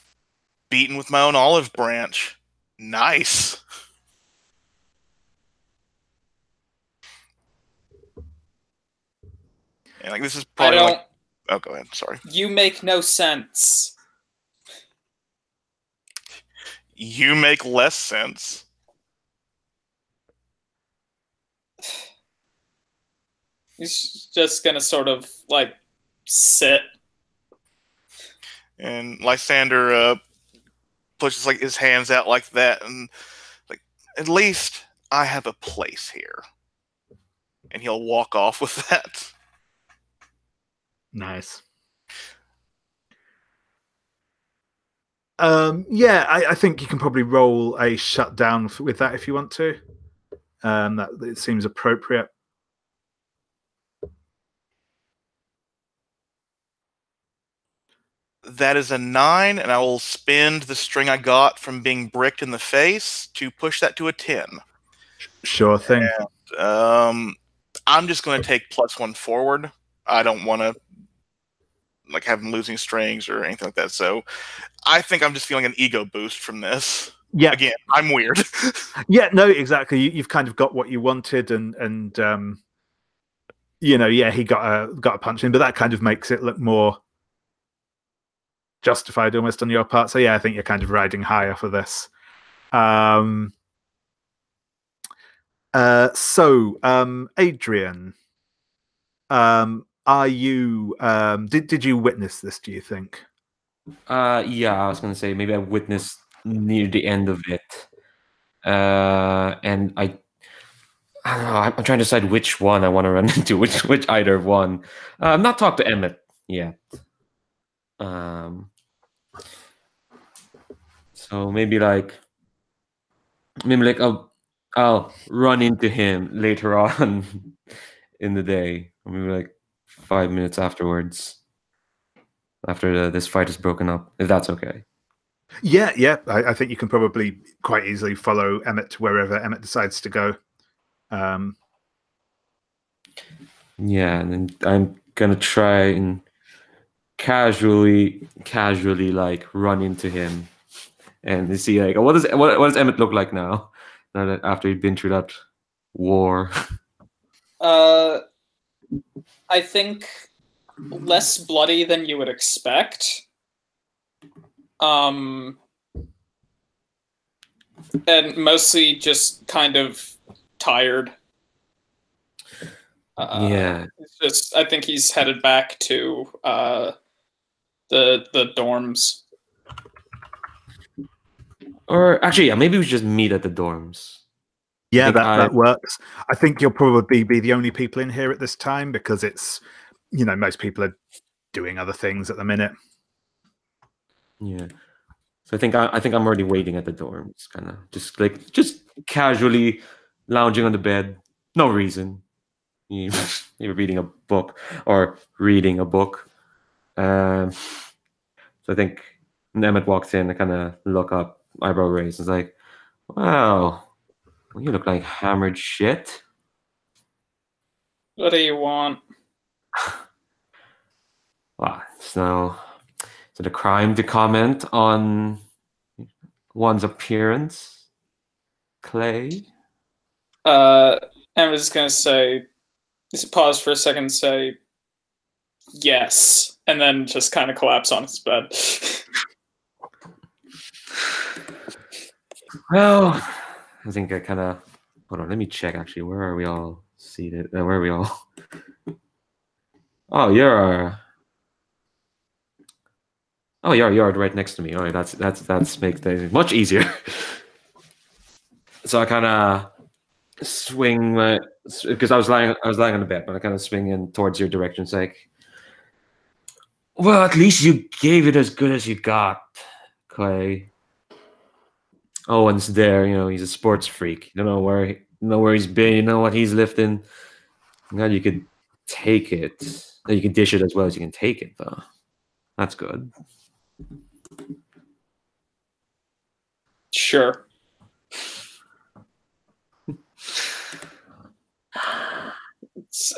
beaten with my own olive branch. Nice. And this is probably oh, go ahead. Sorry. You make no sense. You make less sense. He's just gonna sort of like sit. And Lysander pushes his hands out like that, and at least I have a place here. And he'll walk off with that. Nice. Yeah, I think you can probably roll a shutdown with that if you want to. That it seems appropriate. That is a 9, and I will spend the string I got from being bricked in the face to push that to a 10. Sure thing. And, I'm just going to take +1 forward. I don't want to like have him losing strings or anything like that. So I think I'm just feeling an ego boost from this. Yeah. Again, I'm weird. Yeah, no, exactly. You've kind of got what you wanted, and you know, yeah, he got a punch in, but that kind of makes it look more justified almost on your part. So yeah, I think you're kind of riding higher for this. Adrian, are you did you witness this, do you think? Yeah, I was gonna say maybe I witnessed near the end of it. And I don't know, I'm trying to decide which one I want to run into, which either one. I've not talked to Emmett yet. So maybe like I'll run into him later on in the day, or maybe like 5 minutes afterwards, after this fight is broken up, if that's okay. Yeah, I think you can probably quite easily follow Emmett to wherever Emmett decides to go. Yeah, and then I'm gonna try and casually like run into him and see like what does Emmett look like now that after he'd been through that war. I think less bloody than you would expect. And mostly just kind of tired. Yeah. It's just I think he's headed back to the dorms. Or actually, yeah, maybe we just meet at the dorms. Yeah, that works. I think you'll probably be the only people in here at this time because it's, you know, most people are doing other things at the minute. Yeah. So I think I'm already waiting at the dorms, kind of just casually lounging on the bed, no reason. You're reading a book or reading a book. So I think when Emmett walks in, I kind of look up, eyebrow raised. It's like, wow, you look like hammered shit. What do you want? Wow, so is it a crime to comment on one's appearance, Clay? I'm just gonna say, just pause for a second, say yes, and then just kind of collapse on his bed. Well, I think I kind of hold on. Let me check. Actually, where are we all seated? Where are we all? Oh, you're right next to me. All right, that's makes things much easier. So I kind of swing because I was lying on the bed, but I kind of swing in towards your direction. It's like, well, at least you gave it as good as you got, Clay. Owen's there, you know, he's a sports freak. You don't know where he's been, you know what he's lifting. Now you could take it. You can dish it as well as you can take it, though. That's good. Sure.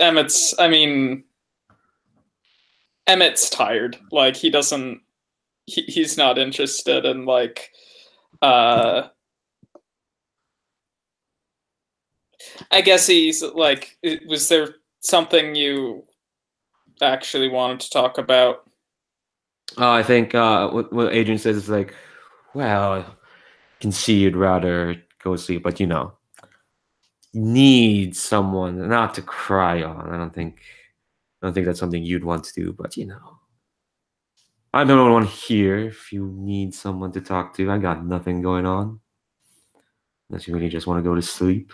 Emmett's tired. Like he's not interested in like I guess he's like, was there something you actually wanted to talk about? I think what Adrian says is like, well, I can see you'd rather go to sleep, but you know, need someone not to cry on. I don't think that's something you'd want to do, but you know, I'm the only one here. If you need someone to talk to, I got nothing going on. Unless you really just want to go to sleep.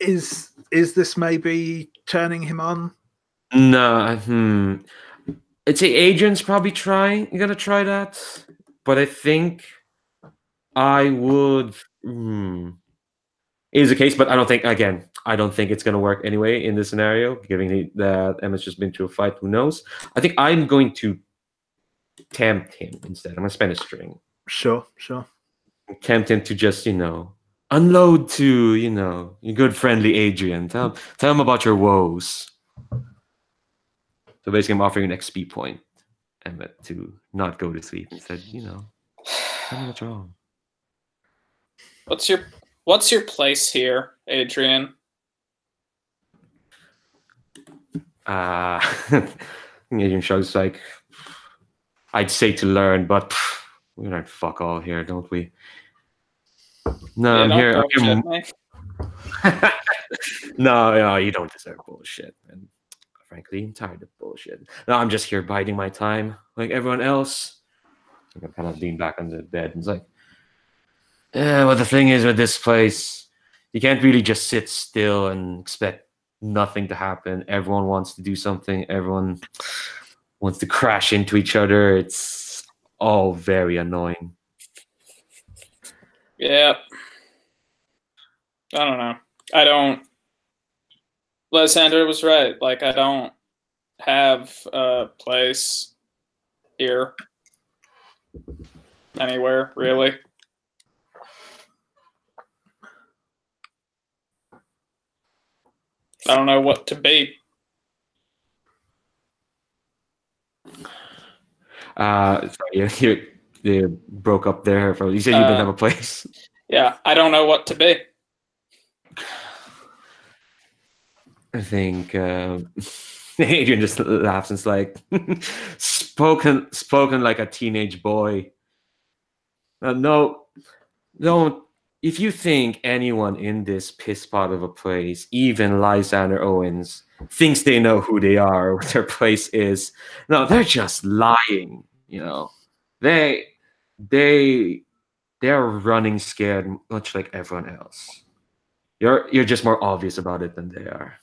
Is this maybe turning him on? No, I'd say Adrian's probably trying. You gotta try that, but I think I would. is the case, but I don't think it's going to work anyway in this scenario, given that Emmett's just been through a fight. Who knows? I think I'm going to tempt him instead. I'm going to spend a string. Sure. Tempt him to just, unload to, your good friendly Adrian. Tell him about your woes. So basically, I'm offering an XP point, Emmett, to not go to sleep. Instead, tell me what's wrong. What's your place here, Adrian? Adrian shrugs like, I'd say to learn, but we learn fuck all here, don't we? No, I'm here. No, you don't deserve bullshit. And frankly, I'm tired of bullshit. No, I'm just here biding my time, like everyone else. I'm kind of lean back on the bed and it's like, well, the thing is with this place, you can't really just sit still and expect nothing to happen. Everyone wants to do something. Everyone wants to crash into each other. It's all very annoying. Yeah. I don't know. Lysander was right. Like, I don't have a place here anywhere, really. I don't know what to be. Sorry, you broke up there. You said you didn't have a place. Yeah, I don't know what to be. I think Adrian just laughs and is like, spoken like a teenage boy. No, don't. If you think anyone in this piss pot of a place, even Lysander Owens, thinks they know who they are, what their place is, no, they're just lying. They're running scared, much like everyone else. You're just more obvious about it than they are.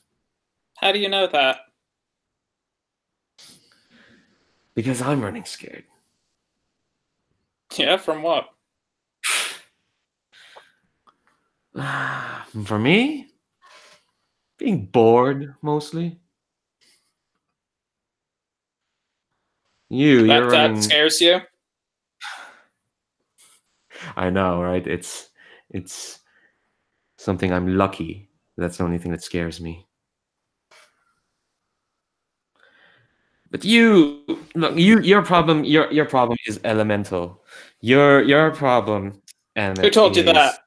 How do you know that? Because I'm running scared. Yeah, from what? For me, being bored mostly. You're running. That scares you? I know, right? It's something I'm lucky. That's the only thing that scares me. But your problem is elemental. Your problem, Emmett, Who told you that?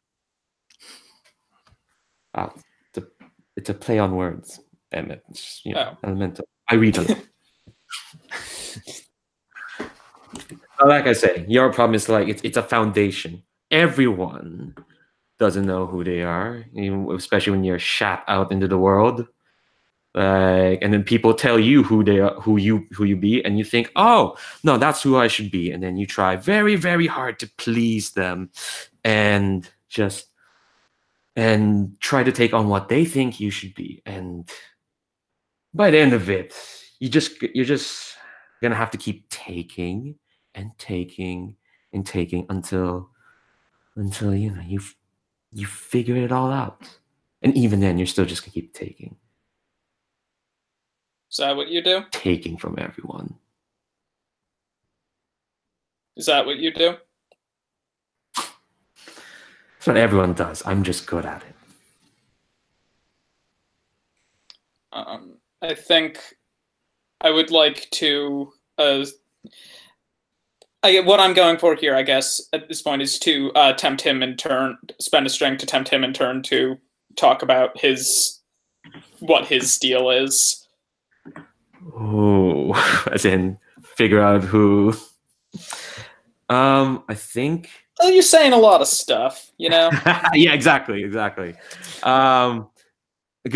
It's a play on words, Emmett. It's, elemental. I read a lot. Like I say, your problem is like it's a foundation. Everyone doesn't know who they are, especially when you're shat out into the world. And then people tell you who they are, who you be, and you think, oh no, that's who I should be, and then you try very, very hard to please them, and try to take on what they think you should be, and by the end of it, you're just gonna have to keep taking and taking and taking until you figure it all out, and even then, you're still just gonna keep taking. Is that what you do? Taking from everyone. Is that what you do? That's what everyone does. I'm just good at it. I think I would like to. What I'm going for here, I guess, at this point, is to tempt him in turn, spend a string to tempt him in turn to talk about what his deal is. Oh, as in figure out who. I think. Well, you're saying a lot of stuff, Yeah, exactly. Because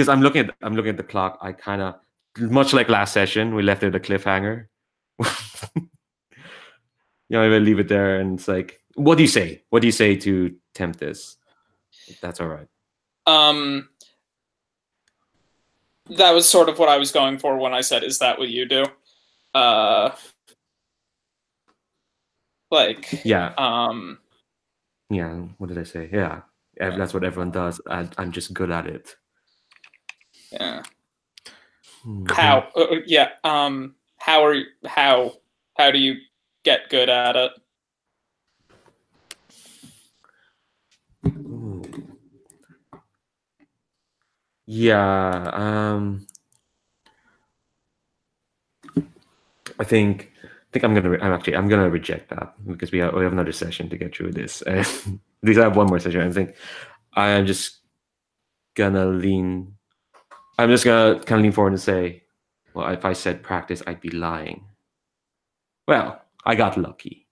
I'm looking at the clock. I kind of, much like last session, we left it at a cliffhanger. I will leave it there, and it's like, what do you say? What do you say to tempt this? If that's all right. That was sort of what I was going for when I said, "Is that what you do?" Yeah. Yeah. Yeah. What did I say? Yeah. That's what everyone does. I'm just good at it. Yeah. Hmm. How? How do you get good at it? Ooh. Yeah. I think I'm gonna reject that because we have another session to get through this. And at least I have one more session. I think I'm just gonna lean. I'm just gonna kind of lean forward and say, well, if I said practice, I'd be lying. Well, I got lucky,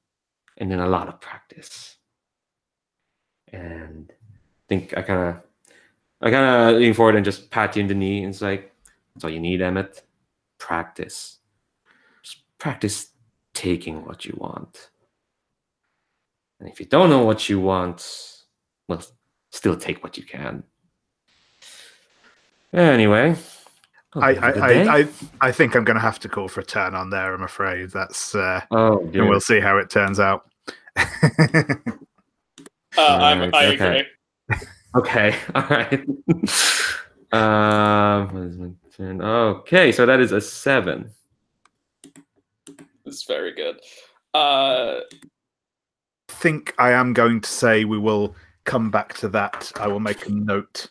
and then a lot of practice, and I think I kind of lean forward and just pat you in the knee, and it's like, that's all you need, Emmett. Practice. Just practice taking what you want. And if you don't know what you want, well, still take what you can. Anyway, I think I'm going to have to call for a turn on there. I'm afraid that's. Oh, and we'll see how it turns out. I agree. Okay, all right. What is my turn? Okay, so that is a 7. It's very good. I think I am going to say we will come back to that. I will make a note,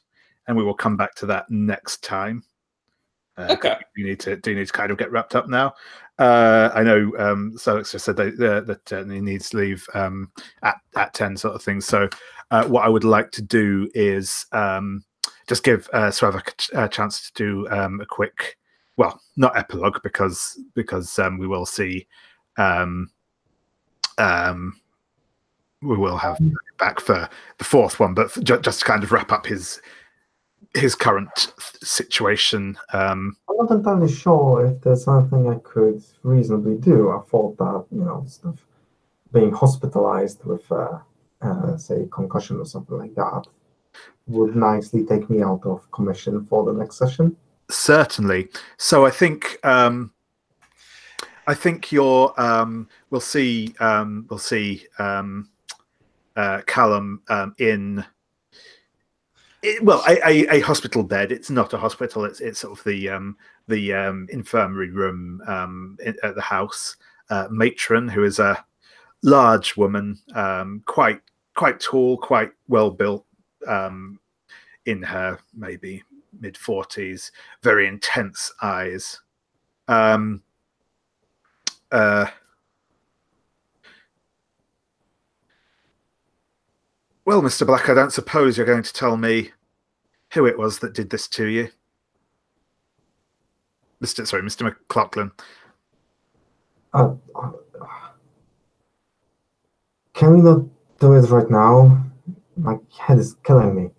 and we will come back to that next time. Okay. You need to kind of get wrapped up now. I know Solix just said that he needs to leave at 10 sort of thing. So what I would like to do is just give Slavak a chance to do a quick, well, not epilogue because we will see. We will have back for the 4th one, but just to kind of wrap up his current situation. I'm not entirely sure if there's something I could reasonably do. I thought that, stuff being hospitalized with, say, concussion or something like that would nicely take me out of commission for the next session. Certainly. So I think you're. We'll see Callum in. A hospital bed. It's not a hospital. It's sort of the infirmary room at the house. Matron, who is a large woman, quite tall, quite well built, in her maybe mid-40s, very intense eyes. Well, Mr. Black, I don't suppose you're going to tell me who it was that did this to you? Mr. McLaughlin. Can we not do it right now? My head is killing me.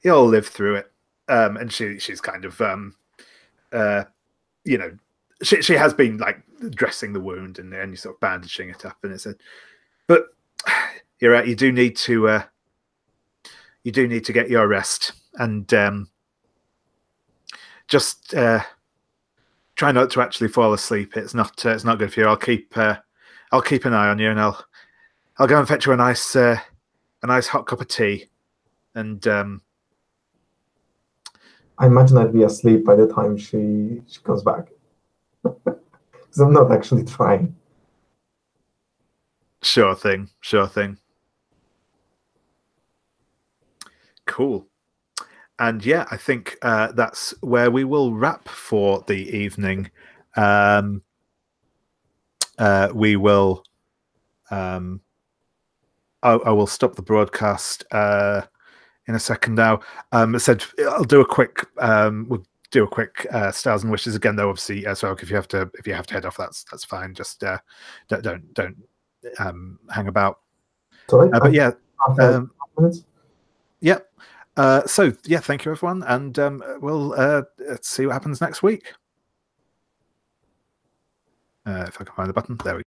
You'll live through it. And she's kind of, she has been like dressing the wound and you're sort of bandaging it up, and it said, but you're right. You do need to get your rest, and just try not to actually fall asleep. It's not good for you. I'll keep an eye on you, and I'll go and fetch you a nice hot cup of tea, and I imagine I'd be asleep by the time she comes back. Because I'm not actually trying. Sure thing. Cool. And yeah, I think that's where we will wrap for the evening. We will. I will stop the broadcast in a second now. I said I'll do a quick. We'll do a quick stars and wishes again, though. Obviously, so if you have to head off, that's fine. Just don't hang about. Sorry, but yeah, minutes. Yep. So yeah, thank you everyone, and we'll let's see what happens next week. If I can find the button, there we go.